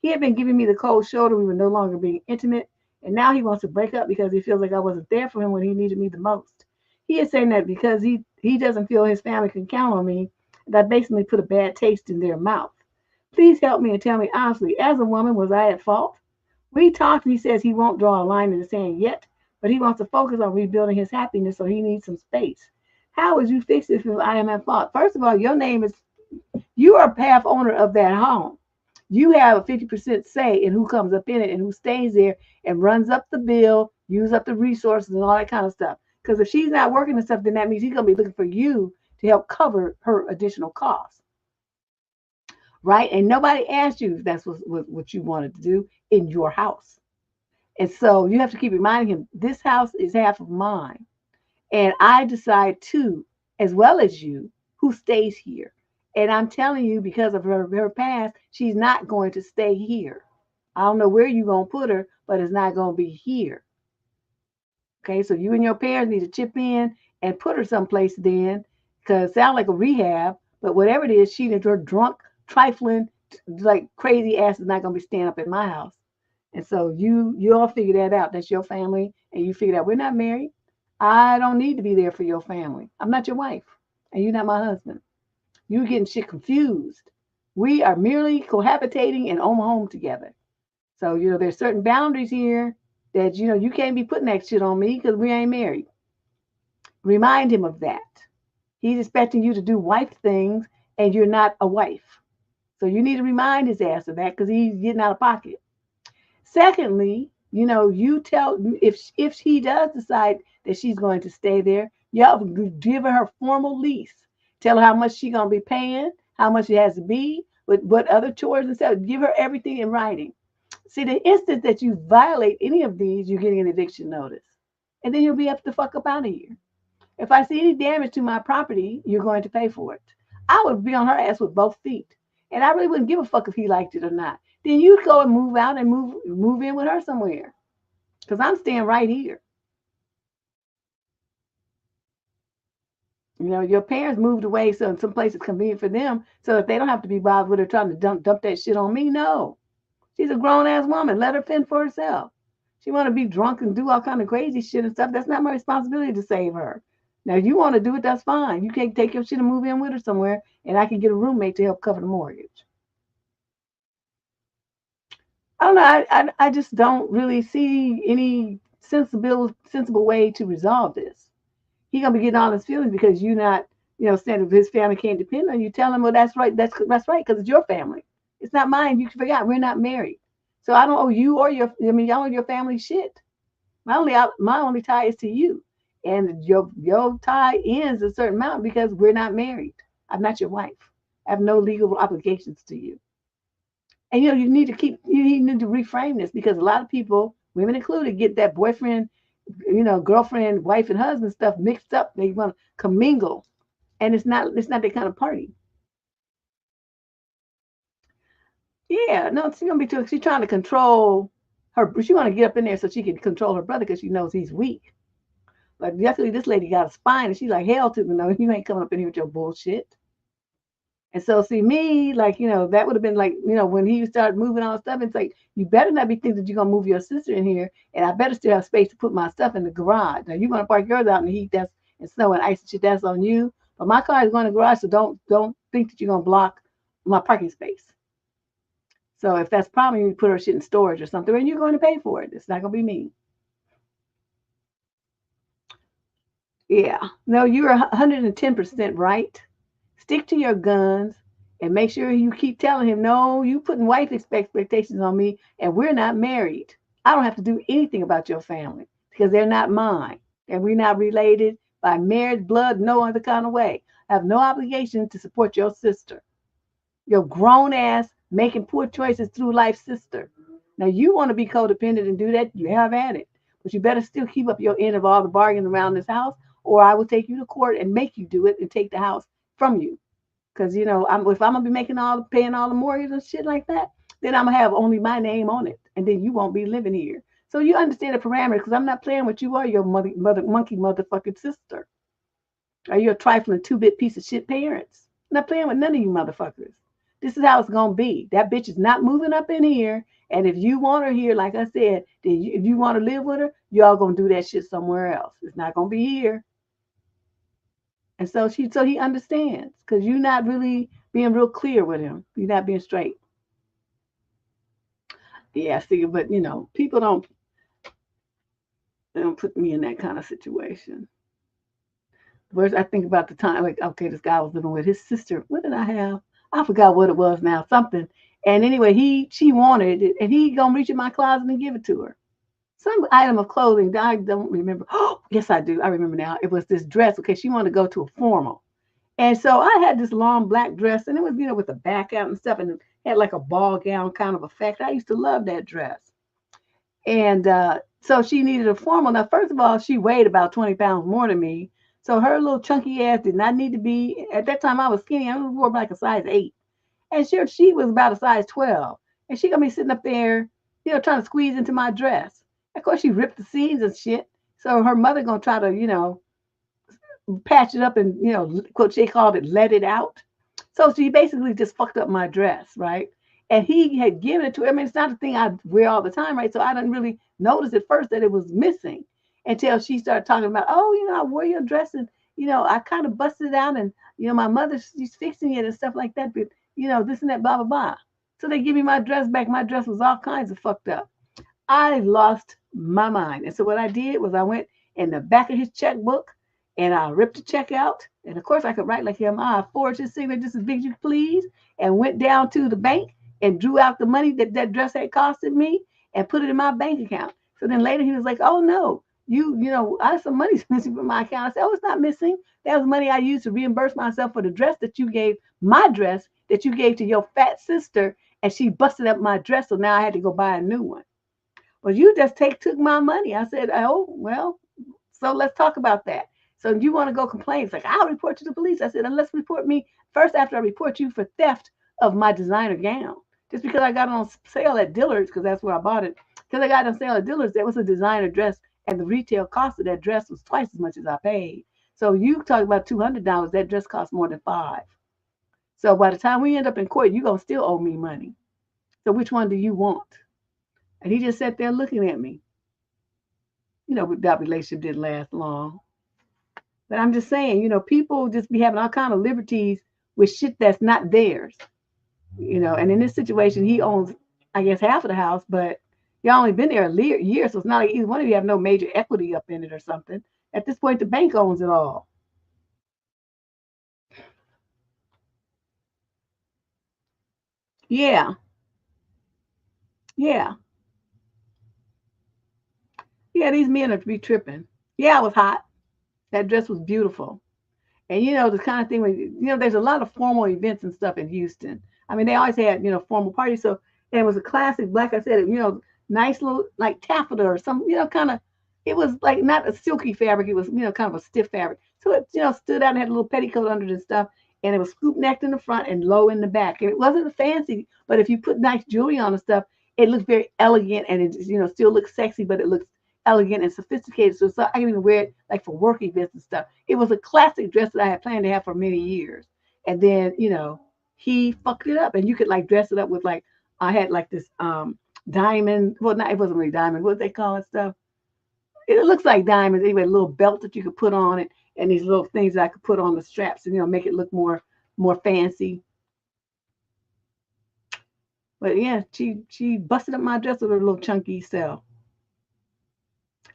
He had been giving me the cold shoulder. We were no longer being intimate, and now he wants to break up because he feels like I wasn't there for him when he needed me the most. He is saying that because he doesn't feel his family can count on me, that basically put a bad taste in their mouth. Please help me and tell me honestly, as a woman, was I at fault? We talked and he says he won't draw a line in the sand yet, but he wants to focus on rebuilding his happiness, so he needs some space. How would you fix it if I am at fault? First of all, your name is, you are half owner of that home. You have a 50% say in who comes up in it and who stays there and runs up the bill, use up the resources and all that kind of stuff. Because if she's not working and stuff, then that means he's going to be looking for you to help cover her additional costs, right? And nobody asked you if that's what you wanted to do in your house. And so you have to keep reminding him, this house is half of mine. And I decide too, as well as you, who stays here. And I'm telling you, because of her past, she's not going to stay here. I don't know where you're going to put her, but it's not going to be here. Okay, so you and your parents need to chip in and put her someplace then, because it sounds like a rehab, but whatever it is, she and her drunk, trifling, like crazy ass is not going to be staying up in my house. And so you all figure that out. That's your family, and you figure out we're not married. I don't need to be there for your family. I'm not your wife, and you're not my husband. You're getting shit confused. We are merely cohabitating and own a home together. So, there's certain boundaries here that, you can't be putting that shit on me because we ain't married. Remind him of that. He's expecting you to do wife things, and you're not a wife. So you need to remind his ass of that because he's getting out of pocket. Secondly, you tell, if he does decide that she's going to stay there, y'all give her formal lease. Tell her how much she's going to be paying, how much it has to be, what other chores and stuff. Give her everything in writing. See, the instant that you violate any of these, you're getting an eviction notice. And then you'll be up the fuck up out of here. If I see any damage to my property, you're going to pay for it. I would be on her ass with both feet. And I really wouldn't give a fuck if he liked it or not. Then you go and move out and move in with her somewhere. Because I'm staying right here. Your parents moved away so in some place it's convenient for them so that they don't have to be bothered with her trying to dump that shit on me. No. She's a grown-ass woman. Let her fend for herself. She want to be drunk and do all kind of crazy shit and stuff. That's not my responsibility to save her. Now, if you want to do it, that's fine. You can't take your shit and move in with her somewhere, and I can get a roommate to help cover the mortgage. I don't know. I just don't really see any sensible way to resolve this. He's gonna be getting all his feelings because you're not, saying if his family can't depend on you. Tell him, well, that's right. That's right, because it's your family. It's not mine. You forgot we're not married, so I don't owe you or y'all owe your family shit. My only tie is to you, and your tie ends a certain amount because we're not married. I'm not your wife. I have no legal obligations to you. And you need to reframe this because a lot of people, women included, get that boyfriend, girlfriend, wife, and husband stuff mixed up. They want to commingle, and it's not that kind of party. Yeah, no, she's gonna be too. She's trying to control her. She want to get up in there so she can control her brother because she knows he's weak. But definitely, this lady got a spine, and she's like, hell to me, no, you ain't coming up in here with your bullshit. And so, see me, that would have been like, when he started moving all stuff, it's like, you better not be thinking that you're going to move your sister in here, and I better still have space to put my stuff in the garage. Now, you're going to park yours out in the heat, and snow and ice and shit, that's on you. But my car is going to the garage, so don't think that you're going to block my parking space. So if that's a problem, you put her shit in storage or something, and you're going to pay for it. It's not going to be me. Yeah. No, you're 110% right. Stick to your guns and make sure you keep telling him, no, you putting wife expectations on me and we're not married. I don't have to do anything about your family because they're not mine. And we're not related by marriage, blood, no other kind of way. I have no obligation to support your sister. Your grown ass making poor choices through life sister. Now you want to be codependent and do that, you have at it. But you better still keep up your end of all the bargains around this house, or I will take you to court and make you do it and take the house from you. Because if I'm gonna be paying all the mortgage and shit like that, then I'm gonna have only my name on it, and then you won't be living here. So you understand the parameters, because I'm not playing with you or your monkey motherfucking sister. Or you're a trifling 2-bit piece of shit parents. I'm not playing with none of you motherfuckers. This is how it's gonna be. That bitch is not moving up in here. And if you want her here, like I said, then if you want to live with her, y'all gonna do that shit somewhere else. It's not gonna be here. And so he understands, because you're not really being real clear with him. You're not being straight. Yeah, see, but people don't put me in that kind of situation. Whereas I think about the time, like, okay, this guy was living with his sister. What did I have? I forgot what it was now, something. And anyway, she wanted it, and he gonna reach in my closet and give it to her. Some item of clothing that I don't remember. Oh, yes, I do. I remember now. It was this dress. Okay, she wanted to go to a formal. And so I had this long black dress, and it was, with the back out and stuff, and it had like a ball gown kind of effect. I used to love that dress. And so she needed a formal. Now, first of all, she weighed about 20 pounds more than me. So her little chunky ass did not need to be, at that time I was skinny. I wore like a size 8. And she was about a size 12. And she got me sitting up there, trying to squeeze into my dress. Of course, she ripped the seams and shit. So her mother going to try to, patch it up and, what she called it, let it out. So she basically just fucked up my dress, right? And he had given it to her. I mean, it's not a thing I wear all the time, right? So I didn't really notice at first that it was missing until she started talking about, oh, I wore your dress and, I kind of busted it out and, my mother, she's fixing it and stuff like that. But, this and that, blah, blah, blah. So they give me my dress back. My dress was all kinds of fucked up. I lost my mind. And so what I did was I went in the back of his checkbook and I ripped the check out. And of course I could write like him. I forged his signature just as big as you please, and went down to the bank and drew out the money that dress had costed me and put it in my bank account. So then later he was like, oh no, I have some money missing from my account. I said, oh, it's not missing. That was money I used to reimburse myself for the dress that you gave, my dress that you gave to your fat sister, and she busted up my dress. So now I had to go buy a new one. Well, you just took my money. I said, oh, well, so let's talk about that. So you want to go complain? It's like, I'll report you to the police. I said, unless report me first after I report you for theft of my designer gown. Just because I got it on sale at Dillard's, because that's where I bought it. Because I got it on sale at Dillard's, that was a designer dress, and the retail cost of that dress was twice as much as I paid. So you talk about $200, that dress cost more than $5. So by the time we end up in court, you're going to still owe me money. So which one do you want? And he just sat there looking at me. That relationship didn't last long. But I'm just saying, people just be having all kind of liberties with shit that's not theirs. And in this situation, he owns, I guess, half of the house, but y'all only been there a year, so it's not like either one of you have no major equity up in it or something. At this point, the bank owns it all. Yeah. Yeah. Yeah, these men are be tripping. Yeah, I was hot. That dress was beautiful. And the kind of thing when there's a lot of formal events and stuff in Houston. I mean, they always had formal parties. So it was a classic, like I said, nice little like taffeta or some kind of. It was like not a silky fabric. It was kind of a stiff fabric. So it stood out and had a little petticoat under it and stuff. And it was scoop necked in the front and low in the back. And it wasn't fancy, but if you put nice jewelry on and stuff, it looked very elegant, and it still looks sexy, but it looks elegant and sophisticated. So I can even wear it like for work events and stuff. It was a classic dress that I had planned to have for many years. And then, he fucked it up. And you could like dress it up with like, I had like this diamond. Well, not, it wasn't really diamond. What they call it stuff? It looks like diamonds. Anyway, a little belt that you could put on it, and these little things that I could put on the straps and, make it look more fancy. But yeah, she busted up my dress with her little chunky self.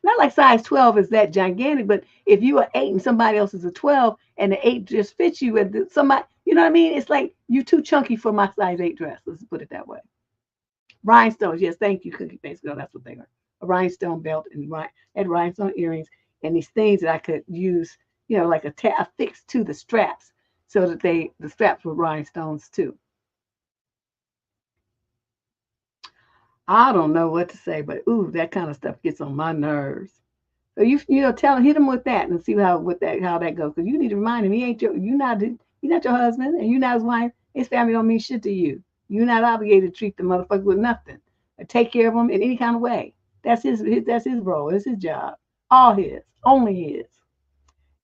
Not like size 12 is that gigantic, but if you are 8 and somebody else is a 12 and the 8 just fits you, and somebody, you know what I mean? It's like you too chunky for my size 8 dress. Let's put it that way. Rhinestones, yes, thank you, Cookie Face Girl. That's what they are. A rhinestone belt and rhinestone earrings and these things that I could use, like affixed to the straps, so that the straps were rhinestones too. I don't know what to say, but ooh, that kind of stuff gets on my nerves. So hit him with that and see how that goes. Because you need to remind him you're not your husband, and you're not his wife. His family don't mean shit to you. You're not obligated to treat the motherfucker with nothing. Or take care of him in any kind of way. That's his role. It's his job. All his. Only his.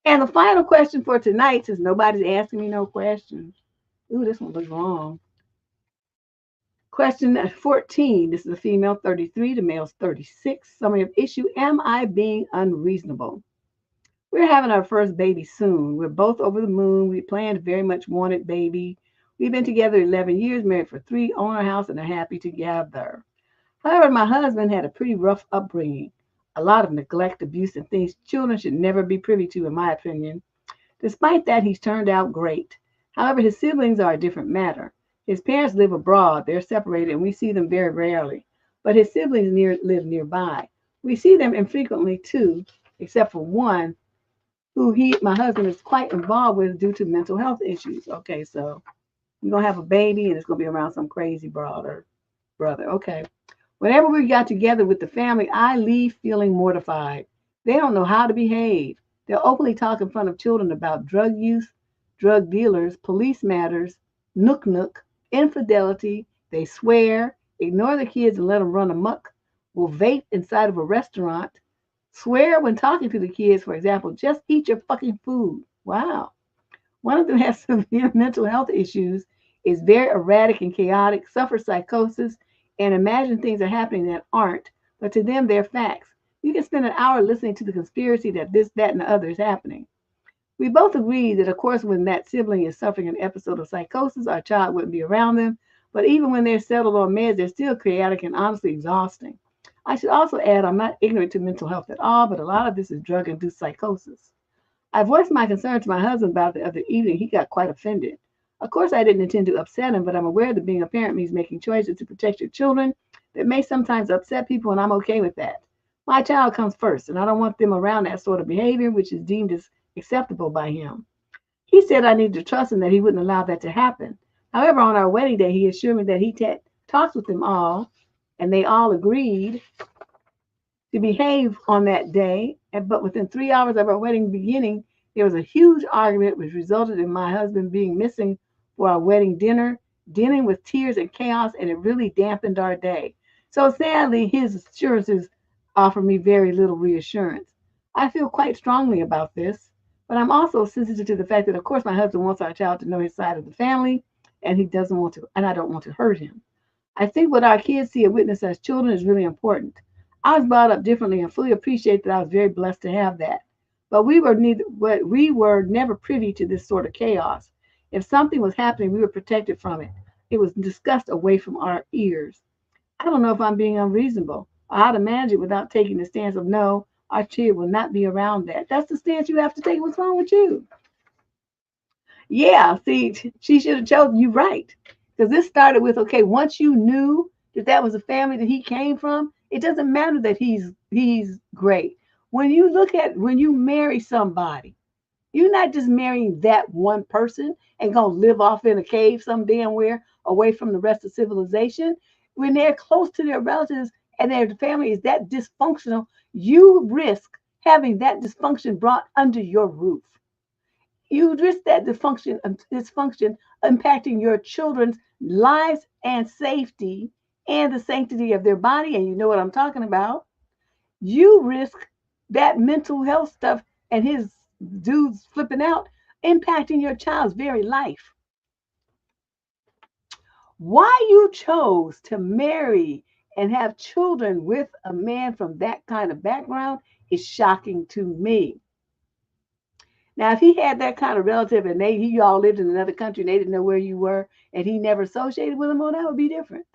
And the final question for tonight, since nobody's asking me no questions. Ooh, this one looks long. Question 14. This is a female 33, the male's 36. Summary of issue. Am I being unreasonable? We're having our first baby soon. We're both over the moon. We planned very much wanted baby. We've been together 11 years, married for 3, own our house, and are happy together. However, my husband had a pretty rough upbringing. A lot of neglect, abuse, and things children should never be privy to, in my opinion. Despite that, he's turned out great. However, his siblings are a different matter. His parents live abroad. They're separated, and we see them very rarely. But his siblings live nearby. We see them infrequently, too, except for one who my husband is quite involved with due to mental health issues. Okay, so you're going to have a baby, and it's going to be around some crazy brother. Okay. Whenever we got together with the family, I leave feeling mortified. They don't know how to behave. They'll openly talk in front of children about drug use, drug dealers, police matters, nook, infidelity. They swear, ignore the kids and let them run amok, will vape inside of a restaurant, swear when talking to the kids, for example, just eat your fucking food. Wow. One of them has severe mental health issues, is very erratic and chaotic, suffers psychosis, and imagine things are happening that aren't, but to them they're facts. You can spend an hour listening to the conspiracy that this, that, and the other is happening. We both agree that, of course, when that sibling is suffering an episode of psychosis, our child wouldn't be around them. But even when they're settled on meds, they're still chaotic and honestly exhausting. I should also add, I'm not ignorant to mental health at all, but a lot of this is drug-induced psychosis. I voiced my concern to my husband about it the other evening. He got quite offended. Of course, I didn't intend to upset him, but I'm aware that being a parent means making choices to protect your children that may sometimes upset people, and I'm okay with that. My child comes first, and I don't want them around that sort of behavior, which is deemed as acceptable by him. He said I needed to trust him that he wouldn't allow that to happen. However, on our wedding day, he assured me that he talked with them all, and they all agreed to behave on that day. But within 3 hours of our wedding beginning, there was a huge argument which resulted in my husband being missing for our wedding dinner, dealing with tears and chaos, and it really dampened our day. So sadly, his assurances offer me very little reassurance. I feel quite strongly about this, but I'm also sensitive to the fact that, of course, my husband wants our child to know his side of the family, and he doesn't want to, and I don't want to hurt him. I think what our kids see and witness as children is really important. I was brought up differently and fully appreciate that I was very blessed to have that. But we were never privy to this sort of chaos. If something was happening, we were protected from it. It was discussed away from our ears. I don't know if I'm being unreasonable or how to manage it without taking the stance of no, our kid will not be around that. That's the stance you have to take. What's wrong with you? Yeah, see, she should have chosen you right. Because this started with, okay, once you knew that that was a family that he came from, it doesn't matter that he's great. When you marry somebody, you're not just marrying that one person and gonna live off in a cave some damn where away from the rest of civilization. When they're close to their relatives and their family is that dysfunctional, you risk having that dysfunction brought under your roof. You risk that dysfunction impacting your children's lives and safety and the sanctity of their body. And you know what I'm talking about. You risk that mental health stuff and his dudes flipping out impacting your child's very life. Why you chose to marry and have children with a man from that kind of background is shocking to me. Now, if he had that kind of relative and he all lived in another country and they didn't know where you were and he never associated with them, well, that would be different.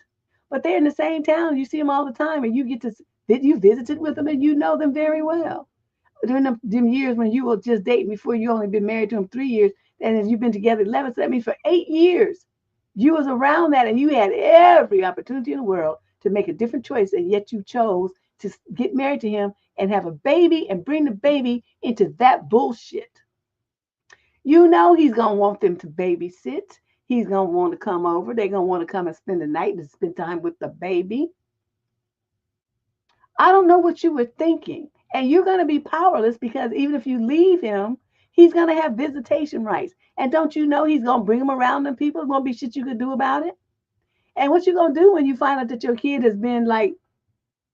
But they're in the same town, you see them all the time, and you visited with them and you know them very well. During them years when you were just dating before you only been married to him 3 years, and then you've been together 11, so that means for 8 years, you was around that and you had every opportunity in the world to make a different choice, and yet you chose to get married to him and have a baby and bring the baby into that bullshit. You know he's going to want them to babysit. He's going to want to come over. They're going to want to come and spend the night and spend time with the baby. I don't know what you were thinking. And you're going to be powerless because even if you leave him, he's going to have visitation rights. And don't you know he's going to bring them around them people? There won't be shit you could do about it. And what you going to do when you find out that your kid has been like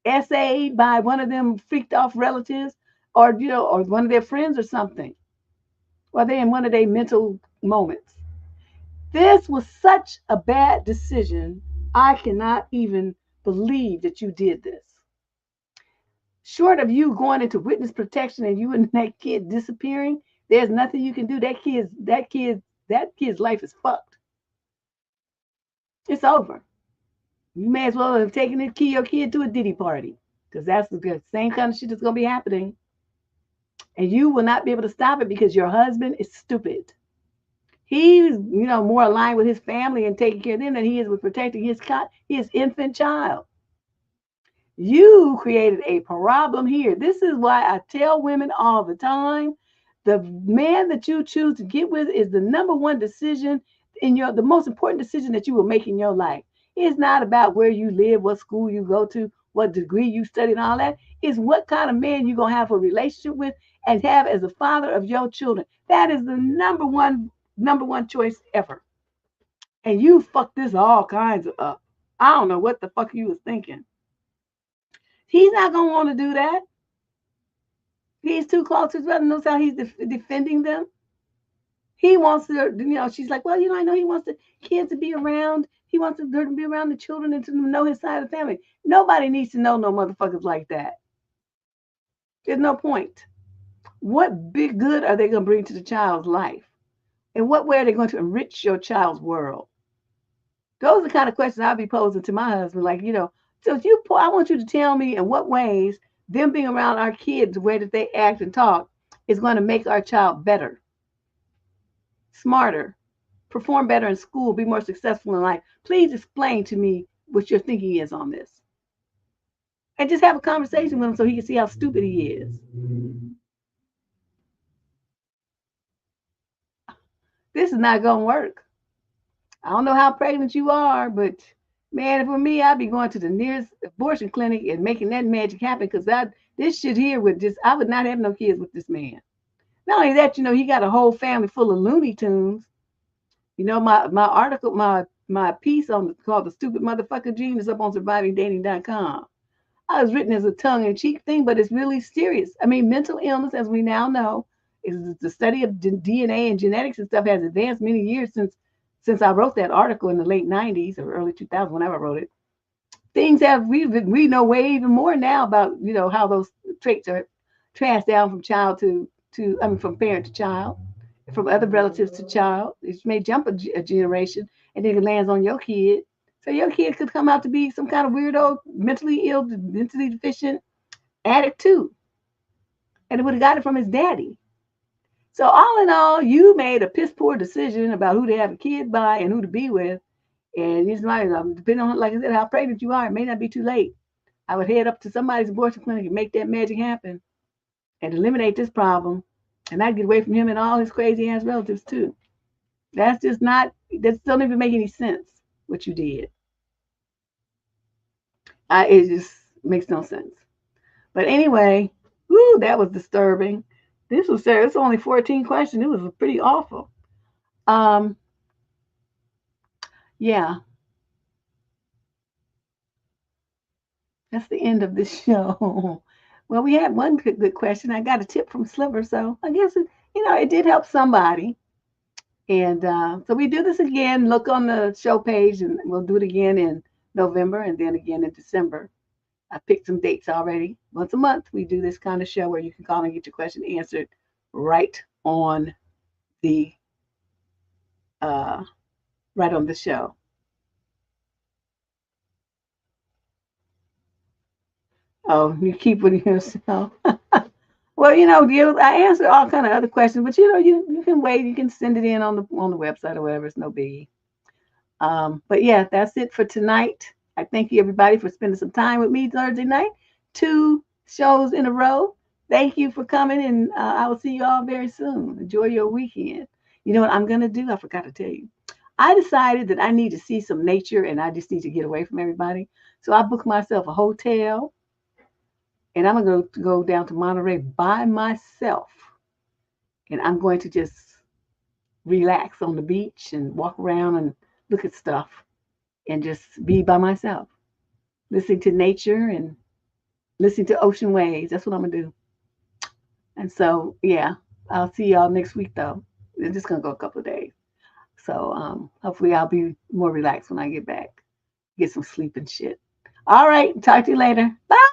essayed by one of them freaked off relatives, or or one of their friends or something, or they're in one of their mental moments. This was such a bad decision. I cannot even believe that you did this. Short of you going into witness protection and you and that kid disappearing, there's nothing you can do. That kid's life is fucked. It's over. You may as well have taken your kid to a Diddy party, because that's the same kind of shit that's gonna be happening, and you will not be able to stop it because your husband is stupid. He's more aligned with his family and taking care of them than he is with protecting his infant child. You created a problem here. This is why I tell women all the time, the man that you choose to get with is the number one decision the most important decision that you will make in your life. It's not about where you live, what school you go to, what degree you study, and all that. It's what kind of man you're gonna have a relationship with and have as a father of your children. That is the number one choice ever. And you fucked this all kinds of up. I don't know what the fuck you was thinking. He's not gonna want to do that. He's too close to his brother. Knows how he's defending them. He wants to, she's like, well, I know he wants the kids to be around. He wants her to be around the children and to know his side of the family. Nobody needs to know no motherfuckers like that. There's no point. What big good are they going to bring to the child's life? In what way are they going to enrich your child's world? Those are the kind of questions I'll be posing to my husband. Like, so I want you to tell me in what ways them being around our kids, the way that they act and talk, is going to make our child better, smarter, perform better in school, be more successful in life. Please explain to me what your thinking is on this. And just have a conversation with him so he can see how stupid he is. This is not going to work. I don't know how pregnant you are, but man, for me, I'd be going to the nearest abortion clinic and making that magic happen, because this shit here I would not have no kids with this man. Not only that, he got a whole family full of Looney Tunes. My article, my piece called "The Stupid Motherfucker Gene" is up on survivingdating.com. I was written as a tongue-in-cheek thing, but it's really serious. I mean, mental illness, as we now know, is the study of DNA and genetics and stuff has advanced many years since I wrote that article in the late 90s or early 2000s, whenever I wrote it. We know way even more now about how those traits are passed down from from parent to child, from other relatives to child. It may jump a generation and then it lands on your kid. So your kid could come out to be some kind of weirdo, mentally ill, mentally deficient addict too. And it would have got it from his daddy. So all in all, you made a piss poor decision about who to have a kid by and who to be with. And it's like, depending on, like I said, how pregnant you are, it may not be too late. I would head up to somebody's abortion clinic and make that magic happen and eliminate this problem. And I'd get away from him and all his crazy ass relatives too. That doesn't even make any sense what you did. It just makes no sense. But anyway, that was disturbing. This was serious. It's only 14 questions. It was pretty awful. Yeah. That's the end of this show. Well, we had one good question. I got a tip from Sliver, so I guess it did help somebody. And so we do this again. Look on the show page, and we'll do it again in November and then again in December. I picked some dates already. Once a month, we do this kind of show where you can call and get your question answered right on the show. Oh, you keep with yourself. Well, I answer all kind of other questions, but you can wait. You can send it in on the website or whatever. It's no biggie. But yeah, that's it for tonight. I thank you everybody for spending some time with me Thursday night. 2 shows in a row. Thank you for coming, and I will see you all very soon. Enjoy your weekend. You know what I'm gonna do? I forgot to tell you. I decided that I need to see some nature, and I just need to get away from everybody. So I booked myself a hotel. And I'm going to go down to Monterey by myself. And I'm going to just relax on the beach and walk around and look at stuff and just be by myself, listening to nature and listening to ocean waves. That's what I'm gonna do. And so, yeah, I'll see y'all next week though. It's just gonna go a couple of days. So hopefully I'll be more relaxed when I get back. Get some sleep and shit. All right, talk to you later. Bye.